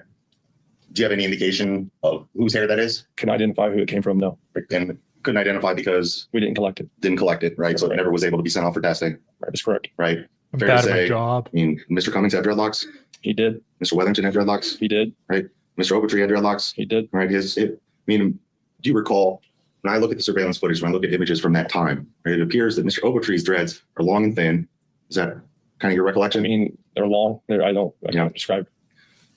Do you have any indication of whose hair that is? Can I identify who it came from? No. And couldn't identify because We didn't collect it. didn't collect it, right? So it never was able to be sent off for testing, Right, that's correct. right? Fair to Bad of say. a job. I mean, Mr. Cummings had dreadlocks. He did. Mr. Weatherington had dreadlocks. He did. Mr. Ogletree had dreadlocks. He did. Right? Do you recall when I look at the surveillance footage, when I look at images from that time, right, it appears that Mr. Ogletree's dreads are long and thin. Is that kind of your I recollection? mean, they're long. I Yeah. can't describe.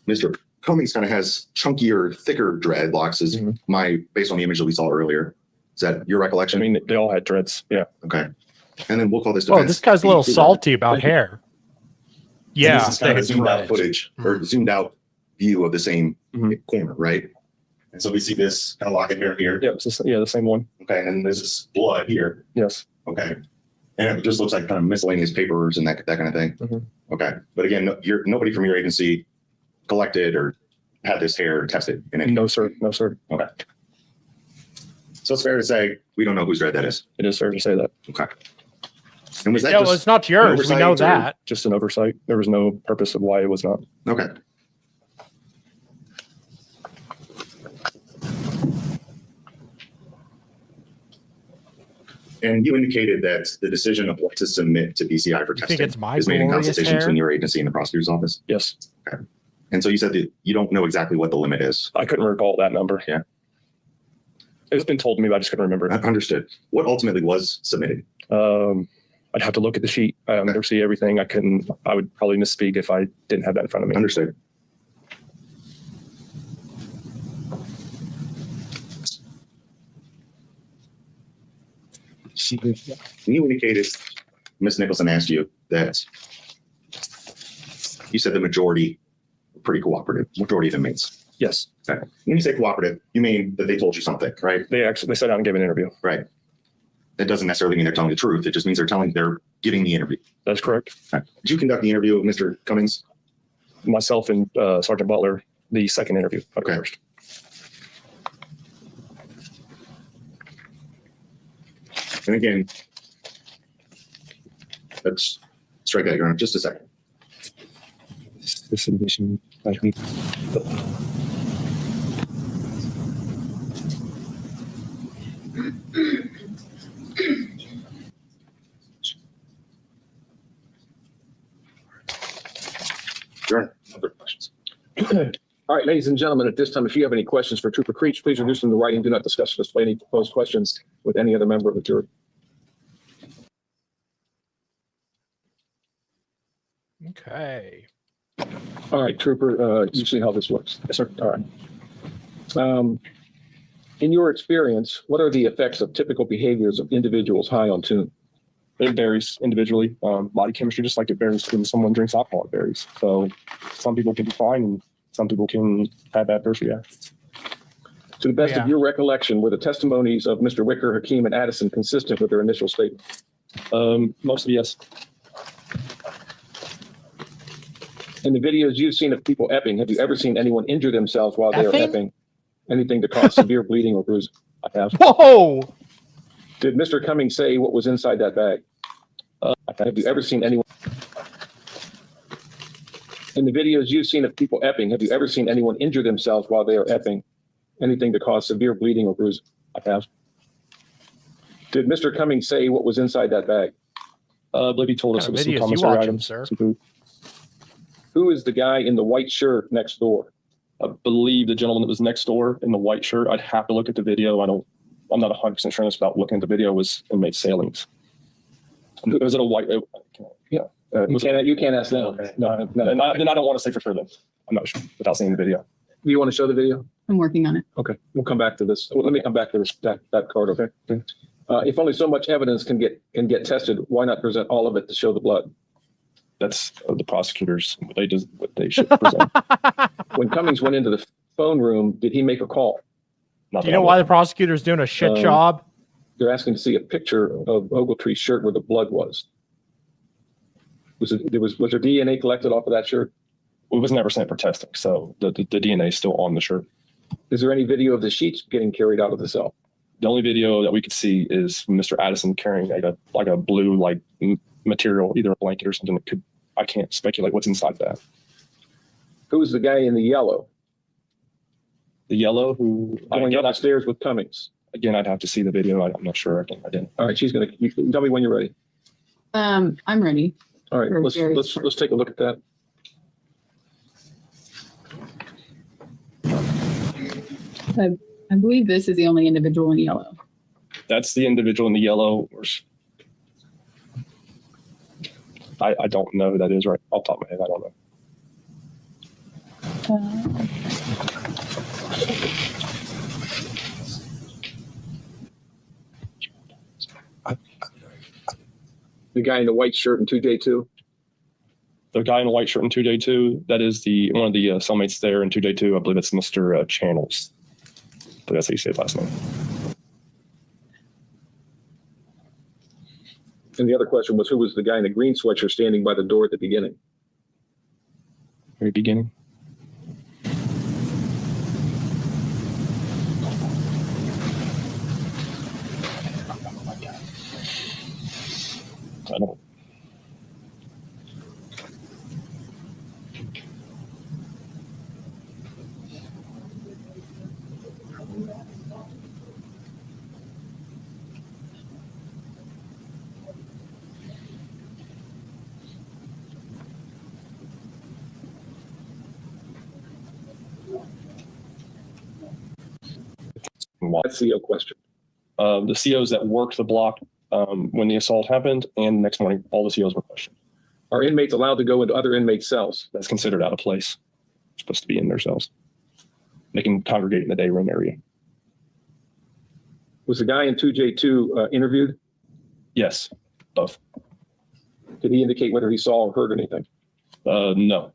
Mr. Cummings kind of has chunkier, thicker dreadlocks, is Mhm. based on the image that we saw earlier. Is that your I recollection? mean, they all had dreads. Yeah. Okay. And then we'll call this Oh, defense. this guy's a little B2. salty about hair. And Yeah. This is kind of a they zoomed out dread. footage or zoomed out view of the same Mhm. corner, right? And so we see this kind of lock of hair here. Yeah. The same one. Okay. And then there's this blood here. Yes. Okay. And it just looks like kind of miscellaneous papers and that kind of thing. Mhm. Okay. But again, nobody from your agency collected or had this hair tested in it? No, sir. No, sir. Okay. So it's fair to say we don't know whose red that is. It is fair to say that. Okay. And was that No, just it's not yours. We know oversight or- that. Just an oversight. There was no purpose of why it was not. Okay. And you indicated that the decision of what to submit to BCI for You think testing it's my is made in glorious consultation hair? between your agency and the prosecutor's office. Yes. And so you said that you don't know exactly what the limit is. I couldn't recall that number. Yeah. It's been told to me, but I just couldn't remember it. Understood. What ultimately was submitted? I'd have to look at the sheet. I never see everything. I would probably misspeak if I didn't have that in front of me. Understood. You indicated, Ms. Nicholson asked you that you said the majority were pretty cooperative, majority of inmates. Yes. Okay. When you say cooperative, you mean that they told you something, right? They sat down and gave an interview. Right. That doesn't necessarily mean they're telling the truth. It just means they're giving the interview. That's correct. Okay. Did you conduct the interview with Mr. Cummings? Myself and Sergeant Butler, the second interview. Okay. First. And again, let's strike that ground just a second. This submission, I think. Sure. Other questions? All right, ladies and gentlemen, at this time, if you have any questions for Trooper Creech, please reduce them to writing. Do not discuss or display any proposed questions with any other member of the jury. Okay. All right, Trooper, you see how this works. Yes, sir. All right. In your experience, what are the effects of typical behaviors of individuals high on tune? It varies individually. Body chemistry, just like it varies when someone drinks alcohol, it varies. So some people can be fine and some people can have adverse reactions. To the best Yeah. of your recollection, were the testimonies of Mr. Wicker, Hakeem, and Addison consistent with their initial statement? Mostly, yes. In the videos you've seen of people epping, have you ever seen anyone injure themselves while they are Effing? epping? Anything to cause severe bleeding or bruising? I have. Whoa! Did Mr. Cummings say what was inside that bag? Have you ever seen anyone? In the videos you've seen of people epping, have you ever seen anyone injure themselves while they are epping? Anything to cause severe bleeding or bruising? I have. Did Mr. Cummings say what was inside that bag? I believe he told us What it was kind of some videos you commissary watching, items. sir? Some food. Who is the guy in the white shirt next door? I believe the gentleman that was next door in the white shirt. I'd have to look at the video. I'm not 100% sure on this without looking at the video. Was inmate Sailings. Was it a white? Yeah. You can't ask them. No. Then I don't want to say for sure. Then I'm not sure without seeing the video. Do you want to show the video? I'm working on it. Okay, we'll come back to this. Well, let me come back to this, that card, okay? If only so much evidence can get tested, why not present all of it to show the blood? That's the prosecutors. What they should present. When Cummings went into the phone room, did he make a call? Not Do that you know I'm- why the prosecutor's doing a shit job? They're asking to see a picture of Ogletree's shirt where the blood was. Was there DNA collected off of that shirt? It was never sent for testing, so the DNA is still on the shirt. Is there any video of the sheets getting carried out of the cell? The only video that we could see is Mr. Addison carrying like a blue material, either a blanket or something. I can't speculate what's inside that. Who is the guy in the yellow The yellow, who going up the stairs with Cummings? again, I'd have to see the video. I'm not sure. I didn't. All right, you tell me when you're ready. I'm ready. All right, Sure, Jerry. let's take a look at that. I believe this is the only individual in yellow. That's the individual in the yellow. I don't know who that is right off the top of my head. I don't know. The guy in the white shirt in 2J2? The guy in the white shirt in 2J2, that is one of the cellmates there in 2J2. I believe that's Mr. Channels. But that's how you say his last name. And the other question was, who was the guy in the green sweatshirt standing by the door at the beginning? Very beginning. I don't. That's the question. The COs that worked the block when the assault happened, and the next morning, all the COs were questioned. Are inmates allowed to go into other inmates' cells? That's considered out of place. They're supposed to be in their cells. They can congregate in the day room area. Was the guy in 2J2 interviewed? Yes, both. Did he indicate whether he saw or heard anything? No.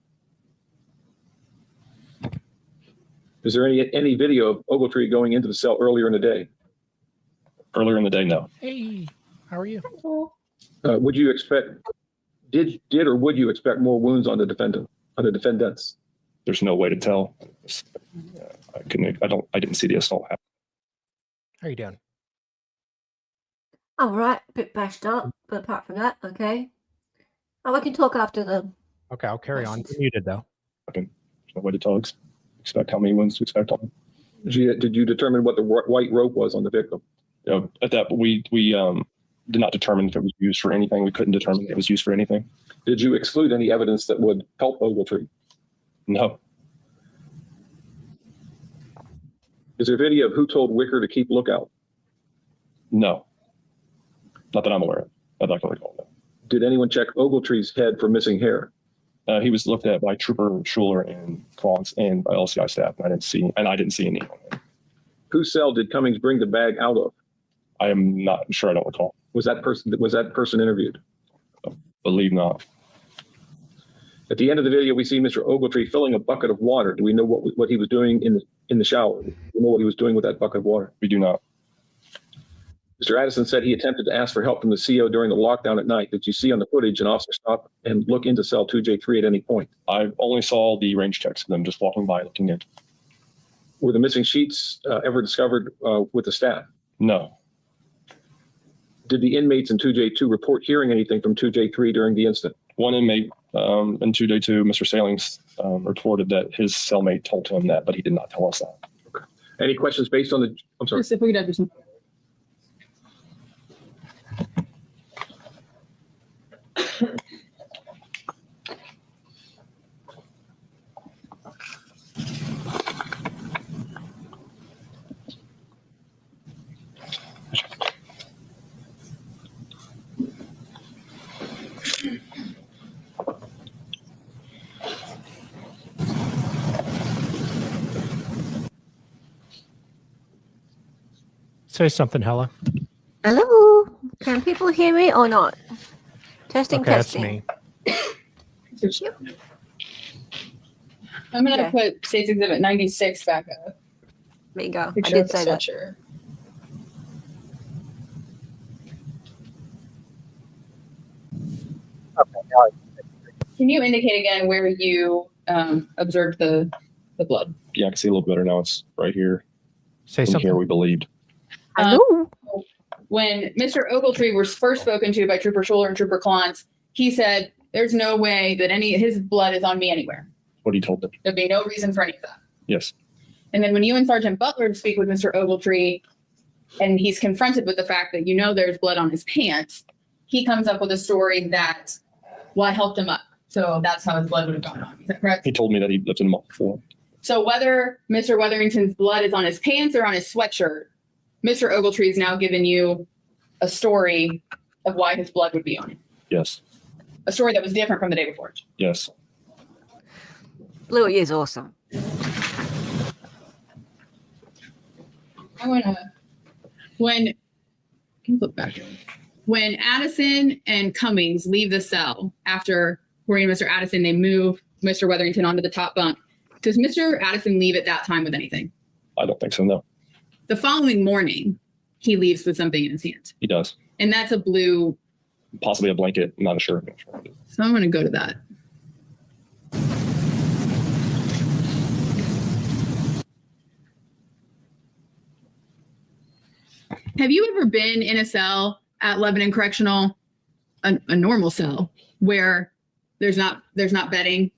Is there any video of Ogletree going into the cell earlier in the day? Earlier in the day, no. Hey, how are you? Would you expect, did or would you expect more wounds on the defendants? There's no way to tell. I didn't see the assault happen. How are you doing? All right, a bit bashed up, but apart from that, okay. Oh, I can talk after the. Okay, I'll carry on. You're muted though. There's no way to tell. Expect how many wounds to expect on. Did you determine what the white rope was on the victim? At that, we did not determine if it was used for anything. We couldn't determine if it was used for anything. Did you exclude any evidence that would help Ogletree? No. Is there video of who told Wicker to keep lookout? No. Not that I'm aware of. I'd like to recall that. Did anyone check Ogletree's head for missing hair? He was looked at by Trooper Schuler and Klantz and by LCI staff, and I didn't see any. Whose cell did Cummings bring the bag out of? I am not sure. I don't recall. Was that person interviewed? Believe not. At the end of the video, we see Mr. Ogletree filling a bucket of water. Do we know what he was doing in the shower? Do we know what he was doing with that bucket of water? We do not. Mr. Addison said he attempted to ask for help from the CO during the lockdown at night. Did you see on the footage an officer stop and look into cell 2J3 at any point? I only saw the range checks of them just walking by looking in. Were the missing sheets ever discovered with the staff? No. Did the inmates in 2J2 report hearing anything from 2J3 during the incident? One inmate in 2J2, Mr. Salings, reported that his cellmate told him that, but he did not tell us that. Okay. Any questions based on the, I'm sorry. If we could have some. Say something, Hella. Hello, can people hear me or not? Testing, Okay, testing. that's me. I'm gonna Yeah. put State's Exhibit 96 back up. There you go. I Picture did of the say that. sweatshirt. Can you indicate again where you observed the blood? Yeah, I can see a little better now. It's right here. Say In something. here, we believed. Hello. When Mr. Ogletree was first spoken to by Trooper Schuler and Trooper Klantz, he said, "There's no way that his blood is on me anywhere. What he told them. There'd be no reason for any of that." Yes. And then when you and Sergeant Butler speak with Mr. Ogletree, and he's confronted with the fact that there's blood on his pants, he comes up with a story that, well, I helped him up. So that's how his blood would have gone on. Is that correct? He told me that he lifted him up before. So whether Mr. Weatherington's blood is on his pants or on his sweatshirt, Mr. Ogletree has now given you a story of why his blood would be on it. Yes. A story that was different from the day before. Yes. Louis is awesome. Can you flip back? When Addison and Cummings leave the cell after, according to Mr. Addison, they move Mr. Weatherington onto the top bunk. Does Mr. Addison leave at that time with anything? I don't think so, no. The following morning, he leaves with something in his hand. He does. And that's a blue. Possibly a blanket, I'm not sure. So I'm going to go to that. Have you ever been in a cell at Lebanon Correctional a normal cell where there's not bedding,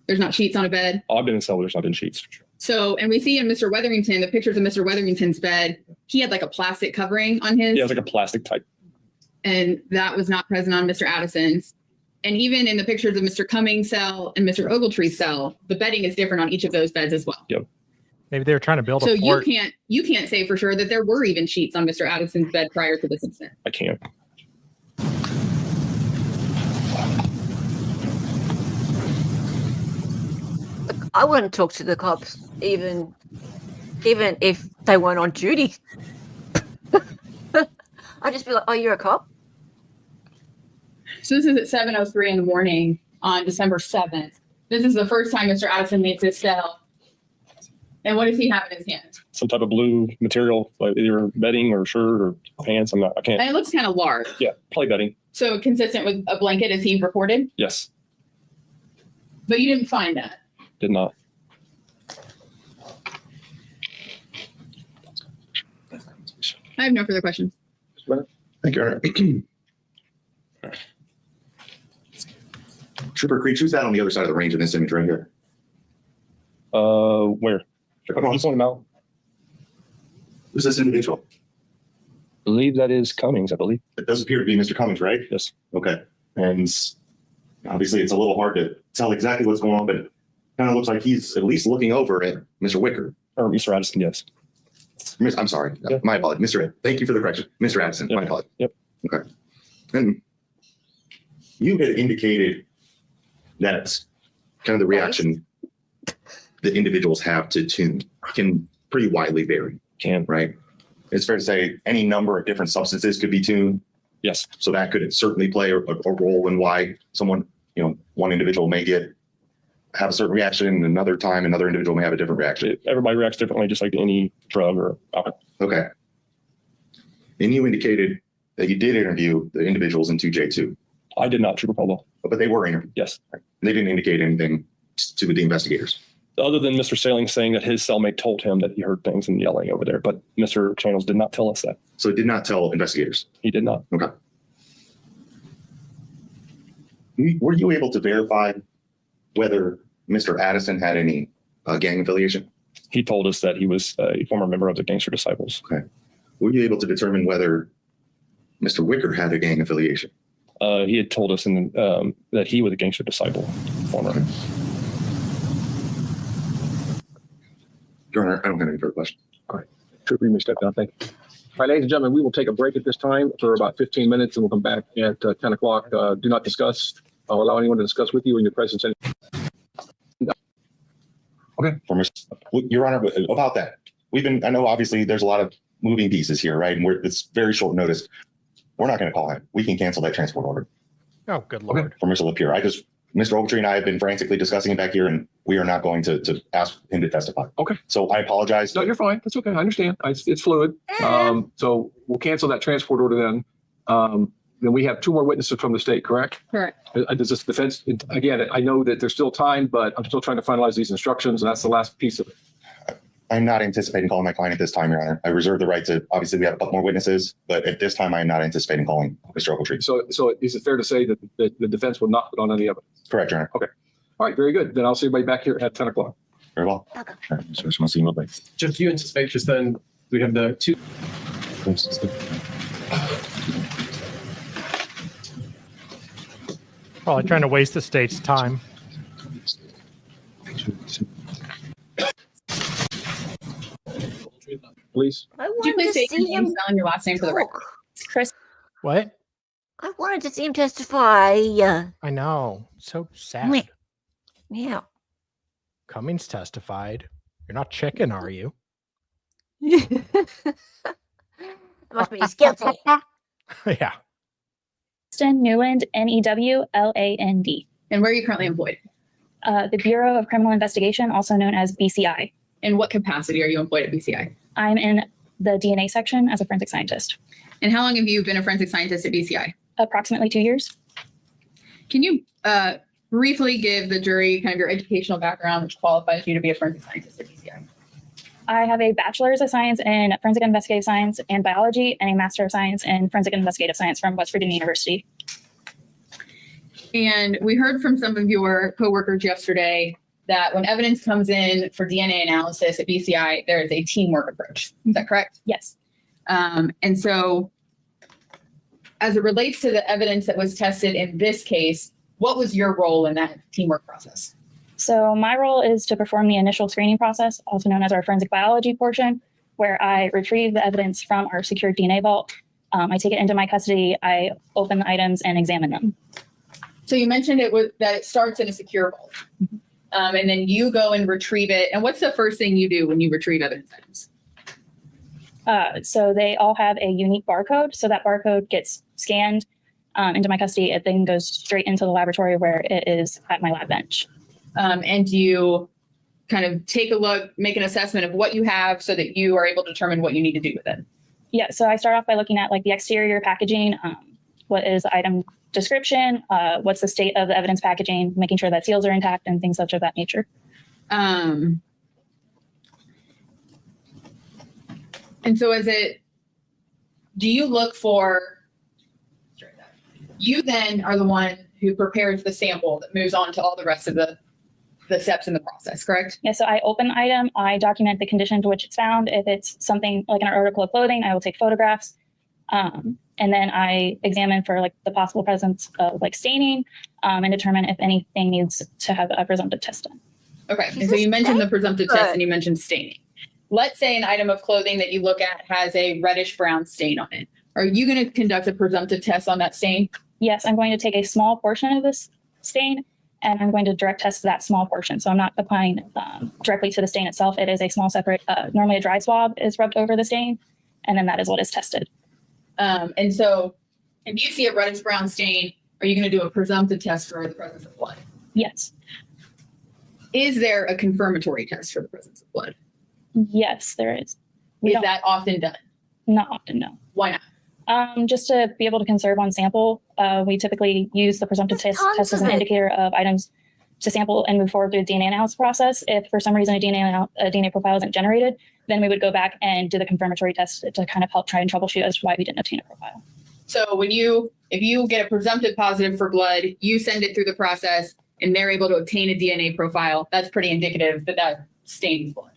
there's not sheets on a bed. I've been in a cell where there's not been sheets. So, and we see in Mr. Weatherington, the pictures of Mr. Weatherington's bed, he had like a plastic covering on his. Yeah, it's like a plastic type. And that was not present on Mr. Addison's. And even in the pictures of Mr. Cummings' cell and Mr. Ogletree's cell, the bedding is different on each of those beds as well. Yep. Maybe they were trying to build So a fort. you can't say for sure that there were even sheets on Mr. Addison's bed prior to this incident. I can't. I wouldn't talk to the cops, even if they weren't on duty. I'd just be like, "Oh, you're a cop." So this is at 7:03 in the morning on December 7th. This is the first time Mr. Addison makes his cell. And what does he have in his hand? Some type of blue material, like either bedding or shirt or pants. I can't. And it looks kind of large. Yeah, probably bedding. So consistent with a blanket as he reported, Yes, but you didn't find that. did not. I have no further questions. Thank you, Your Honor. Trooper Creech, who's that on the other side of the range in this image right here? Where? I'm just pointing out. Who's this individual? I believe that is Cummings, I believe. It does appear to be Mr. Cummings, right? Yes. Okay. And obviously it's a little hard to tell exactly what's going on, but it kind of looks like he's at least looking over at Mr. Wicker. Or Mr. Addison, yes. I'm sorry. Yeah. My apologies. Thank you for the correction. Mr. Addison, Yep. my apologies. Yep. Okay. And you had indicated that kind of the reaction that individuals have to tune can pretty widely vary, right? It's fair to say any number of different substances could be tuned. Yes. So that could certainly play a role in why someone, one individual may have a certain reaction, and another time another individual may have a different reaction. Everybody reacts differently, just like any drug or alcohol. Okay. And you indicated that you did interview the individuals in 2J2. I did not, Trooper Polo. But they were interviewed. Yes. They didn't indicate anything to the investigators. Other than Mr. Sailing saying that his cellmate told him that he heard things and yelling over there, but Mr. Channels did not tell us that. So it did not tell investigators. He did not. Okay. Were you able to verify whether Mr. Addison had any gang affiliation? He told us that he was a former member of the Gangster Disciples. Okay. Were you able to determine whether Mr. Wicker had a gang affiliation? He had told us that he was a Gangster Disciple, former. Okay. Your Honor, I don't have any further questions. All right. Trooper, you may step down. Thank you. All right, ladies and gentlemen, we will take a break at this time for about 15 minutes and we'll come back at 10 o'clock. Do not discuss, allow anyone to discuss with you in your presence. Okay. Your Honor, about that, I know obviously there's a lot of moving pieces here, right? And it's very short notice. We're not going to call him. We can cancel that transport order. Oh, good Lord. For Mr. Lapierre. Mr. Ogletree and I have been frantically discussing it back here, and we are not going to ask him to testify. Okay. So I apologize. No, you're fine. That's okay. I understand. It's fluid. So we'll cancel that transport order then. Then we have two more witnesses from the state, correct? Correct. Does this defense, again, I know that there's still time, but I'm still trying to finalize these instructions, and that's the last piece of it. I'm not anticipating calling my client at this time, Your Honor. I reserve the right to, obviously we have a couple more witnesses, but at this time I am not anticipating calling Mr. Ogletree. So is it fair to say that the defense will not put on any evidence? Correct, Your Honor. Okay. All right, very good. Then I'll see everybody back here at 10 o'clock. Very well. Okay. All right, so I just want to see you a little bit. Just you and suspicious, then we have the two. Probably trying to waste the state's time. Please. I Would you wanted please to state your see name, him spell, and your last name for the record? talk. Chris. What? I wanted to see him testify. I know. So sad. Meh. Yeah. Cummings testified. You're not chicken, are you? That must be guilty. Yeah. Newland, Newland. And where are you currently employed? The Bureau of Criminal Investigation, also known as BCI. In what capacity are you employed at BCI? I'm in the DNA section as a forensic scientist. And how long have you been a forensic scientist at BCI? Approximately 2 years. Can you briefly give the jury kind of your educational background, which qualifies you to be a forensic scientist at BCI? I have a Bachelor's of Science in Forensic Investigative Science and Biology and a Master of Science in Forensic Investigative Science from West Virginia University. And we heard from some of your coworkers yesterday that when evidence comes in for DNA analysis at BCI, there is a teamwork approach. Is that correct? Yes. And so as it relates to the evidence that was tested in this case, what was your role in that teamwork process? So my role is to perform the initial screening process, also known as our forensic biology portion, where I retrieve the evidence from our secured DNA vault. I take it into my custody. I open the items and examine them. So you mentioned that it starts in a secure vault, and then you go and retrieve it. And what's the first thing you do when you retrieve evidence items? So they all have a unique barcode. So that barcode gets scanned into my custody. It then goes straight into the laboratory where it is at my lab bench. And you kind of take a look, make an assessment of what you have so that you are able to determine what you need to do with it. Yeah, so I start off by looking at like the exterior packaging, what is the item description, what's the state of the evidence packaging, making sure that seals are intact and things such of that nature. And so do you look for, you then are the one who prepares the sample that moves on to all the rest of the steps in the process, correct? Yeah, so I open the item, I document the condition to which it's found. If it's something like an article of clothing, I will take photographs. And then I examine for like the possible presence of like staining and determine if anything needs to have a presumptive test done. Okay, and so you mentioned the presumptive test and you mentioned staining. Let's say an item of clothing that you look at has a reddish brown stain on it. Are you going to conduct a presumptive test on that stain? Yes, I'm going to take a small portion of this stain and I'm going to direct test that small portion. So I'm not applying directly to the stain itself. It is a small separate, normally a dry swab is rubbed over the stain, and then that is what is tested. And so if you see a reddish brown stain, are you going to do a presumptive test for the presence of blood? Yes. Is there a confirmatory test for the presence of blood? Yes, there is. Is that often done? Not often, no. Why not? Just to be able to conserve on sample, we typically use the presumptive test as an indicator of items to sample and move forward through the DNA analysis process. If for some reason a DNA profile isn't generated, then we would go back and do the confirmatory test to kind of help try and troubleshoot as to why we didn't obtain a profile. So if you get a presumptive positive for blood, you send it through the process and they're able to obtain a DNA profile, that's pretty indicative that stains blood.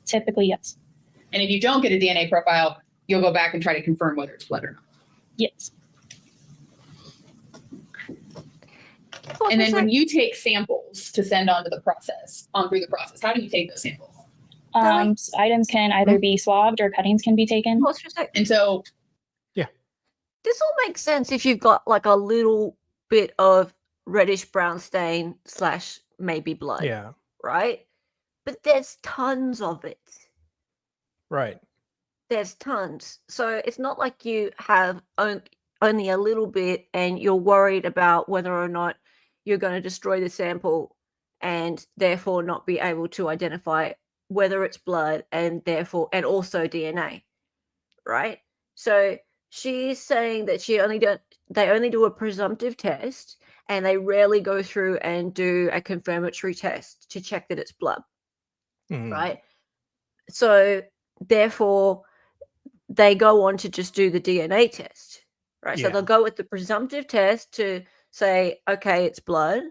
Typically, yes. And if you don't get a DNA profile, you'll go back and try to confirm whether it's blood or not. Yes. And then when you take samples to send through the process, how do you take those samples? Items can either be swabbed or cuttings can be taken. And so, this all makes sense if you've got like a little bit of reddish brown stain / maybe blood. Yeah. Right? But there's tons of it. Right. There's tons. So it's not like you have only a little bit and you're worried about whether or not you're going to destroy the sample and therefore not be able to identify whether it's blood and also DNA. Right? So she's saying that they only do a presumptive test and they rarely go through and do a confirmatory test to check that it's blood. Mm-hmm. Right? So therefore they go on to just do the DNA test, right? Yeah. So they'll go with the presumptive test to say, okay, it's blood.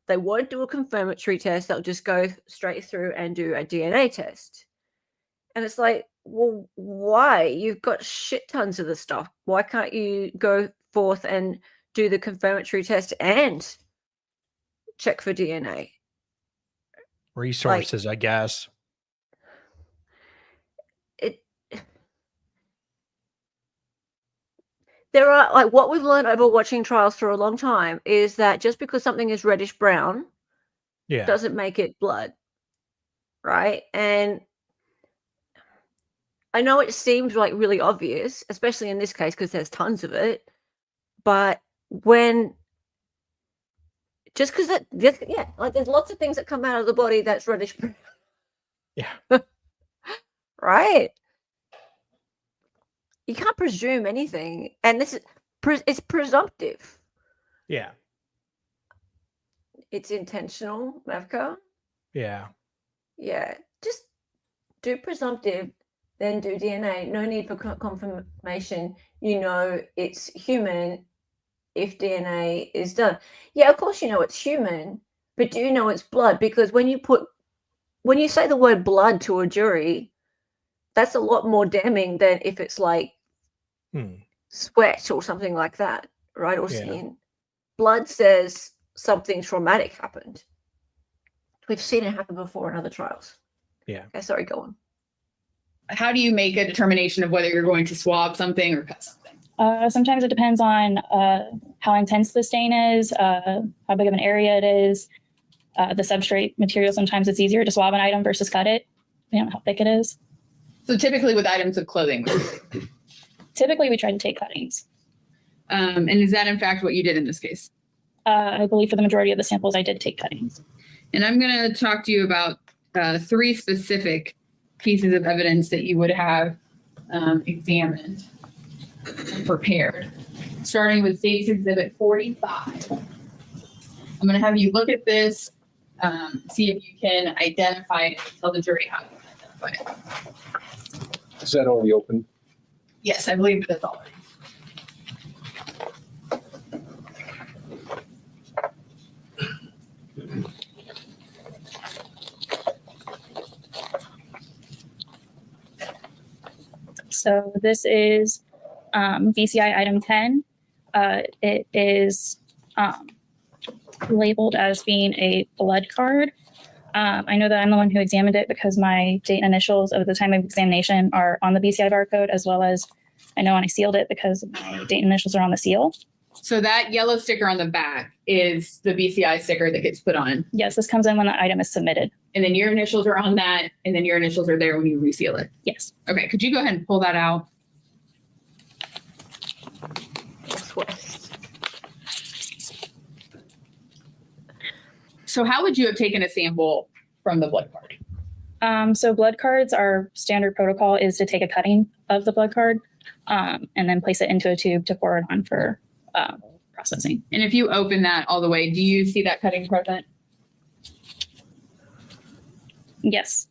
They won't do a confirmatory test. They'll just go straight through and do a DNA test. And it's like, well, why? You've got shit tons of the stuff. Why can't you go forth and do the confirmatory test and check for DNA? Resources, I guess. There are, like, what we've learned over watching trials for a long time is that just because something is reddish brown doesn't make it blood, right? And I know it seems like really obvious, especially in this case because there's tons of it, but just because there's lots of things that come out of the body that's reddish brown. Yeah. Right? You can't presume anything, and this is it's presumptive. Yeah. It's intentional, Mavka. Yeah. Yeah, just do presumptive, then do DNA. No need for confirmation. You know it's human. if DNA is done. Yeah, of course you know it's human, but do you know it's blood? Because when you say the word blood to a jury, that's a lot more damning than if it's like sweat or something like that, right? Or skin. Blood says something traumatic happened. We've seen it happen before in other trials. Yeah. Okay, sorry, go on. How do you make a determination of whether you're going to swab something or cut something? Sometimes it depends on how intense the stain is, how big of an area it is, the substrate material. Sometimes it's easier to swab an item versus cut it, depending on how thick it is. So typically with items of clothing. Typically, we try to take cuttings. And is that in fact what you did in this case? I believe for the majority of the samples, I did take cuttings. And I'm going to talk to you about 3 specific pieces of evidence that you would have examined and prepared, starting with State's Exhibit 45. I'm going to have you look at this, see if you can identify it, and tell the jury how you can identify it. Is that already open? Yes, I believe that's already. So this is BCI item 10. It is labeled as being a blood card. I know that I'm the one who examined it because my date and initials of the time of examination are on the BCI barcode, as well as I know when I sealed it because my date and initials are on the seal. So that yellow sticker on the back is the BCI sticker that gets put on. Yes, this comes in when the item is submitted. And then your initials are on that, and then your initials are there when you reseal it. Yes. Okay, could you go ahead and pull that out? So how would you have taken a sample from the blood card? So blood cards, our standard protocol is to take a cutting of the blood card and then place it into a tube to pour it on for processing. And if you open that all the way, do you see that cutting present? Yes.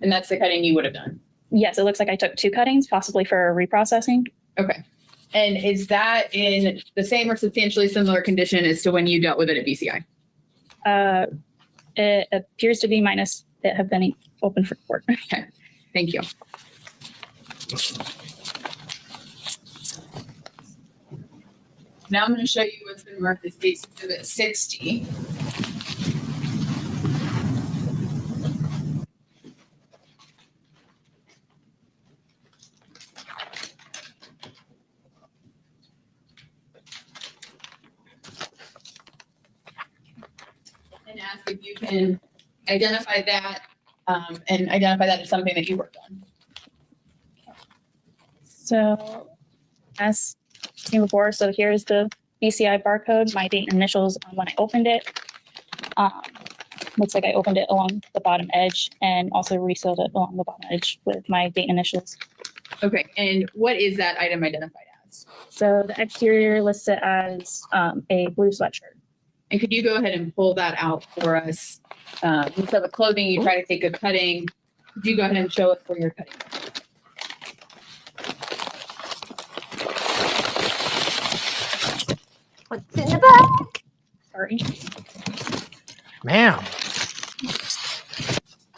And that's the cutting you would have done? Yes, it looks like I took 2 cuttings, possibly for reprocessing. Okay. And is that in the same or substantially similar condition as to when you dealt with it at BCI? It appears to be minus it have been open for court. Okay, thank you. Now I'm going to show you what's been marked as State's Exhibit 60. And ask if you can identify that and identify that as something that you worked on. So as seen before, so here's the BCI barcode, my date and initials on when I opened it. Looks like I opened it along the bottom edge and also resealed it along the bottom edge with my date and initials. Okay, and what is that item identified as? So the exterior lists it as a blue sweatshirt. And could you go ahead and pull that out for us? Instead of clothing, you try to take a cutting. Could you go ahead and show us where you're cutting? What's in the bag? Sorry. Ma'am.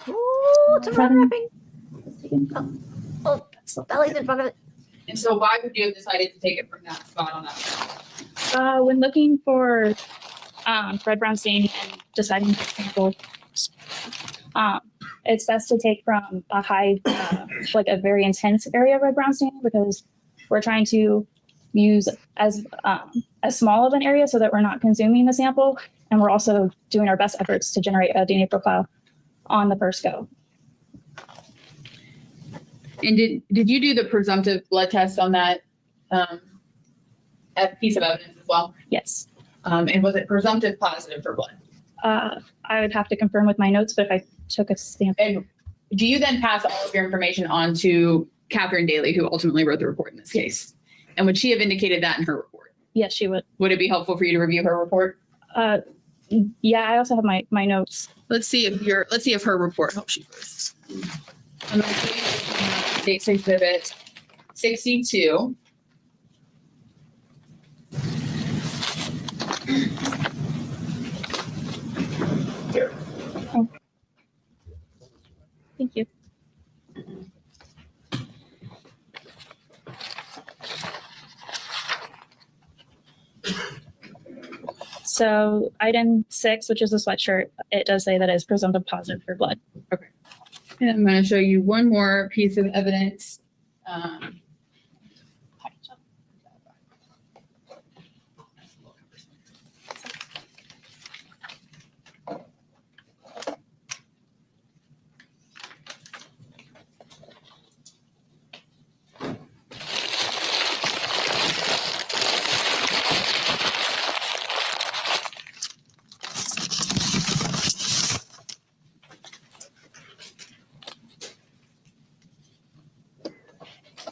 Ooh, it's unwrapping. Oh, Sally's in front of it. And so why would you have decided to take it from that spot on that? When looking for red brown stain and deciding to sample, it's best to take from a high, like a very intense area of red brown stain, because we're trying to use as small of an area so that we're not consuming the sample, and we're also doing our best efforts to generate a DNA profile on the first go. And did you do the presumptive blood test on that piece of evidence as well? Yes. And was it presumptive positive for blood? I would have to confirm with my notes, but if I took a sample. And do you then pass all of your information on to Catherine Daly, who ultimately wrote the report in this case? And would she have indicated that in her report? Yes, she would. Would it be helpful for you to review her report? Yeah, I also have my notes. Let's see if her report helps you first. I'm going to State's Exhibit 62. Thank you. So item 6, which is a sweatshirt, it does say that it's presumptive positive for blood. And I'm going to show you one more piece of evidence.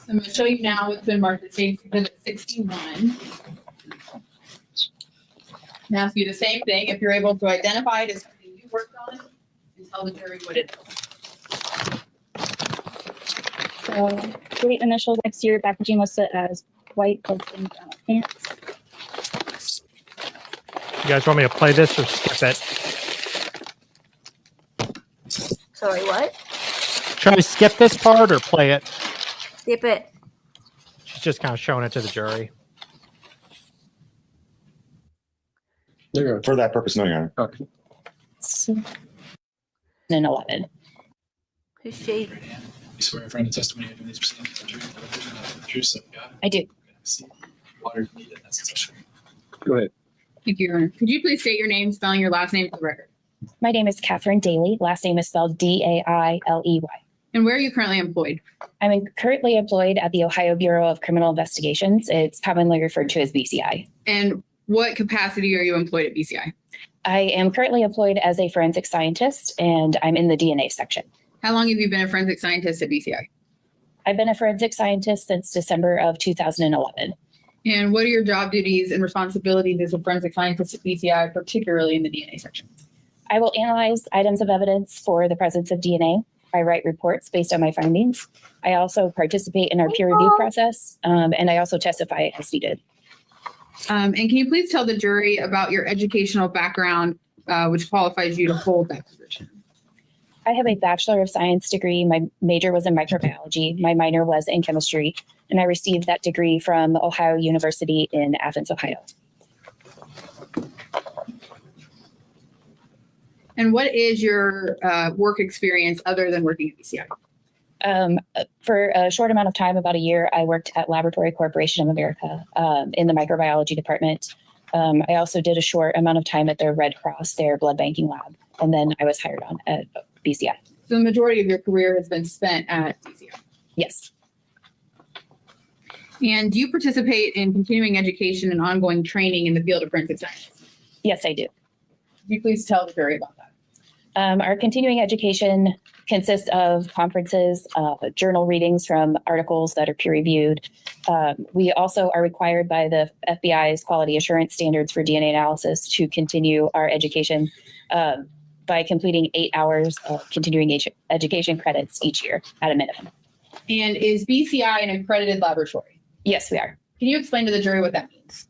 I'm going to show you now what's been marked as State's Exhibit 61. And ask you the same thing. If you're able to identify it as something you worked on, and tell the jury what it is. So date initials next year, packaging listed as white coat and pants. You guys want me to play this or skip it? Sorry, what? Should I skip this part or play it? Skip it. She's just kind of showing it to the jury. There you go. For that purpose, no, Your Honor. Okay. And 11. Who's she? You swear in front of testimony of these proceedings, truth, so God. I do. Water needed, that's essential. Go ahead. Thank you, Your Honor. Could you please state your name, spelling your last name for the record? My name is Catherine Daly. Last name is spelled Dailey. And where are you currently employed? I'm currently employed at the Ohio Bureau of Criminal Investigations. It's commonly referred to as BCI. And what capacity are you employed at BCI? I am currently employed as a forensic scientist, and I'm in the DNA section. How long have you been a forensic scientist at BCI? I've been a forensic scientist since December of 2011. And what are your job duties and responsibilities as a forensic scientist at BCI, particularly in the DNA section? I will analyze items of evidence for the presence of DNA. I write reports based on my findings. I also participate in our peer review process, and I also testify as needed. And can you please tell the jury about your educational background, which qualifies you to hold that position? I have a Bachelor of Science degree. My major was in microbiology. My minor was in chemistry, and I received that degree from Ohio University in Athens, Ohio. And what is your work experience other than working at BCI? For a short amount of time, about a year, I worked at Laboratory Corporation of America in the microbiology department. I also did a short amount of time at their Red Cross, their blood banking lab, and then I was hired on at BCI. So the majority of your career has been spent at BCI. Yes. And do you participate in continuing education and ongoing training in the field of forensic science? Yes, I do. Could you please tell the jury about that? Our continuing education consists of conferences, journal readings from articles that are peer reviewed. We also are required by the FBI's quality assurance standards for DNA analysis to continue our education by completing 8 hours of continuing education credits each year at a minimum. And is BCI an accredited laboratory? Yes, we are. Can you explain to the jury what that means?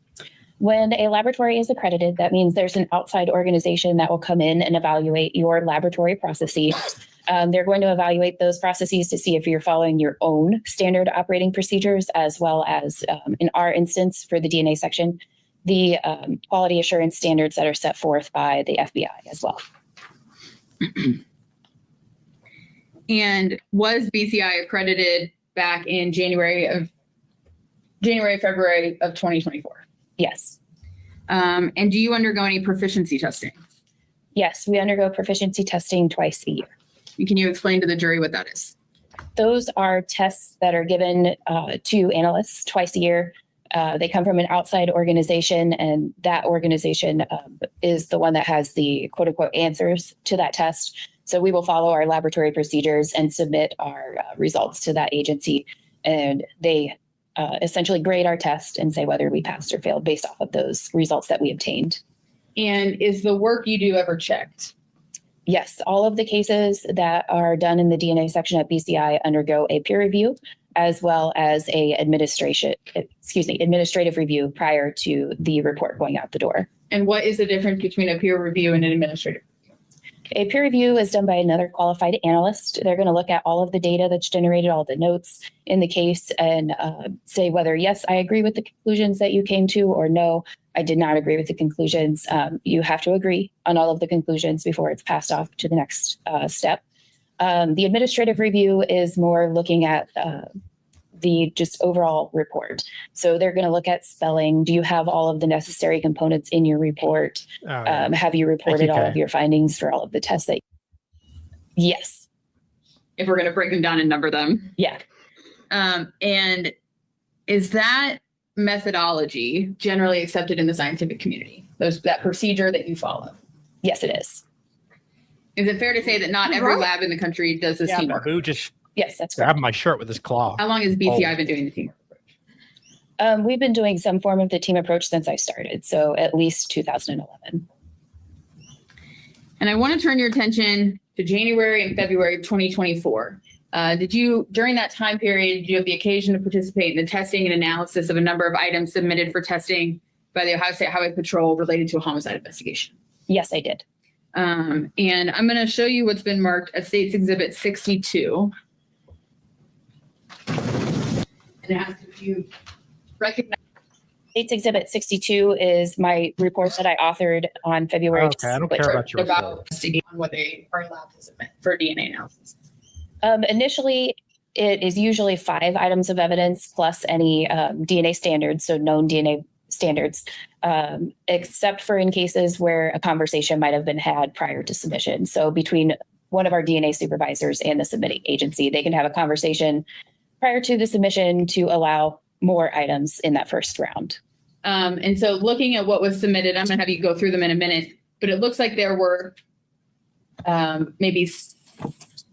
When a laboratory is accredited, that means there's an outside organization that will come in and evaluate your laboratory processes. They're going to evaluate those processes to see if you're following your own standard operating procedures, as well as, in our instance, for the DNA section, the quality assurance standards that are set forth by the FBI as well. And was BCI accredited back in February of 2024? Yes. And do you undergo any proficiency testing? Yes, we undergo proficiency testing twice a year. And can you explain to the jury what that is? Those are tests that are given to analysts twice a year. They come from an outside organization, and that organization is the one that has the quote unquote answers to that test. So we will follow our laboratory procedures and submit our results to that agency. And they essentially grade our test and say whether we passed or failed based off of those results that we obtained. And is the work you do ever checked? Yes, all of the cases that are done in the DNA section at BCI undergo a peer review, as well as a administrative review prior to the report going out the door. And what is the difference between a peer review and an administrative? A peer review is done by another qualified analyst. They're going to look at all of the data that's generated, all the notes in the case, and say whether, yes, I agree with the conclusions that you came to, or no, I did not agree with the conclusions. You have to agree on all of the conclusions before it's passed off to the next step. The administrative review is more looking at the just overall report. So they're going to look at spelling. Do you have all of the necessary components in your report? Have you reported all of your findings for all of the tests that? Yes. If we're going to break them down and number them. Yeah. And is that methodology generally accepted in the scientific community? That procedure that you follow? Yes, it is. Is it fair to say that not every lab in the country does this teamwork? Who just Yes, that's grabbed my shirt with his claw? How long has BCI been doing the teamwork? We've been doing some form of the team approach since I started, so at least 2011. And I want to turn your attention to January and February of 2024. Did you, during that time period, did you have the occasion to participate in the testing and analysis of a number of items submitted for testing by the Ohio State Highway Patrol related to a homicide investigation? Yes, I did. And I'm going to show you what's been marked as State's Exhibit 62. And ask if you recognize. State's Exhibit 62 is my report that I authored on February. Okay, I don't care about your report. Investigating on what they are allowed to submit for DNA analysis. Initially, it is usually 5 items of evidence plus any DNA standards, so known DNA standards, except for in cases where a conversation might have been had prior to submission. So between one of our DNA supervisors and the submitting agency, they can have a conversation prior to the submission to allow more items in that first round. And so looking at what was submitted, I'm going to have you go through them in a minute, but it looks like there were maybe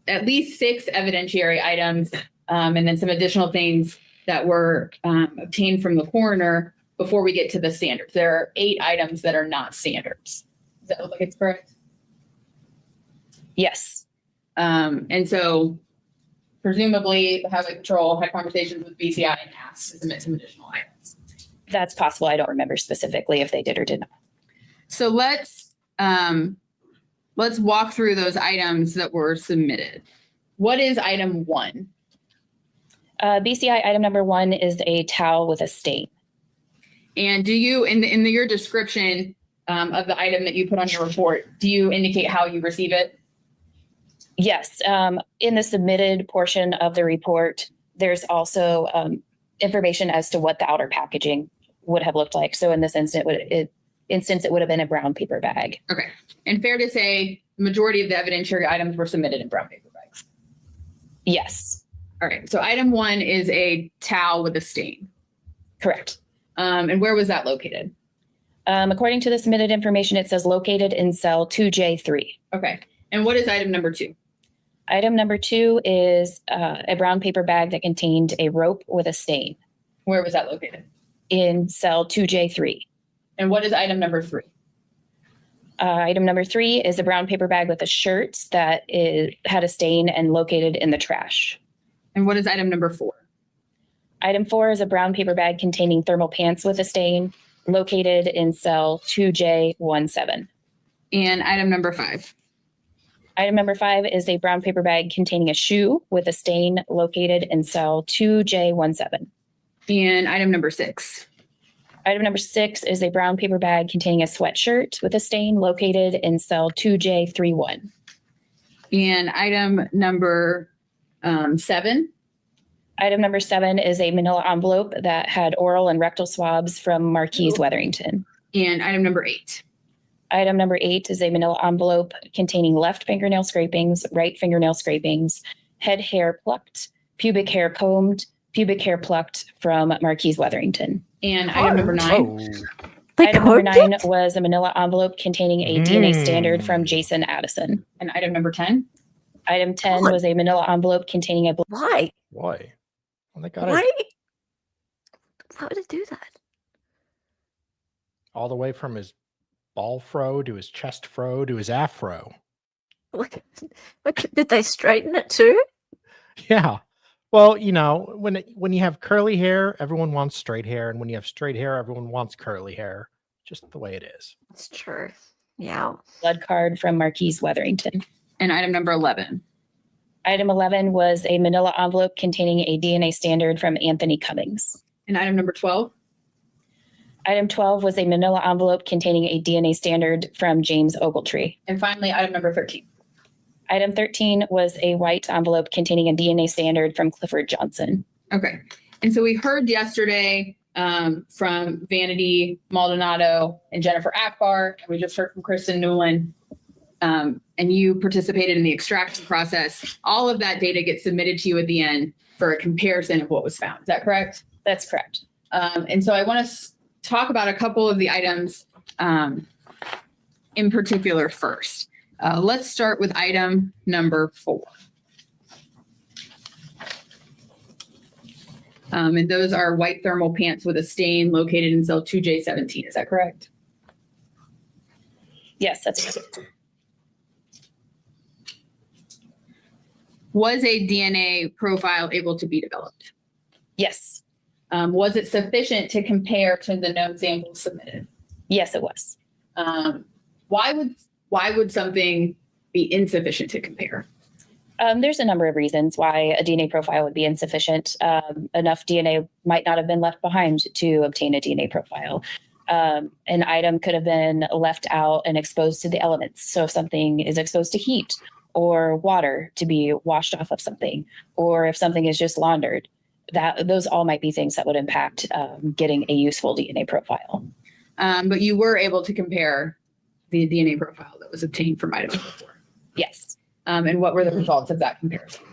at least 6 evidentiary items and then some additional things that were obtained from the coroner before we get to the standards. There are 8 items that are not standards. Does that look like it's correct? Yes. And so presumably the Highway Patrol had conversations with BCI and asked to submit some additional items. That's possible. I don't remember specifically if they did or did not. So let's walk through those items that were submitted. What is item 1? BCI item number 1 is a towel with a stain. And do you, in your description of the item that you put on your report, do you indicate how you receive it? Yes. In the submitted portion of the report, there's also information as to what the outer packaging would have looked like. So in this instance, it would have been a brown paper bag. Okay. And fair to say, the majority of the evidentiary items were submitted in brown paper bags? Yes. All right. So item 1 is a towel with a stain. Correct. And where was that located? According to the submitted information, it says located in cell 2J3. Okay. And what is item number 2? Item number 2 is a brown paper bag that contained a rope with a stain. Where was that located? In cell 2J3. And what is item number 3? Item number 3 is a brown paper bag with a shirt that had a stain and located in the trash. And what is item number 4? Item 4 is a brown paper bag containing thermal pants with a stain located in cell 2J17. And item number 5? Item number 5 is a brown paper bag containing a shoe with a stain located in cell 2J17. And item number 6? Item number 6 is a brown paper bag containing a sweatshirt with a stain located in cell 2J31. And item number 7? Item number 7 is a manila envelope that had oral and rectal swabs from Marquise Weatherington. And item number 8? Item number 8 is a manila envelope containing left fingernail scrapings, right fingernail scrapings, head hair plucked, pubic hair combed, pubic hair plucked from Marquise Weatherington. And item number 9? Item number 9 was a manila envelope containing a DNA standard from Jason Addison. And item number 10? Item 10 was a manila envelope containing a... Why? Why? Well, they got Why? it Why would it do that? all the way from his ball fro to his chest fro to his afro. What, did they straighten it too? Yeah. Well, you know, when you have curly hair, everyone wants straight hair, and when you have straight hair, everyone wants curly hair. just the way it is. It's true. Yeah. Blood card from Marquise Weatherington. And item number 11. Item 11 was a manila envelope containing a DNA standard from Anthony Cummings. And item number 12. Item 12 was a manila envelope containing a DNA standard from James Ogletree. And finally, item number 13. Item 13 was a white envelope containing a DNA standard from Clifford Johnson. Okay. And so we heard yesterday from Vanity Maldonado and Jennifer Akbar, and we just heard from Kristen Newland, and you participated in the extraction process. All of that data gets submitted to you at the end for a comparison of what was found. Is that correct? That's correct. And so I want to talk about a couple of the items in particular first. Let's start with item number 4. And those are white thermal pants with a stain located in cell 2J17. Is that correct? Yes, that's correct. Was a DNA profile able to be developed? Yes. Was it sufficient to compare to the known samples submitted? Yes, it was. Why would something be insufficient to compare? There's a number of reasons why a DNA profile would be insufficient. Enough DNA might not have been left behind to obtain a DNA profile. An item could have been left out and exposed to the elements. So if something is exposed to heat or water to be washed off of something, or if something is just laundered, those all might be things that would impact getting a useful DNA profile. But you were able to compare the DNA profile that was obtained from item number 4. Yes. And what were the results of that comparison?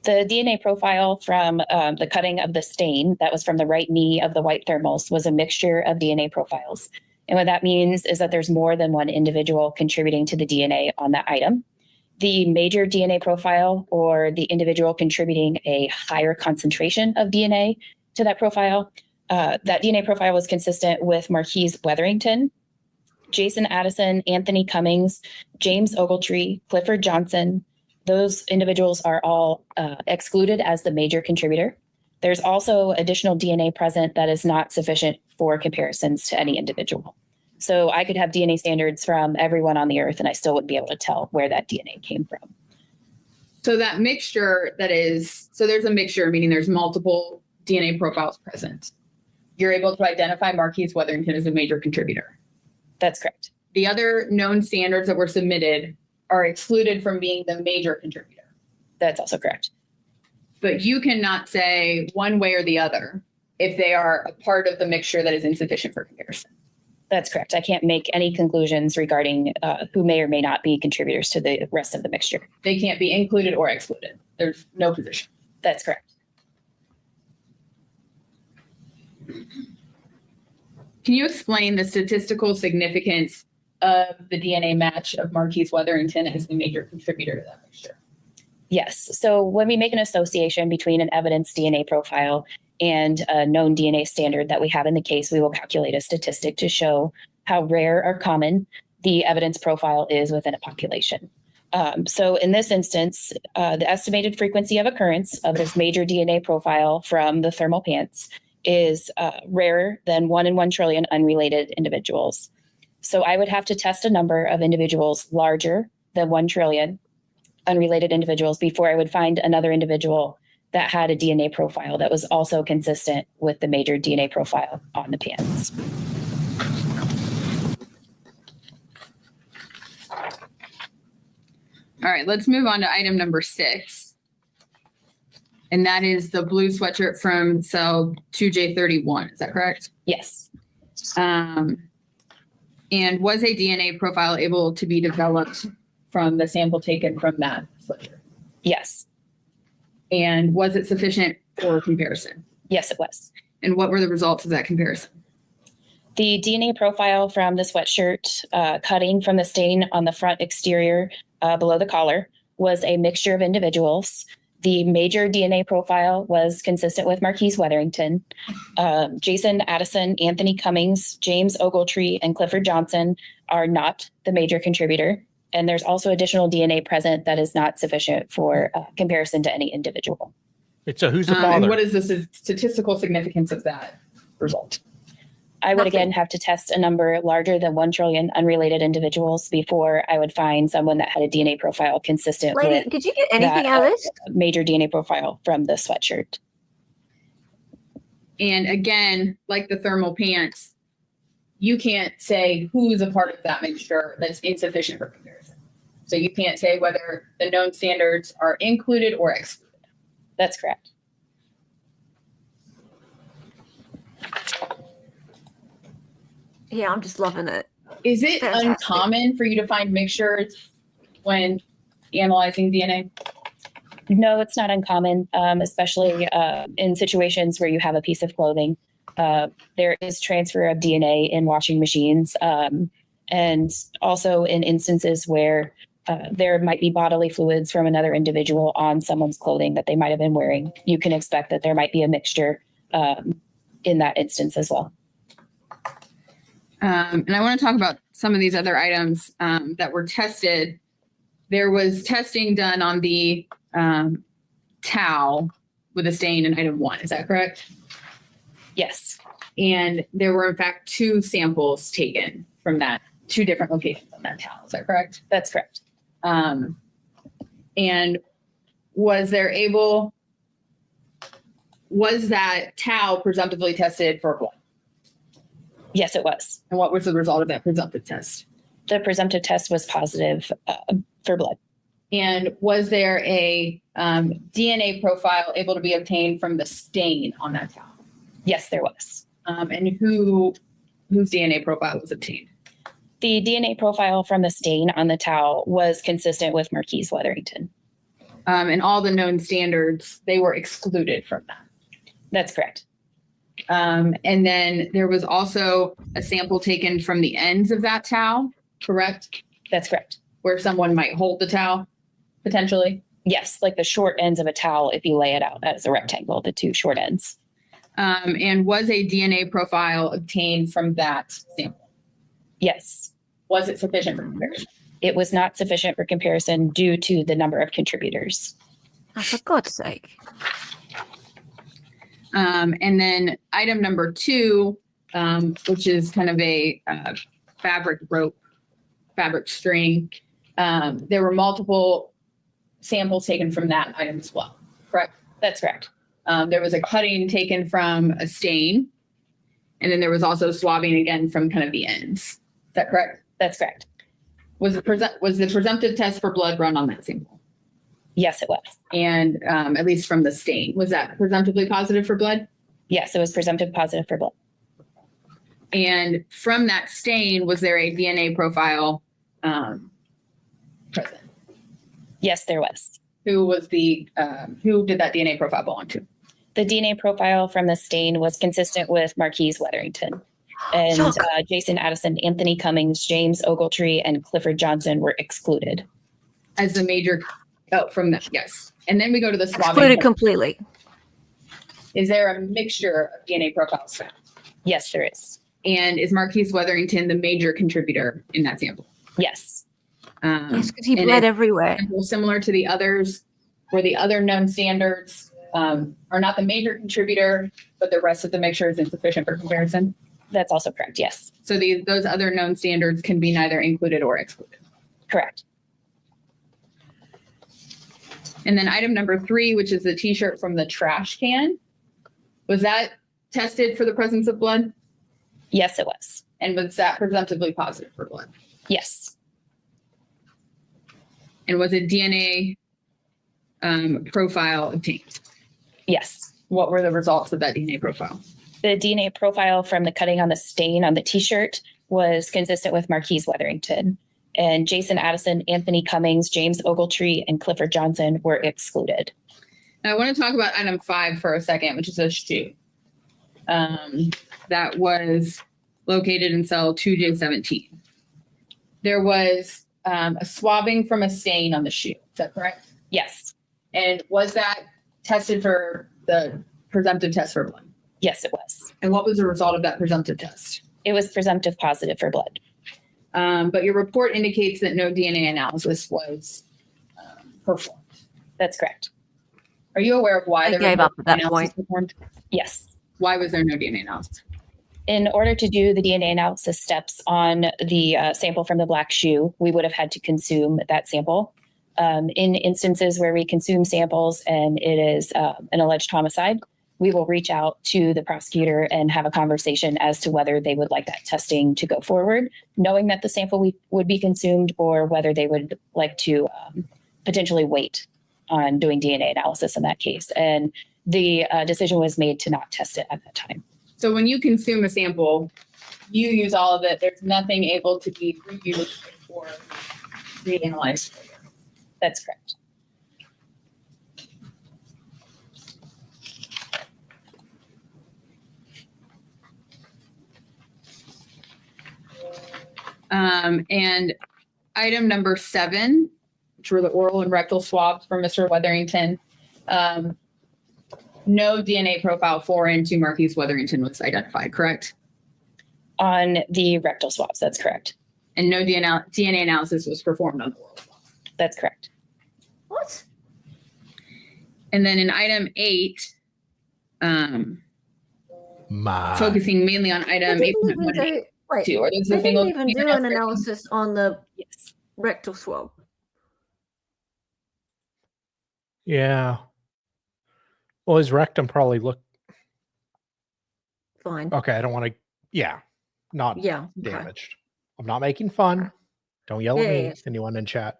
The DNA profile from the cutting of the stain that was from the right knee of the white thermals was a mixture of DNA profiles. And what that means is that there's more than one individual contributing to the DNA on that item. The major DNA profile, or the individual contributing a higher concentration of DNA to that profile, that DNA profile was consistent with Marquise Weatherington, Jason Addison, Anthony Cummings, James Ogletree, Clifford Johnson. Those individuals are all excluded as the major contributor. There's also additional DNA present that is not sufficient for comparisons to any individual. So I could have DNA standards from everyone on the earth, and I still wouldn't be able to tell where that DNA came from. So that mixture so there's a mixture, meaning there's multiple DNA profiles present. You're able to identify Marquise Weatherington as a major contributor. That's correct. The other known standards that were submitted are excluded from being the major contributor. That's also correct. But you cannot say one way or the other if they are a part of the mixture that is insufficient for comparison. That's correct. I can't make any conclusions regarding who may or may not be contributors to the rest of the mixture. They can't be included or excluded. There's no position. That's correct. Can you explain the statistical significance of the DNA match of Marquise Weatherington as the major contributor to that mixture? Yes. So when we make an association between an evidence DNA profile and a known DNA standard that we have in the case, we will calculate a statistic to show how rare or common the evidence profile is within a population. So in this instance, the estimated frequency of occurrence of this major DNA profile from the thermal pants is rarer than 1 in 1 trillion unrelated individuals. So I would have to test a number of individuals larger than 1 trillion unrelated individuals before I would find another individual that had a DNA profile that was also consistent with the major DNA profile on the pants. All right, let's move on to item number 6. And that is the blue sweatshirt from cell 2J31. Is that correct? Yes. And was a DNA profile able to be developed from the sample taken from that sweatshirt? Yes. And was it sufficient for comparison? Yes, it was. And what were the results of that comparison? The DNA profile from the sweatshirt cutting from the stain on the front exterior below the collar was a mixture of individuals. The major DNA profile was consistent with Marquise Weatherington. Jason Addison, Anthony Cummings, James Ogletree, and Clifford Johnson are not the major contributor. And there's also additional DNA present that is not sufficient for comparison to any individual. So who's the father? And what is the statistical significance of that result? I would Nothing. again have to test a number larger than 1 trillion unrelated individuals before I would find someone that had a DNA profile consistent Lady, with did you get anything that, out of this? major DNA profile from the sweatshirt. And again, like the thermal pants, you can't say who's a part of that mixture that's insufficient for comparison. So you can't say whether the known standards are included or excluded. That's correct. Yeah, I'm just loving it. Is it Fantastic. uncommon for you to find mixtures when analyzing DNA? No, it's not uncommon, especially in situations where you have a piece of clothing. There is transfer of DNA in washing machines, and also in instances where there might be bodily fluids from another individual on someone's clothing that they might have been wearing. You can expect that there might be a mixture in that instance as well. And I want to talk about some of these other items that were tested. There was testing done on the towel with a stain in item 1. Is that correct? Yes. And there were, in fact, 2 samples taken from that, 2 different locations on that towel. Is that correct? That's correct. And was that towel presumptively tested for blood? Yes, it was. And what was the result of that presumptive test? The presumptive test was positive for blood. And was there a DNA profile able to be obtained from the stain on that towel? Yes, there was. And whose DNA profile was obtained? The DNA profile from the stain on the towel was consistent with Marquise Weatherington. And all the known standards, they were excluded from that. That's correct. And then there was also a sample taken from the ends of that towel, correct? That's correct. Where someone might hold the towel, potentially? Yes, like the short ends of a towel if you lay it out as a rectangle, the 2 short ends. And was a DNA profile obtained from that sample? Yes. Was it sufficient for comparison? It was not sufficient for comparison due to the number of contributors. Oh, for God's sake. And then item number 2, which is kind of a fabric rope, fabric string. There were multiple samples taken from that item as well, correct? That's correct. There was a cutting taken from a stain, and then there was also swabbing again from kind of the ends. Is that correct? That's correct. Was the presumptive test for blood run on that sample? Yes, it was. And at least from the stain, was that presumptively positive for blood? Yes, it was presumptive positive for blood. And from that stain, was there a DNA profile present? Yes, there was. Who did that DNA profile belong to? The DNA profile from the stain was consistent with Marquise Weatherington. And Jason Addison, Anthony Cummings, James Ogletree, and Clifford Johnson were excluded. As the major, from that, yes. And then we go to the swabbing. Excluded completely. Is there a mixture of DNA profiles found? Yes, there is. And is Marquise Weatherington the major contributor in that sample? Yes. Yes, because he bled everywhere. Similar to the others, where the other known standards are not the major contributor, but the rest of the mixture is insufficient for comparison? That's also correct, yes. So those other known standards can be neither included or excluded? Correct. And then item number 3, which is the t-shirt from the trash can, was that tested for the presence of blood? Yes, it was. And was that presumptively positive for blood? Yes. And was a DNA profile obtained? Yes. What were the results of that DNA profile? The DNA profile from the cutting on the stain on the t-shirt was consistent with Marquise Weatherington. And Jason Addison, Anthony Cummings, James Ogletree, and Clifford Johnson were excluded. Now, I want to talk about item 5 for a second, which is a shoe that was located in cell 2J17. There was a swabbing from a stain on the shoe. Is that correct? Yes. And was that tested for the presumptive test for blood? Yes, it was. And what was the result of that presumptive test? It was presumptive positive for blood. But your report indicates that no DNA analysis was performed. That's correct. Are you aware of why I there gave was up no at that analysis point. performed? Yes. Why was there no DNA analysis? In order to do the DNA analysis steps on the sample from the black shoe, we would have had to consume that sample. In instances where we consume samples and it is an alleged homicide, we will reach out to the prosecutor and have a conversation as to whether they would like that testing to go forward, knowing that the sample would be consumed, or whether they would like to potentially wait on doing DNA analysis in that case. And the decision was made to not test it at that time. So when you consume a sample, you use all of it. There's nothing able to be reused or reanalyzed. That's correct. And item number 7, which were the oral and rectal swabs for Mr. Weatherington. No DNA profile foreign to Marquise Weatherington was identified, correct? On the rectal swabs, that's correct. And no DNA analysis was performed on the oral swab. That's correct. What? And then in item 8, focusing mainly on item 8.1. Wait, or there's they a single didn't even do an analysis on the rectal swab. Yeah. Well, his rectum probably looked Fine. okay. I don't want to. Yeah, not Yeah. Okay. damaged. I'm not making fun. Don't yell at me. Yeah. Anyone in chat?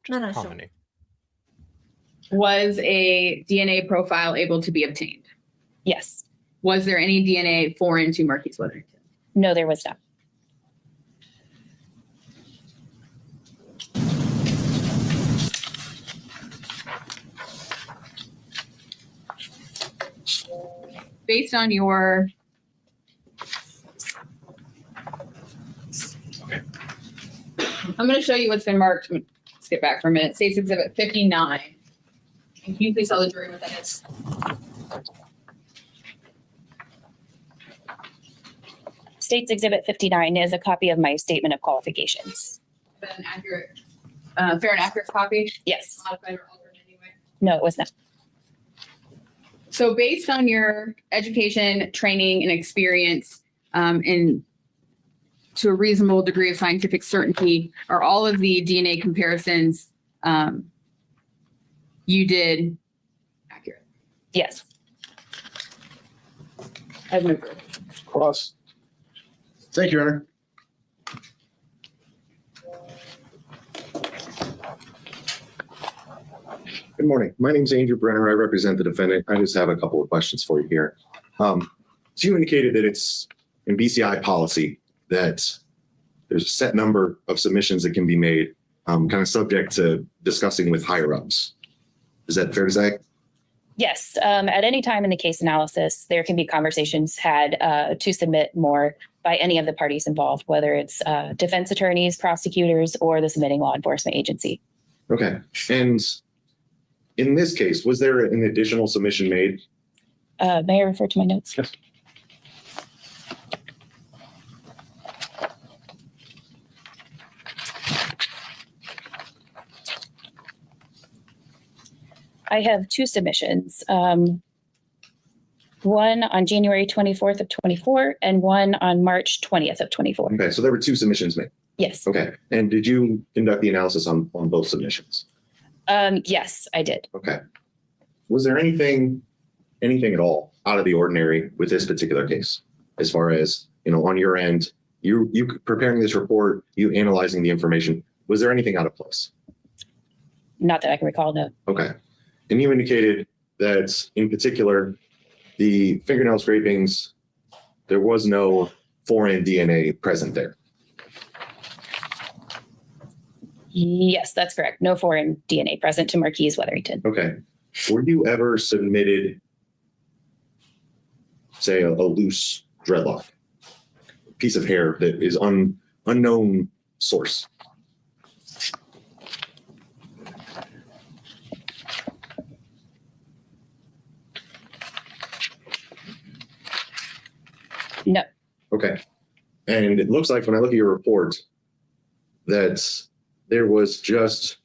No, no, sure. Commenting. Was a DNA profile able to be obtained? Yes. Was there any DNA foreign to Marquise Weatherington? No, there was not. Based on your I'm going to show you what's been marked. Let's get back for a minute. State's Exhibit 59. Can you please tell the jury what that is? State's Exhibit 59 is a copy of my statement of qualifications. An accurate, fair and accurate copy? Yes. Modified or altered in any way? No, it was not. So based on your education, training, and experience, and to a reasonable degree of scientific certainty, are all of the DNA comparisons you did accurate? Yes. I've no further. Cross. Thank you, Your Honor. Good morning. My name is Andrew Brenner. I represent the defendant. I just have a couple of questions for you here. So you indicated that it's in BCI policy that there's a set number of submissions that can be made, kind of subject to discussing with higher ups. Is that fair to say? Yes. At any time in the case analysis, there can be conversations had to submit more by any of the parties involved, whether it's defense attorneys, prosecutors, or the submitting law enforcement agency. Okay. And in this case, was there an additional submission made? May I refer to my notes? Yes. I have 2 submissions. One on January 24th of 24 and one on March 20th of 24. Okay. So there were 2 submissions made. Yes. Okay. And did you conduct the analysis on both submissions? Yes, I did. Okay. Was there anything at all out of the ordinary with this particular case? As far as, on your end, you preparing this report, you analyzing the information, was there anything out of place? Not that I can recall, no. Okay. And you indicated that in particular, the fingernail scrapings, there was no foreign DNA present there. Yes, that's correct. No foreign DNA present to Marquise Weatherington. Okay. Were you ever submitted, say, a loose dreadlock, piece of hair that is unknown source? No. Okay. And it looks like when I look at your report that there was just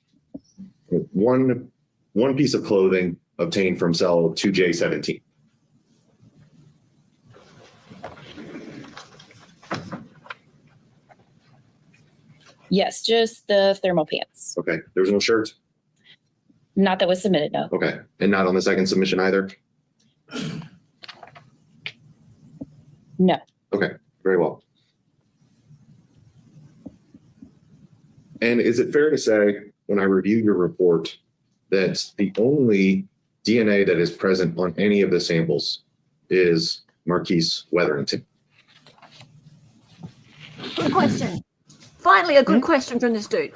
one piece of clothing obtained from cell 2J17. Yes, just the thermal pants. Okay. There was no shirt? Not that was submitted, no. Okay. And not on the second submission either? No. Okay. Very well. And is it fair to say, when I review your report, that the only DNA that is present on any of the samples is Marquise Wetherington? Good question. Finally, a good question from this dude.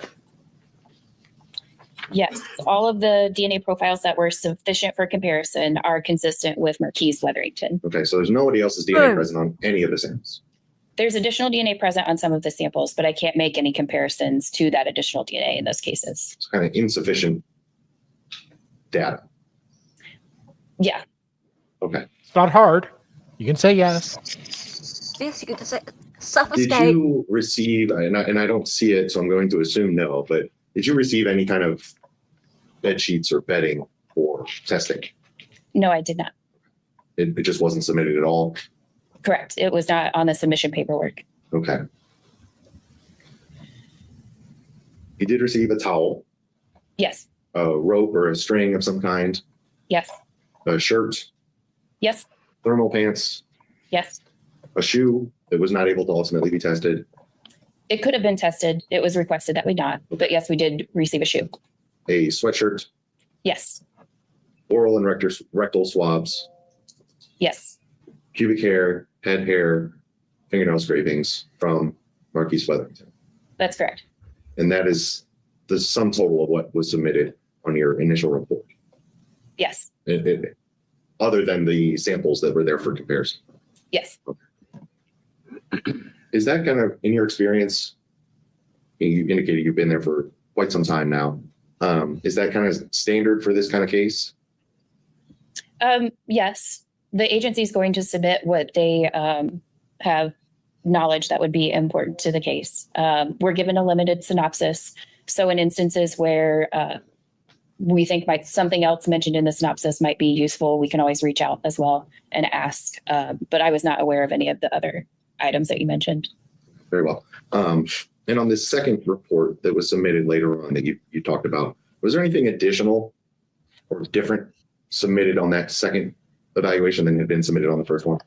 Yes, all of the DNA profiles that were sufficient for comparison are consistent with Marquise Wetherington. Okay, so there's nobody else's DNA Boom. present on any of the samples. There's additional DNA present on some of the samples, but I can't make any comparisons to that additional DNA in those cases. It's kind of insufficient data. Yeah, Okay. It's not hard. You can say yes. Yes, you could say Did suffocate. you receive, and I don't see it, so I'm going to assume no, but did you receive any kind of bed sheets or bedding for testing? no, I did not. It just wasn't submitted at all? Correct. It was not on the submission paperwork. Okay. You did receive a towel, Yes, a rope or a string of some kind, yes, a shirt, yes, thermal pants, yes. a shoe that was not able to ultimately be tested, It could have been tested. It was requested that we not, but yes, we did receive a shoe. a sweatshirt, Yes, oral and rectal swabs, yes, pubic hair, head hair, fingernail scrapings from Marquise Wetherington. that's correct. And that is the sum total of what was submitted on your initial report, Yes, other than the samples that were there for comparison. yes. Is that kind of, in your experience, you indicated you've been there for quite some time now, is that kind of standard for this kind of case? Yes, the agency is going to submit what they have knowledge that would be important to the case. We're given a limited synopsis. So in instances where we think something else mentioned in the synopsis might be useful, we can always reach out as well and ask. But I was not aware of any of the other items that you mentioned. Very well. And on this second report that was submitted later on that you talked about, was there anything additional or different submitted on that second evaluation than had been submitted on the first one?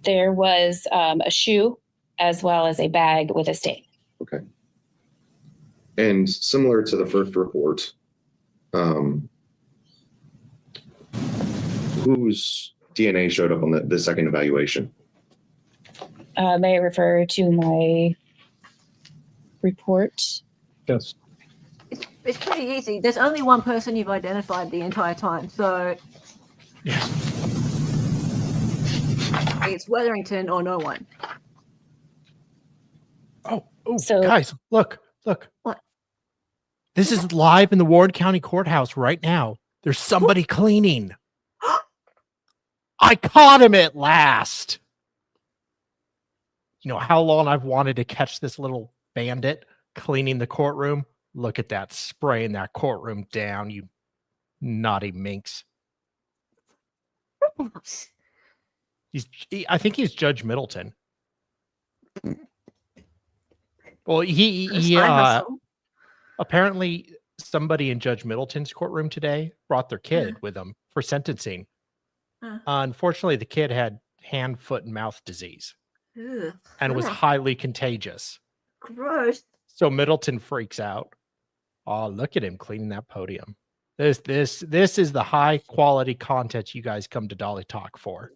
There was a shoe as well as a bag with a stain. Okay. And similar to the first report, whose DNA showed up on the second evaluation? May I refer to my report? Yes. It's pretty easy. There's only one person you've identified the entire time, so it's Wetherington or no one. Oh, So- guys, look. What? This is live in the Ward County Courthouse right now. There's somebody cleaning. I caught him at last. You know how long I've wanted to catch this little bandit cleaning the courtroom? Look at that, spraying that courtroom down, you naughty minx. I think he's Judge Middleton. Well, he apparently somebody in Judge Middleton's courtroom today brought their kid with them for sentencing. Unfortunately, the kid had hand, foot, and mouth disease Ugh. and was Ugh. highly contagious. Gross. So Middleton freaks out. Oh, look at him cleaning that podium. This is the high quality content you guys come to Dolly Talk for.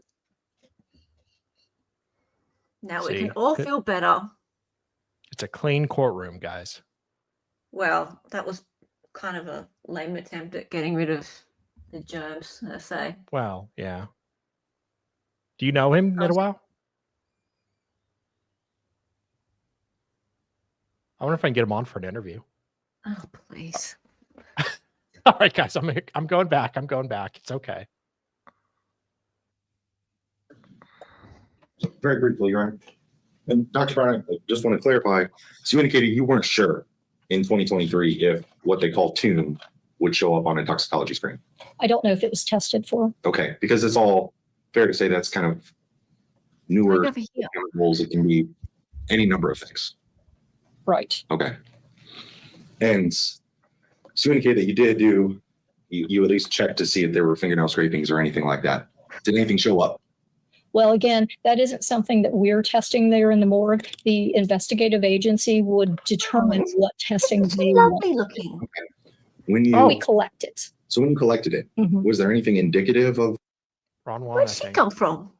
Now we See? can all feel better. It's a clean courtroom, guys. Well, that was kind of a lame attempt at getting rid of the germs, I say. Well, yeah. Do you know him, Nidawal? I wonder if I can get him on for an interview. Oh, please. All right, guys, I'm going back. It's okay. Very briefly, Your Honor. And Dr. Brown, I just want to clarify. So you indicated you weren't sure in 2023 if what they call tune would show up on a toxicology screen? I don't know if it was tested for. Okay, because it's all fair to say that's kind of newer Right over here. chemicals. It can be any number of things. Right. Okay. And so you indicate that you did do, you at least checked to see if there were fingernail scrapings or anything like that. Did anything show up? Well, again, that isn't something that we're testing there in the morgue. The investigative agency would determine what testing It's they lovely want. looking. When you, We collect it. so when you collected it, Mhm. was there anything indicative of? Wrong one, I Where'd she think. come from?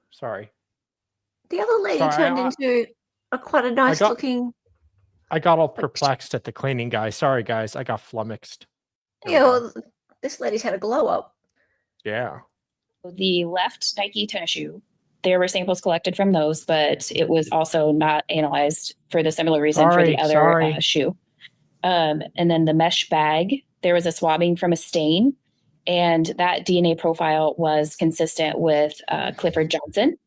Sorry. The other lady Sorry, turned into quite a nice got- looking. I got all perplexed at the cleaning guy. Sorry, guys. I got flummoxed. There we Yeah, go. well, this lady's had a glow up. Yeah. The left Nike tennis shoe, there were samples collected from those, but it was also not analyzed for the similar reason for the other shoe. And then the mesh bag, there was a swabbing from a stain, and that DNA profile was consistent with Clifford Johnson,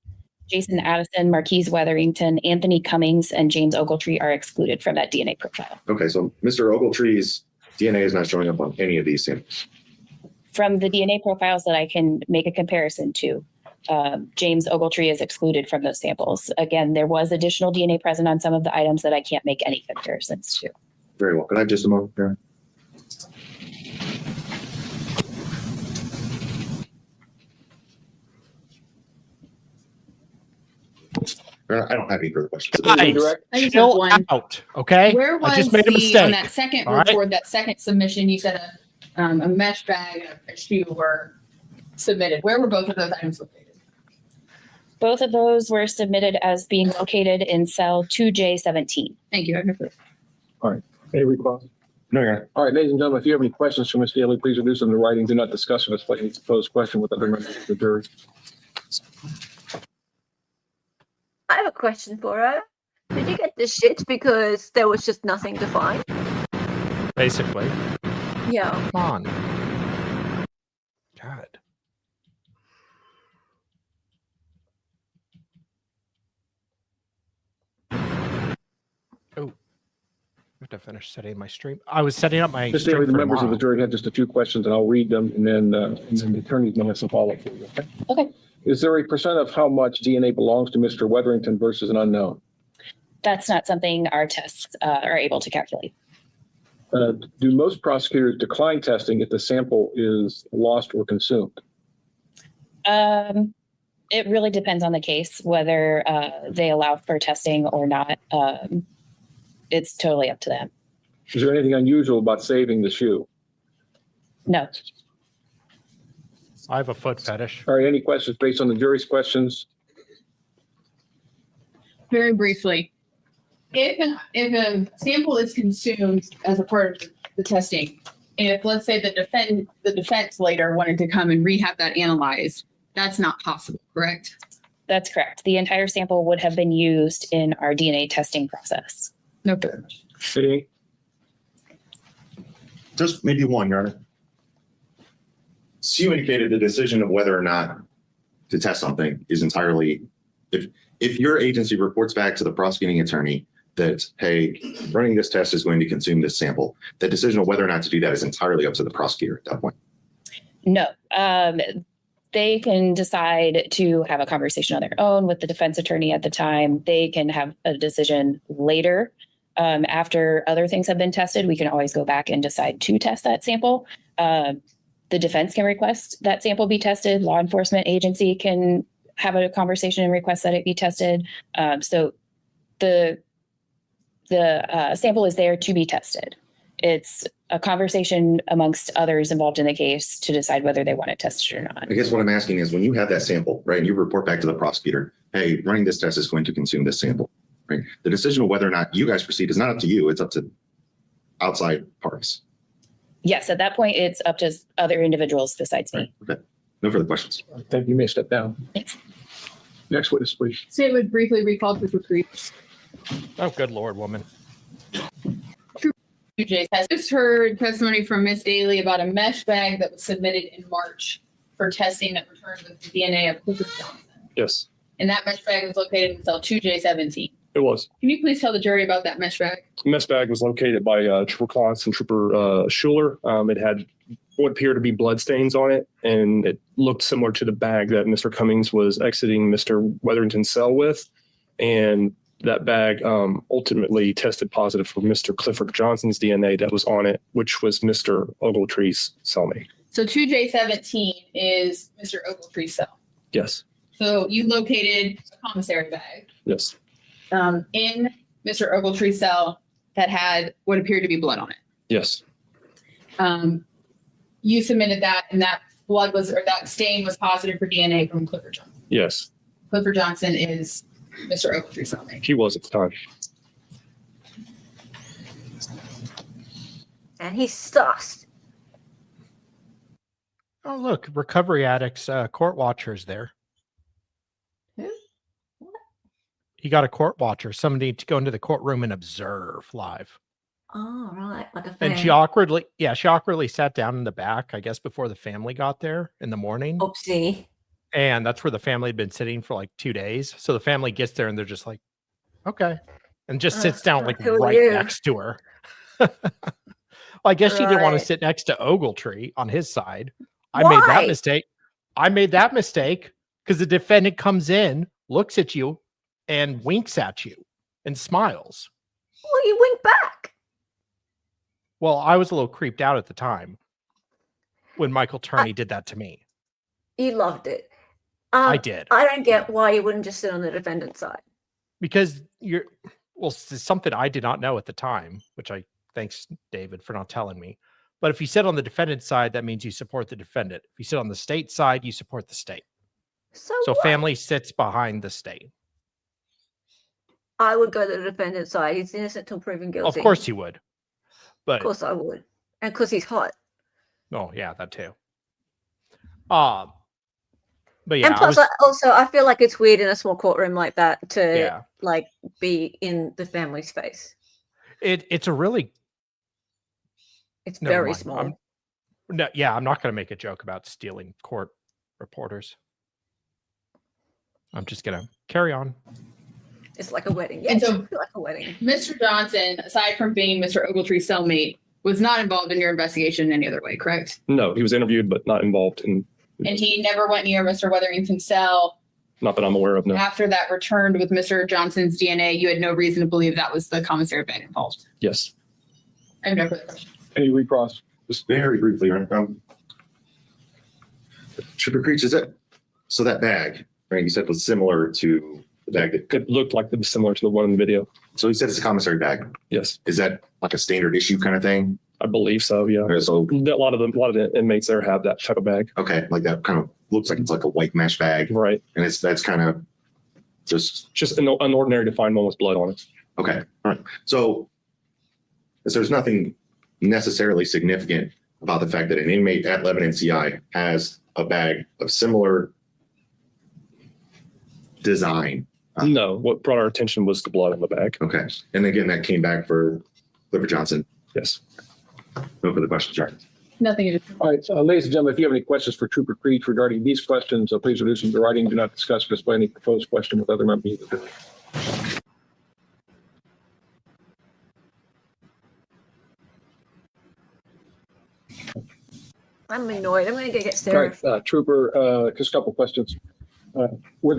Jason Addison, Marquise Weatherington, Anthony Cummings, and James Ogletree are excluded from that DNA profile. Okay, so Mr. Ogletree's DNA is not showing up on any of these samples. From the DNA profiles that I can make a comparison to, James Ogletree is excluded from those samples. Again, there was additional DNA present on some of the items that I can't make any comparisons to. Very well. Could I have just a moment, Karen? I don't have any further questions. Guys, Direct? I just have chill one. out, okay? Where was I just made a on mistake. that second all right? report, that second submission, you said a mesh bag and a shoe were submitted. Where were both of those items located? Both of those were submitted as being located in cell 2J17. Thank you. I appreciate it. Any requests? No, Your Honor. All right, ladies and gentlemen, if you have any questions for Ms. Daly, please reduce them to writing. Do not discuss or display any proposed question with other members of the jury. I have a question for her. Did you get the shit because there was just nothing to find? Basically. Yeah. Come on. God. Oh. I have to finish setting my stream. I was setting up my Ms. Daly, stream the for members of the tomorrow. jury have just a few questions, and I'll read them, and then the attorneys may have some follow-up for you, okay? Okay. Is there a percent of how much DNA belongs to Mr. Weatherington versus an unknown? That's not something our tests are able to calculate. Do most prosecutors decline testing if the sample is lost or consumed? It really depends on the case, whether they allow for testing or not. It's totally up to them. Is there anything unusual about saving the shoe? No. I have a foot fetish. All right, any questions based on the jury's questions? Very briefly, if a sample is consumed as a part of the testing, and if, let's say, the defense later wanted to come and rehab that analyzed, that's not possible, correct? That's correct. The entire sample would have been used in our DNA testing process. No further. See? Just maybe one, Your Honor. So you indicated the decision of whether or not to test something is entirely, if your agency reports back to the prosecuting attorney that, hey, running this test is going to consume this sample, the decision of whether or not to do that is entirely up to the prosecutor at that point. No. They can decide to have a conversation on their own with the defense attorney at the time. They can have a decision later. After other things have been tested, we can always go back and decide to test that sample. The defense can request that sample be tested. Law enforcement agency can have a conversation and request that it be tested. So the sample is there to be tested. It's a conversation amongst others involved in the case to decide whether they want it tested or not. I guess what I'm asking is when you have that sample, right, and you report back to the prosecutor, hey, running this test is going to consume this sample, right? The decision of whether or not you guys proceed is not up to you. It's up to outside parties. Yes, at that point, it's up to other individuals besides me. Okay. No further questions. I think you may step down. Thanks. Next witness, please. State would briefly recall to recruit. Oh, good Lord, woman. Jay has just heard testimony from Ms. Daly about a mesh bag that was submitted in March for testing that returned with the DNA of Clifford Johnson. Yes. And that mesh bag was located in cell 2J17. It was. Can you please tell the jury about that mesh bag? The mess bag was located by Trooper Kloss and Trooper Schuler. It had what appeared to be blood stains on it, and it looked similar to the bag that Mr. Cummings was exiting Mr. Weatherington's cell with. And that bag ultimately tested positive for Mr. Clifford Johnson's DNA that was on it, which was Mr. Ogletree's cellmate. So 2J17 is Mr. Ogletree's cell. Yes. So you located a commissary bag Yes. in Mr. Ogletree's cell that had what appeared to be blood on it. Yes. You submitted that, and that blood was, or that stain was positive for DNA from Clifford Johnson. Yes. Clifford Johnson is Mr. Ogletree's cellmate. He was at the time. And he's stuffed. Oh, look, recovery addicts, court watchers there. Who? He got a court watcher, somebody to go into the courtroom and observe live. Oh, right. Like a And fan. she awkwardly sat down in the back, I guess, before the family got there in the morning. Oopsie. And that's where the family had been sitting for like 2 days. So the family gets there and they're just like, okay. And just sits down like who are right you? next to her. Well, I guess she didn't want to Right. sit next to Ogletree on his side. I made that Why? mistake. I made that mistake because the defendant comes in, looks at you, and winks at you and smiles. Well, you wink back. Well, I was a little creeped out at the time when Michael Turney did that to me. You loved it. I did. I don't get why you wouldn't just sit on the defendant's side. Because it's something I did not know at the time, which thanks David for not telling me. But if you sit on the defendant's side, that means you support the defendant. If you sit on the state side, you support the state. So So family sits behind the state. I would go to the defendant's side. He's innocent till proven guilty. Of course you would. But Of course I would. And because he's hot. oh yeah, that too. But yeah, And plus, I feel like it's weird in a small courtroom like that to like be in the family's face. it's a really It's never very mind. small. I'm not going to make a joke about stealing court reporters. I'm just going to carry on. It's like a wedding. Yeah, And so- it's like a wedding. Mr. Johnson, aside from being Mr. Ogletree's cellmate, was not involved in your investigation in any other way, correct? No, he was interviewed, but not involved in, And he never went near Mr. Weatherington's cell. not that I'm aware of. No. After that returned with Mr. Johnson's DNA, you had no reason to believe that was the commissary bag involved. Yes. I have no further questions. Any recross? Just very briefly, Trooper Creech, is that so that bag, right? You said was similar to the bag that It looked like it was similar to the one in the video. so you said it's a commissary bag. Yes. Is that like a standard issue kind of thing? I believe so. Yeah. Or so A lot of the inmates there have that type of bag. okay, like that kind of looks like it's like a white mesh bag, Right. and that's kind of just an ordinary to find one with blood on it. okay. All right. So there's nothing necessarily significant about the fact that an inmate at Lebanon CI has a bag of similar design. No, what brought our attention was the blood on the bag. Okay. And again, that came back for Clifford Johnson. Yes. No further questions, Jared. Nothing. All right, ladies and gentlemen, if you have any questions for Trooper Creech regarding these questions, please reduce them to writing. Do not discuss or display any proposed question with other members of the jury. I'm annoyed. I'm going to get All Sarah. right, Trooper, just a couple questions. Were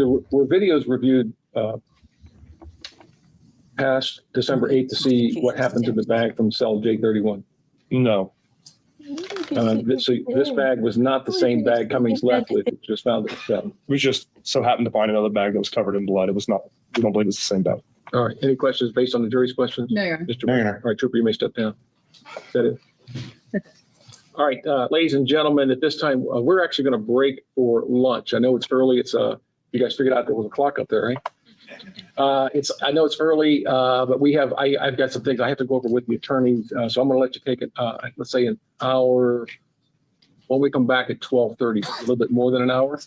videos reviewed past December 8th to see what happened to the bag from cell J31? No. So this bag was not the same bag Cummings left with, it just found it. So. We just so happened to find another bag that was covered in blood. It was not, we don't believe it's the same bag. All right, any questions based on the jury's questions? No, Your Honor. Mr. No, Your Mayor. Honor. All right, Trooper, you may step down. Is that it? All right, ladies and gentlemen, at this time, we're actually going to break for lunch. I know it's early. It's you guys figured out there was a clock up there, right? I know it's early, but I've got some things I have to go over with the attorneys. So I'm going to let you take it, let's say an hour. When we come back at 12:30, a little bit more than an hour.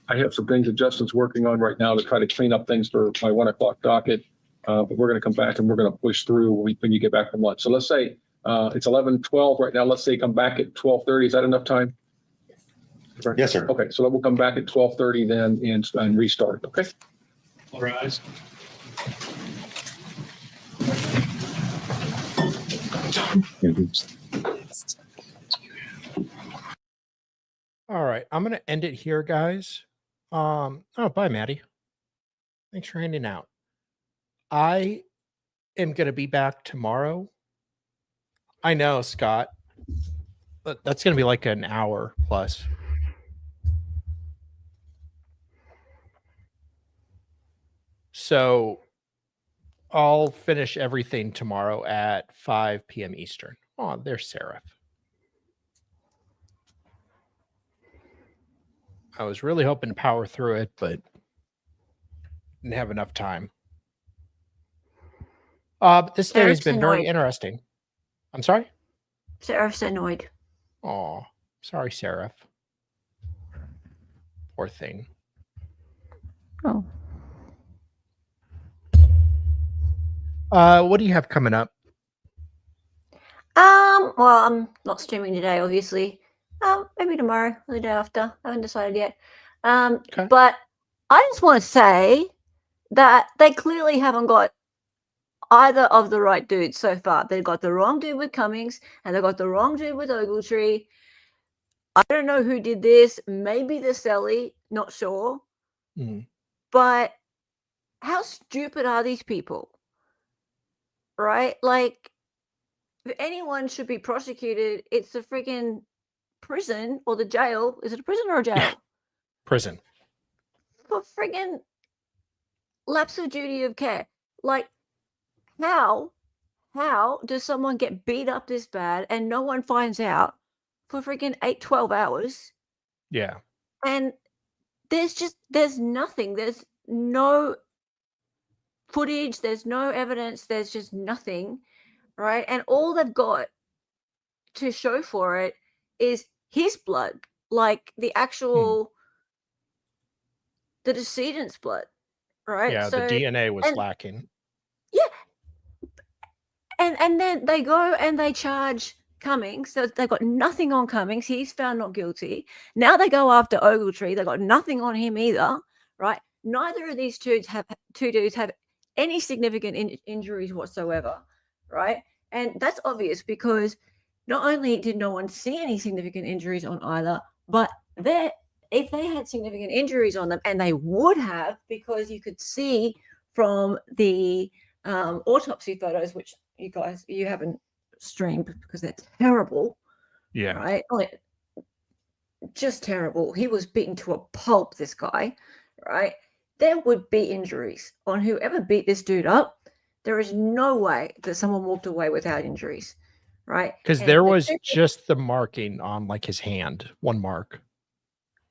I have some things that Justin's working on right now to try to clean up things for my 1 o'clock docket. But we're going to come back and we're going to push through when you get back from lunch. So let's say it's 11:12 right now. Let's say come back at 12:30. Is that enough time? Yes, sir. Okay, so we'll come back at 12:30 then and restart. Okay. All rise. All right, I'm gonna end it here, guys. Oh, bye, Maddie. Thanks for handing out. I am gonna be back tomorrow. I know, Scott, but that's gonna be like an hour plus. So I'll finish everything tomorrow at 5 p.m. Eastern. Oh, there's Seraph. I was really hoping to power through it, but didn't have enough time. But this day has Seraph's been very annoyed. interesting. I'm sorry? Seraph's annoyed. Oh, sorry, Seraph. Poor thing. Oh. What do you have coming up? Well, I'm not streaming today, obviously. Maybe tomorrow or the day after. I haven't decided yet. Okay. But I just want to say that they clearly haven't got either of the right dudes so far. They've got the wrong dude with Cummings and they've got the wrong dude with Ogletree. I don't know who did this. Maybe the Celly, not sure. Mm. But how stupid are these people? Right? Like, if anyone should be prosecuted, it's the freaking prison or the jail. Is it a prison or a jail? Yeah. Prison. For friggin' lapse of duty of care. Like, how does someone get beat up this bad and no one finds out for friggin' 12 hours? Yeah. And there's nothing. There's no footage. There's no evidence. There's just nothing, right? And all they've got to show for it is his blood, like the actual the decedent's blood, right? Yeah, the DNA was lacking. Yeah. And then they go and they charge Cummings. So they've got nothing on Cummings. He's found not guilty. Now they go after Ogletree. They've got nothing on him either, right? Neither of these two dudes have any significant injuries whatsoever, right? And that's obvious because not only did no one see any significant injuries on either, but if they had significant injuries on them, and they would have, because you could see from the autopsy photos, which you haven't streamed because they're terrible. Yeah. Right? Like, just terrible. He was beaten to a pulp, this guy, right? There would be injuries on whoever beat this dude up. There is no way that someone walked away without injuries, right? Because there was just the marking on like his hand, one mark.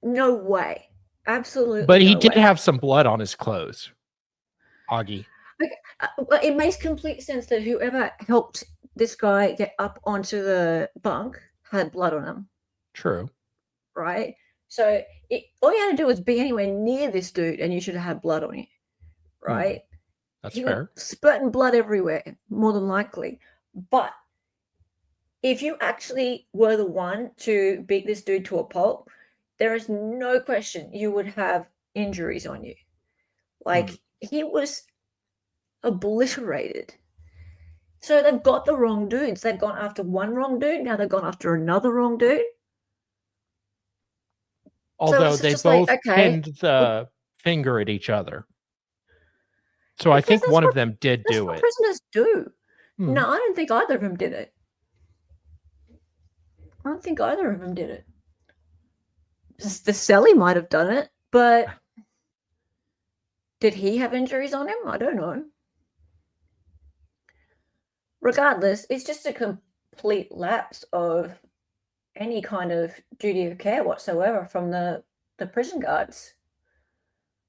No way. Absolutely. But he no did way. have some blood on his clothes. Augie. Well, it makes complete sense that whoever helped this guy get up onto the bunk had blood on him. True. Right? So all you had to do was be anywhere near this dude and you should have had blood on you. Right? That's He fair. was spurting blood everywhere, more than likely. But if you actually were the one to beat this dude to a pulp, there is no question you would have injuries on you. Like, he was obliterated. So they've got the wrong dudes. They've gone after one wrong dude. Now they've gone after another wrong dude. Although they both pinned the finger at each other. So I think one of them did do it. Prisoners do. No, I don't think either of them did it. I don't think either of them did it. The Celly might have done it, but did he have injuries on him? I don't know. Regardless, it's just a complete lapse of any kind of duty of care whatsoever from the prison guards.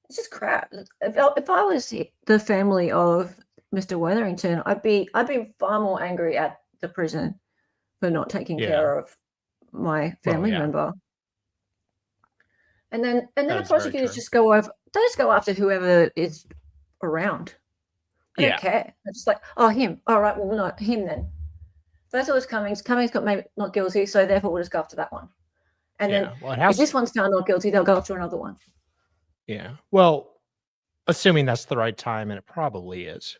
It's just crap. If I was the family of Mr. Wetherington, I'd be far more angry at the prison for not taking care of my family member. And then the prosecutors just go over. They just go after whoever is around. I don't care. They're just like, oh, him. All right, well, not him then. First it was Cummings. Cummings got maybe not guilty, so therefore we'll just go after that one. And then if this one's found not guilty, they'll go after another one. Yeah. Well, Assuming that's the right time, and it probably is.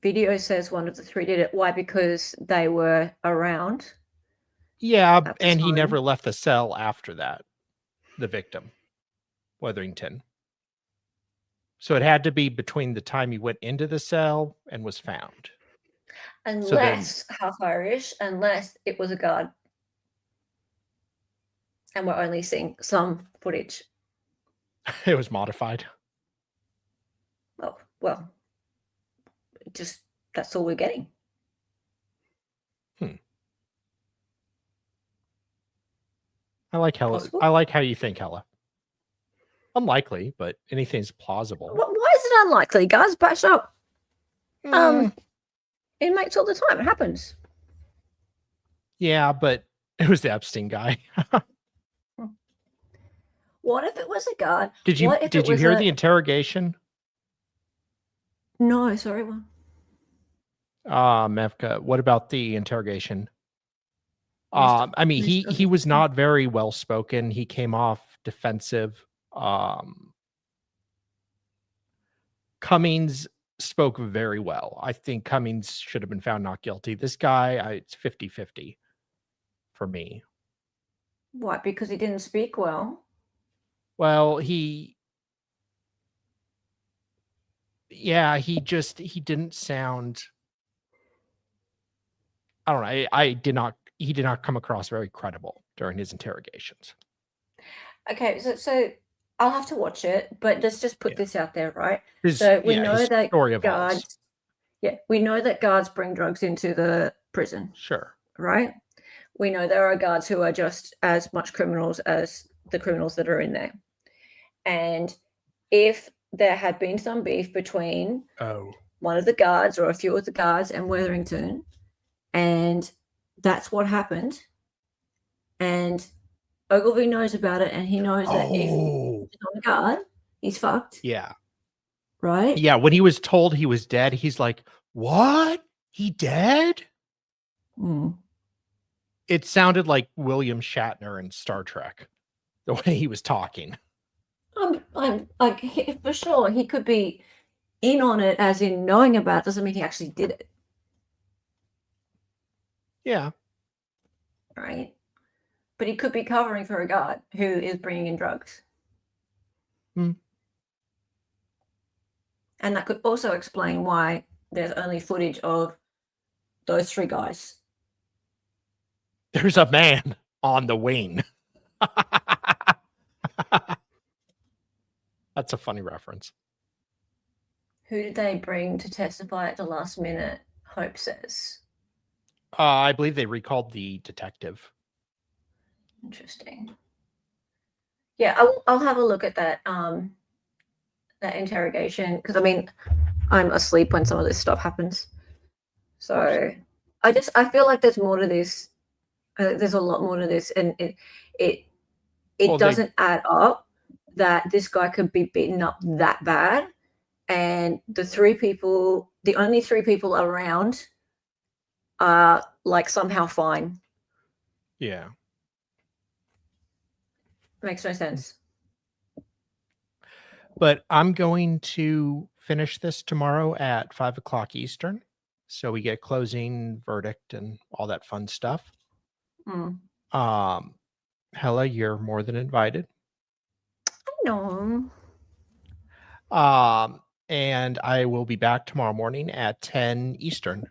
Video says one of the three did it. Why? Because they were around. Yeah, At the and he time. never left the cell after that, the victim, Wetherington. So it had to be between the time he went into the cell and was found. Unless, half Irish, unless it was a guard. And we're only seeing some footage. It was modified. Oh, well, just that's all we're getting. I like Hella. Possible? I like how you think, Hella. Unlikely, but anything's plausible. Why is it unlikely? Guys bash up inmates all the time. It happens. Yeah, but it was the Epstein guy. What if it was a guard? Did you What if it was hear the interrogation? No, sorry. One. Mevka, what about the interrogation? I mean, he was not very well spoken. He came off defensive. Cummings spoke very well. I think Cummings should have been found not guilty. This guy, it's 50-50 for me. Why? Because he didn't speak well. Well, he didn't sound, I don't know. He did not come across very credible during his interrogations. Okay, so I'll have to watch it, but let's just put this out there, right? His that story evolves. guards, we know that guards bring drugs into the prison, Sure. right? We know there are guards who are just as much criminals as the criminals that are in there. And if there had been some beef between one of the guards or a few of the guards and Wetherington, and that's what happened, and Ogletree knows about it, and he knows that if he's on guard, he's fucked. Yeah. Right? Yeah, when he was told he was dead, he's like, "What? He dead?" It sounded like William Shatner in Star Trek, the way he was talking. I'm like, for sure, he could be in on it, as in knowing about it, doesn't mean he actually did it. Yeah. Right? But he could be covering for a guard who is bringing in drugs. And that could also explain why there's only footage of those three guys. There's a man on the wing. That's a funny reference. Who did they bring to testify at the last minute? Hope says. I believe they recalled the detective. Interesting. Yeah, I'll have a look at that that interrogation, because I mean, I'm asleep when some of this stuff happens. So I feel like there's more to this. There's a lot more to this, and it doesn't add up that this guy could be beaten up that bad, and the only three people around are like somehow fine. Yeah. Makes no sense. But I'm going to finish this tomorrow at 5:00 Eastern. So we get closing verdict and all that fun stuff. Hella, you're more than invited. I know. And I will be back tomorrow morning at 10 Eastern.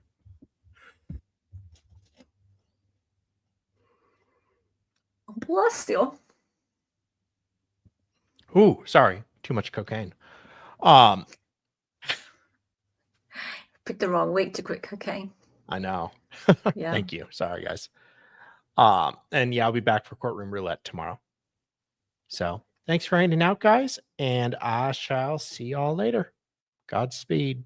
Plus still. Ooh, sorry. Too much cocaine. Picked the wrong week to quit cocaine. I know. Yeah. Thank you. Sorry, guys. And yeah, I'll be back for courtroom roulette tomorrow. So thanks for hanging out, guys. And I shall see y'all later. Godspeed.